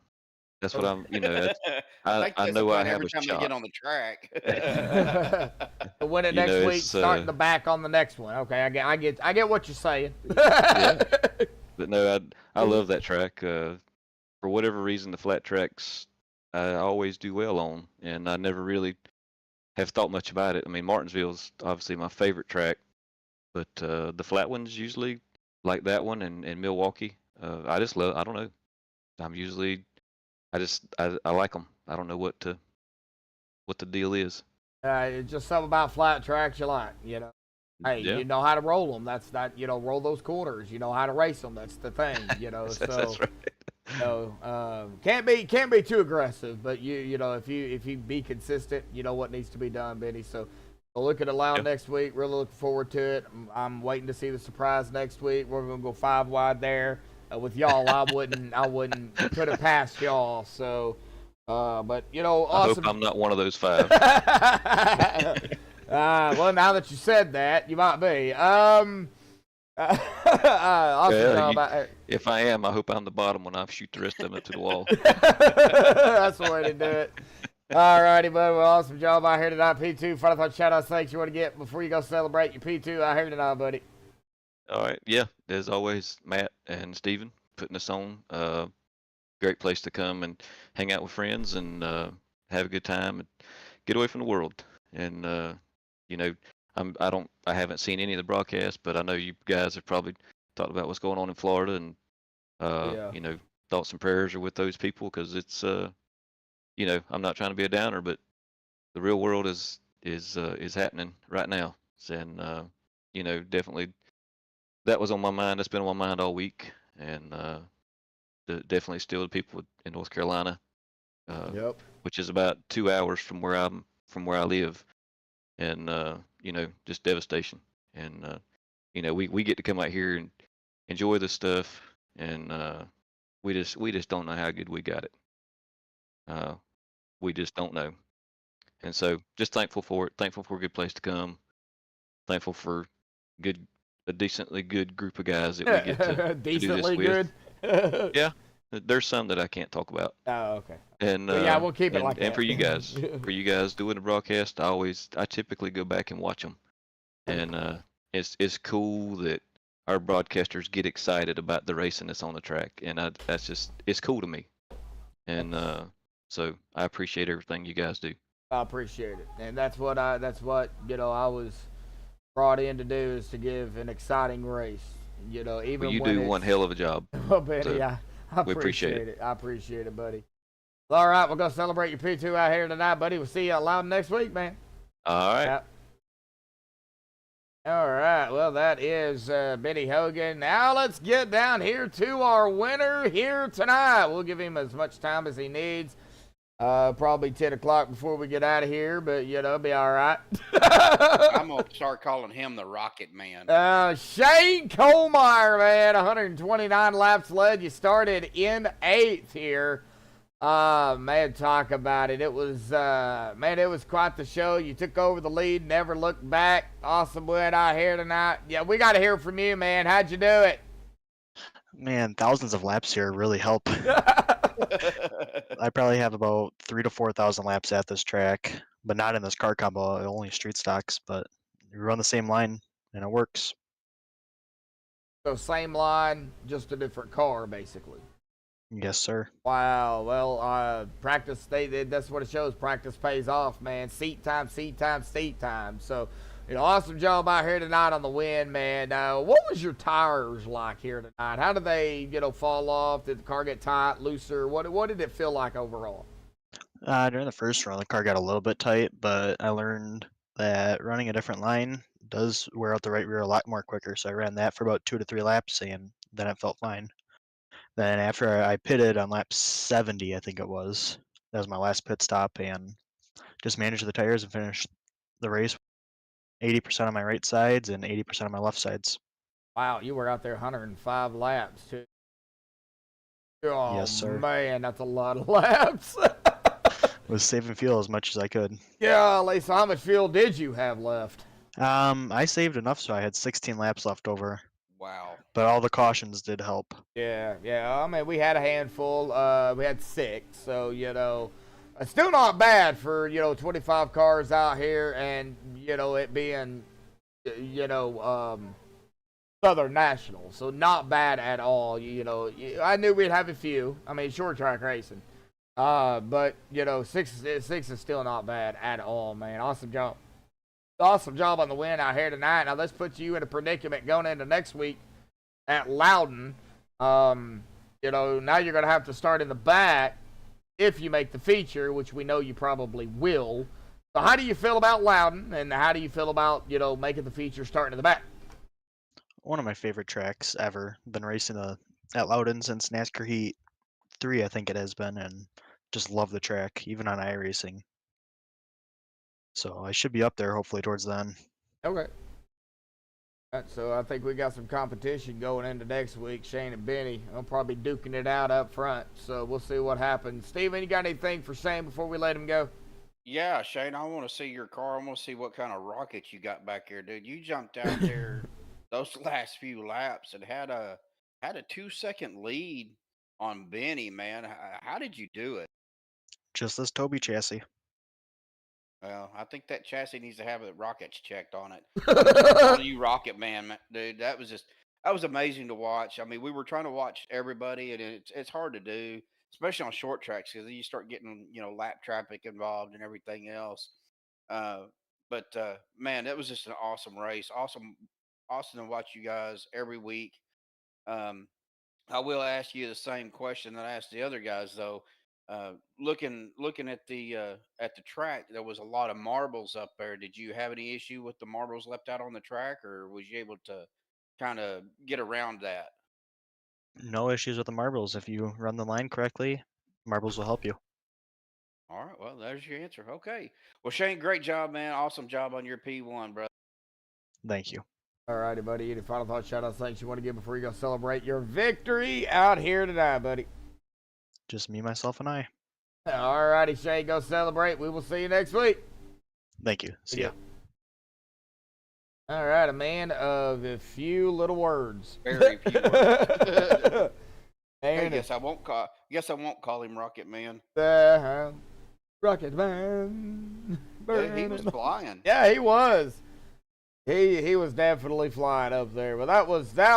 [SPEAKER 9] That's what I'm. That's,
[SPEAKER 5] I think
[SPEAKER 9] I
[SPEAKER 5] that's the
[SPEAKER 9] know I
[SPEAKER 5] plan
[SPEAKER 9] have
[SPEAKER 5] every
[SPEAKER 9] a
[SPEAKER 5] time they
[SPEAKER 9] shot.
[SPEAKER 5] get on the track.
[SPEAKER 3] To win it
[SPEAKER 9] You
[SPEAKER 3] next
[SPEAKER 9] know,
[SPEAKER 3] week,
[SPEAKER 9] it's,
[SPEAKER 3] starting the back on the next one. Okay, I get what you're saying.
[SPEAKER 9] Yeah. But no, I love that track. For whatever reason, the flat tracks I always do well on, and I never really have thought much about it. I mean, Martinsville's obviously my favorite track, but the flat ones usually, like that one and Milwaukee, I just love. I don't know. I'm usually, I like them. I don't know what the deal is.
[SPEAKER 3] It's just something about flat tracks you like, Hey,
[SPEAKER 9] Yeah.
[SPEAKER 3] you know how to roll them. That's that. Roll those corners. You know how to race them. That's the thing.
[SPEAKER 9] That's right.
[SPEAKER 3] Can't be too aggressive, but if you be consistent, you know what needs to be done, Benny. So we'll look at it loud next week. Really looking forward to it. I'm waiting to see the surprise next week. We're gonna go 5 wide there with y'all. I wouldn't put it past y'all. So, but awesome.
[SPEAKER 9] I hope I'm not one of those 5.
[SPEAKER 3] Well, now that you said that, you might be. Awesome job.
[SPEAKER 9] If I am, I hope I'm the bottom when I shoot the rest of them to the wall.
[SPEAKER 3] That's the way to do it. All righty, bud. Well, awesome job out here tonight. P2, final thought, shout out, thanks you want to get before you go celebrate your P2 out here tonight, buddy.
[SPEAKER 9] All right. Yeah. As always, Matt and Steven putting us on. Great place to come and hang out with friends and have a good time and get away from the world. And, I haven't seen any of the broadcasts, but I know you guys have probably thought about what's going on in Florida and, thoughts and prayers are with those people because it's, I'm not trying to be a downer, but the real world is happening right now. And, definitely that was on my mind. That's been on my mind all week. And, definitely still the people in North Carolina, which is about 2 hours from where I live. And, just devastation. And, we get to come out here and enjoy this stuff. And, we just don't know how good we got it. We just don't know. And so just thankful for it. Thankful for a good place to come. Thankful for a decently good group of guys that we get to
[SPEAKER 3] Decently
[SPEAKER 9] do this
[SPEAKER 3] good?
[SPEAKER 9] with. Yeah. There's some that I can't talk about.
[SPEAKER 3] Oh, okay.
[SPEAKER 9] And
[SPEAKER 3] yeah, we'll keep it like that.
[SPEAKER 9] And for you guys doing the broadcast, I typically go back and watch them. And it's cool that our broadcasters get excited about the racing that's on the track, and it's cool to me. And so I appreciate everything you guys do.
[SPEAKER 3] I appreciate it, and that's what I was brought in to do, is to give an exciting race. Even
[SPEAKER 9] Well, you
[SPEAKER 3] when
[SPEAKER 9] do one hell of a job.
[SPEAKER 3] Well, Benny,
[SPEAKER 9] So,
[SPEAKER 3] I
[SPEAKER 9] we appreciate
[SPEAKER 3] it. I appreciate it, buddy. All right, we're gonna celebrate your P2 out here tonight, buddy. We'll see you out loud next week, man.
[SPEAKER 9] All right.
[SPEAKER 3] Yep. All right, well, that is Benny Hogan. Now let's get down here to our winner here tonight. We'll give him as much time as he needs. Probably 10 o'clock before we get out of here, but, it'll be all right.
[SPEAKER 5] I'm going to start calling him the Rocket Man.
[SPEAKER 3] Shane Kohlmeyer, man, 129 laps led. You started in 8th here. Man, talk about it. It was, it was quite the show. You took over the lead, never looked back. Awesome win out here tonight. Yeah, we got to hear from you, man. How'd you do it?
[SPEAKER 10] Man, thousands of laps here really help. I probably have about 3,000 to 4,000 laps at this track, but not in this car combo, only street stocks, but you run the same line and it works.
[SPEAKER 3] So same line, just a different car, basically.
[SPEAKER 10] Yes, sir.
[SPEAKER 3] Wow. Well, practice, that's what it shows. Practice pays off, man. Seat time, seat time, seat time. So, awesome job out here tonight on the win, man. What was your tires like here tonight? How did they, fall off? Did the car get tight, looser? What did it feel like overall?
[SPEAKER 10] During the first run, the car got a little bit tight, but I learned that running a different line does wear out the right rear a lot more quicker. So I ran that for about 2 to 3 laps, and then it felt fine. Then after I pitted on lap 70, I think it was, that was my last pit stop, and just managed the tires and finished the race 80% on my right sides and 80% on my left sides.
[SPEAKER 3] Wow, you were out there 105 laps, too. Oh,
[SPEAKER 10] yes, sir.
[SPEAKER 3] Man, that's a lot of laps.
[SPEAKER 10] Was saving fuel as much as I could.
[SPEAKER 3] Yeah, Lisa, how much fuel did you have left?
[SPEAKER 10] I saved enough so I had 16 laps left over,
[SPEAKER 5] Wow.
[SPEAKER 10] but all the cautions did help.
[SPEAKER 3] Yeah. I mean, we had a handful. We had 6, so it's still not bad for 25 cars out here, and it being Southern National, so not bad at all. I knew we'd have a few. I mean, short track racing, but 6 is still not bad at all, man. Awesome job on the win out here tonight. Now let's put you in a predicament going into next week at Loudon. Now you're going to have to start in the back if you make the feature, which we know you probably will. So how do you feel about Loudon, and how do you feel about, making the feature starting in the back?
[SPEAKER 10] One of my favorite tracks ever. Been racing at Loudon since NASCAR Heat 3, I think it has been, and just love the track, even on iRacing. So I should be up there hopefully towards then.
[SPEAKER 3] Okay. So I think we got some competition going into next week. Shane and Benny, I'll probably duking it out up front. So we'll see what happens. Steven, you got anything for Shane before we let him go?
[SPEAKER 5] Yeah, Shane, I want to see your car. I want to see what kind of rocket you got back here, dude. You jumped out there those last few laps and had a 2-second lead on Benny, man. How did you do it?
[SPEAKER 10] Just this Toby chassis.
[SPEAKER 5] Well, I think that chassis needs to have the rockets checked on it. I'm gonna start calling you Rocket Man, dude. That was amazing to watch. I mean, we were trying to watch everybody, and it's hard to do, especially on short tracks, because you start getting lap traffic involved and everything else. But man, that was just an awesome race. Awesome to watch you guys every week. Um, I will ask you the same question that I asked the other guys, though. Looking at the track, there was a lot of marbles up there. Did you have any issue with the marbles left out on the track, or was you able to kind of get around that?
[SPEAKER 10] No issues with the marbles. If you run the line correctly, marbles will help you.
[SPEAKER 5] All right, well, there's your answer. Okay. Well, Shane, great job, man. Awesome job on your P1, brother.
[SPEAKER 10] Thank you.
[SPEAKER 3] All righty, buddy. Any final thoughts, shout outs, thanks you want to give before you go celebrate your victory out here tonight, buddy?
[SPEAKER 10] Just me, myself, and I.
[SPEAKER 3] All righty, Shane, go celebrate. We will see you next week.
[SPEAKER 10] Thank you. See ya.
[SPEAKER 3] All right, a man of a few little words.
[SPEAKER 5] Very few words.
[SPEAKER 3] And
[SPEAKER 5] Guess I won't call him Rocket Man.
[SPEAKER 3] Rocket Man.
[SPEAKER 5] Yeah, he was flying.
[SPEAKER 3] Yeah, he was. He was definitely flying up there. But that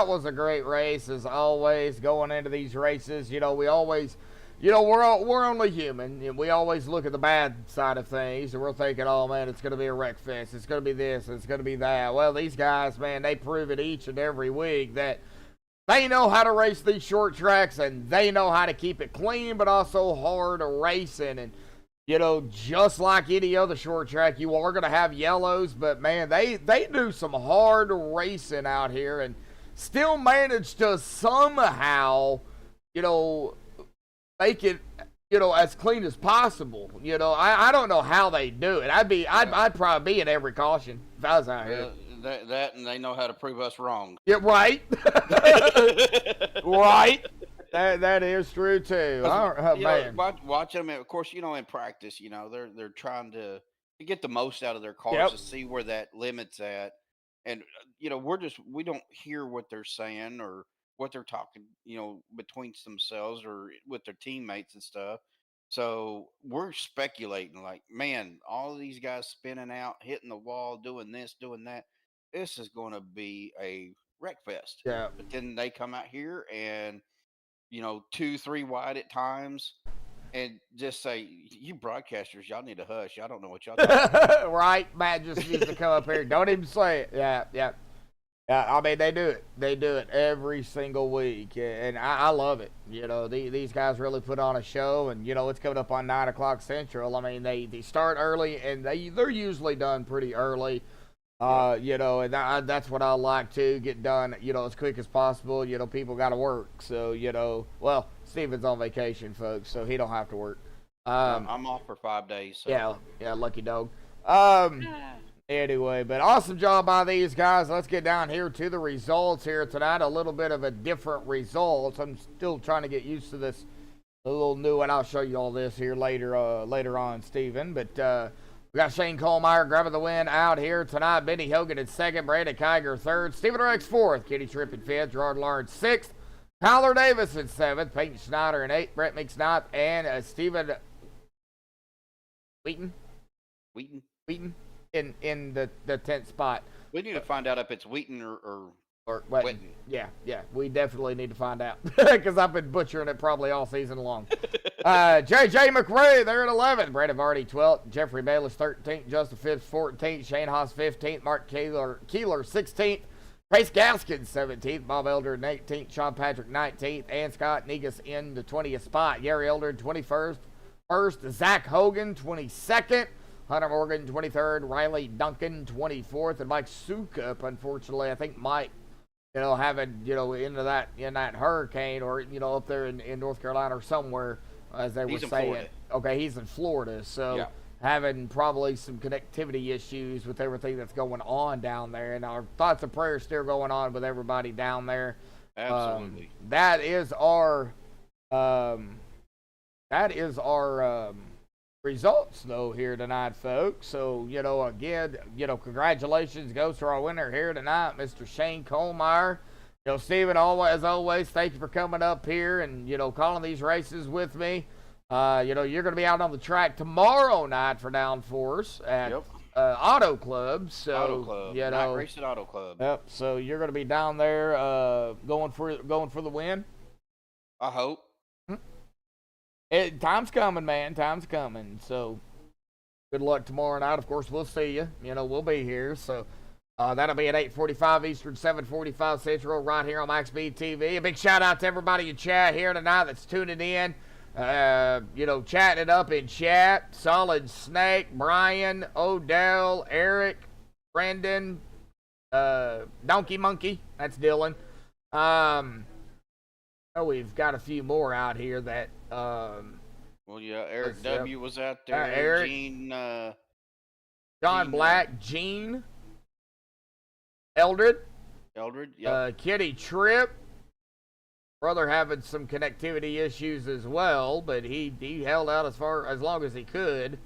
[SPEAKER 3] was a great race as always. Going into these races, we always, we're only human, and we always look at the bad side of things, and we're thinking, oh man, it's going to be a wreck fest. It's going to be this. It's going to be that. Well, these guys, man, they prove it each and every week that they know how to race these short tracks, and they know how to keep it clean, but also hard racing. And just like any other short track, you are going to have yellows, but man, they do some hard racing out here and still manage to somehow, make it, as clean as possible. I don't know how they do it. I'd probably be in every caution if I was out here.
[SPEAKER 5] That and they know how to prove us wrong.
[SPEAKER 3] Yeah, right. Right. That is true too. Man.
[SPEAKER 5] Watch them. Of course, in practice, they're trying to get the most out of their cars to see where that limit's at, and we don't hear what they're saying or what they're talking, between themselves or with their teammates and stuff. So we're speculating, like, man, all of these guys spinning out, hitting the wall, doing this, doing that. This is going to be a wreck fest.
[SPEAKER 3] Yeah.
[SPEAKER 5] But then they come out here and 2-3 wide at times, and just say, you broadcasters, y'all need to hush. Y'all don't know what y'all talking about.
[SPEAKER 3] Right. Matt just used to come up here. Don't even say it. Yeah. I mean, they do it. They do it every single week, and I love it. These guys really put on a show, and it's coming up on 9 o'clock Central. I mean, they start early, and they're usually done pretty early. And that's what I like to get done, as quick as possible. People got to work. So, well, Steven's on vacation, folks, so he don't have to work.
[SPEAKER 5] I'm off for 5 days. So.
[SPEAKER 3] Yeah, lucky dog. Anyway, but awesome job by these guys. Let's get down here to the results here tonight. A little bit of a different result. I'm still trying to get used to this, a little new, and I'll show you all this here later on, Steven. But We got Shane Colemeyer grabbing the win out here tonight. Benny Hogan in second. Brandon Kiger third. Stephen Rex fourth. Kitty Tripp in fifth. Gerard Lawrence sixth. Tyler Davis in seventh. Peyton Schneider in eighth. Brett Meeks ninth. And Stephen Wheaton in the 10th spot.
[SPEAKER 5] We need to find out if it's Wheaton or
[SPEAKER 3] Wheaton. Yeah, we definitely need to find out because I've been butchering it probably all season long. JM², they're at 11th. Brandon Vardy 12th. Jeffrey Bayless 13th. Justin Phipps 14th. Shane Haas 15th. Mark Keeler 16th. Pace Gaskins 17th. Bob Elder 18th. Sean Patrick 19th. And Scott Negus in the 20th spot. Gary Elder 21st. Zach Hogan 22nd. Hunter Morgan 23rd. Riley Duncan 24th. And Mike Sukup, unfortunately, I think Mike, having, in that hurricane or, up there in North Carolina or somewhere, as they were saying. Okay, he's in Florida, so
[SPEAKER 5] yeah.
[SPEAKER 3] Having probably some connectivity issues with everything that's going on down there. And our thoughts and prayers still going on with everybody down there.
[SPEAKER 5] Absolutely.
[SPEAKER 3] That is our results, though, here tonight, folks. So, again, congratulations goes to our winner here tonight, Mr. Shane Colemeyer. Stephen, as always, thank you for coming up here and, calling these races with me. You're going to be out on the track tomorrow night for Downforce at Auto Club. So,
[SPEAKER 5] Auto Club. Night race at Auto Club.
[SPEAKER 3] Yep. So you're going to be down there going for the win.
[SPEAKER 5] I hope.
[SPEAKER 3] Time's coming, man. Time's coming. So good luck tomorrow night. Of course, we'll see you. We'll be here. So that'll be at 8:45 Eastern, 7:45 Central, right here on MaxspeedTV. A big shout out to everybody in chat here tonight that's tuning in. Chatting it up in chat. Solid Snake, Brian, Odell, Eric, Brendan, Donkey Monkey. That's Dylan. We've got a few more out here that.
[SPEAKER 5] Eric W was out there.
[SPEAKER 3] Eric,
[SPEAKER 5] Gene,
[SPEAKER 3] John Black, Gene, Eldred,
[SPEAKER 5] yeah.
[SPEAKER 3] Kitty Tripp. Brother having some connectivity issues as well, but he held out as long as he could.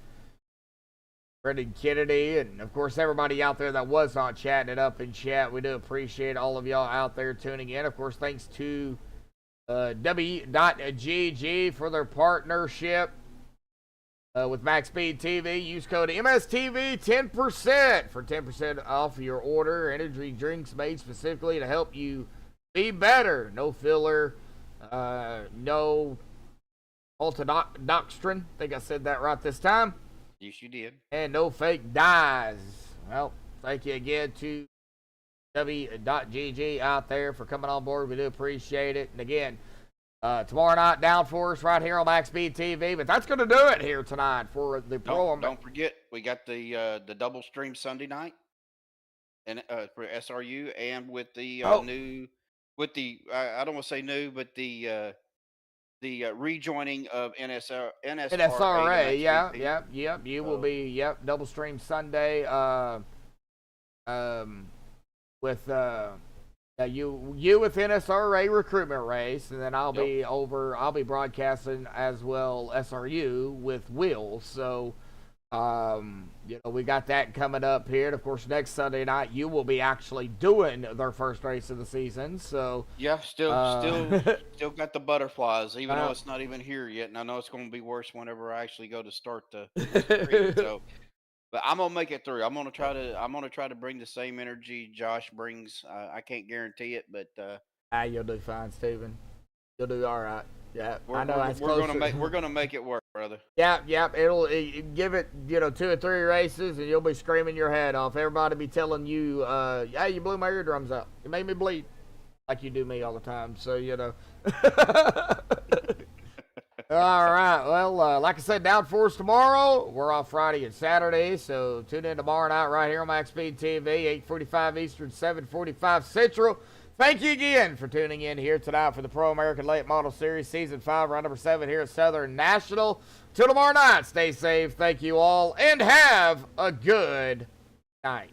[SPEAKER 3] Brendan Kennedy, and of course everybody out there that was not chatting it up in chat. We do appreciate all of y'all out there tuning in. Of course, thanks to W.GG for their partnership with MaxspeedTV. Use code MSTV 10% for 10% off your order. Energy drinks made specifically to help you be better. No filler, no maltodextrin. I think I said that right this time.
[SPEAKER 5] Yes, you did.
[SPEAKER 3] And no fake dyes. Well, thank you again to W.GG out there for coming on board. We do appreciate it. And again, tomorrow night, Downforce right here on MaxspeedTV. But that's going to do it here tonight for the pro.
[SPEAKER 5] Don't forget, we got the double stream Sunday night, and for SRU, and with the new. With the, I don't want to say new, but the rejoining of
[SPEAKER 3] NSRA, yeah. You will be, double stream Sunday, with you with NSRA recruitment race, and then I'll be broadcasting as well SRU with Will. So, we got that coming up here. And of course, next Sunday night, you will be actually doing their first race of the season. So
[SPEAKER 5] yeah, still got the butterflies, even though it's not even here yet. And I know it's going to be worse whenever I actually go to start the street. So, but I'm gonna make it through. I'm gonna try to bring the same energy Josh brings. I can't guarantee it, but
[SPEAKER 3] you'll do fine, Steven. You'll do all right. Yeah,
[SPEAKER 5] we're gonna make it work, brother.
[SPEAKER 3] Yeah. It'll give it 2 or 3 races, and you'll be screaming your head off. Everybody be telling you, "Yeah, you blew my eardrums out. You made me bleed," like you do me all the time. So All right. Well, like I said, Downforce tomorrow. We're off Friday and Saturday, so tune in tomorrow night right here on MaxspeedTV, 8:45 Eastern, 7:45 Central. Thank you again for tuning in here tonight for the Pro American Late Model Series Season 5, round number 7 here at Southern National. Till tomorrow night, stay safe. Thank you all, and have a good night.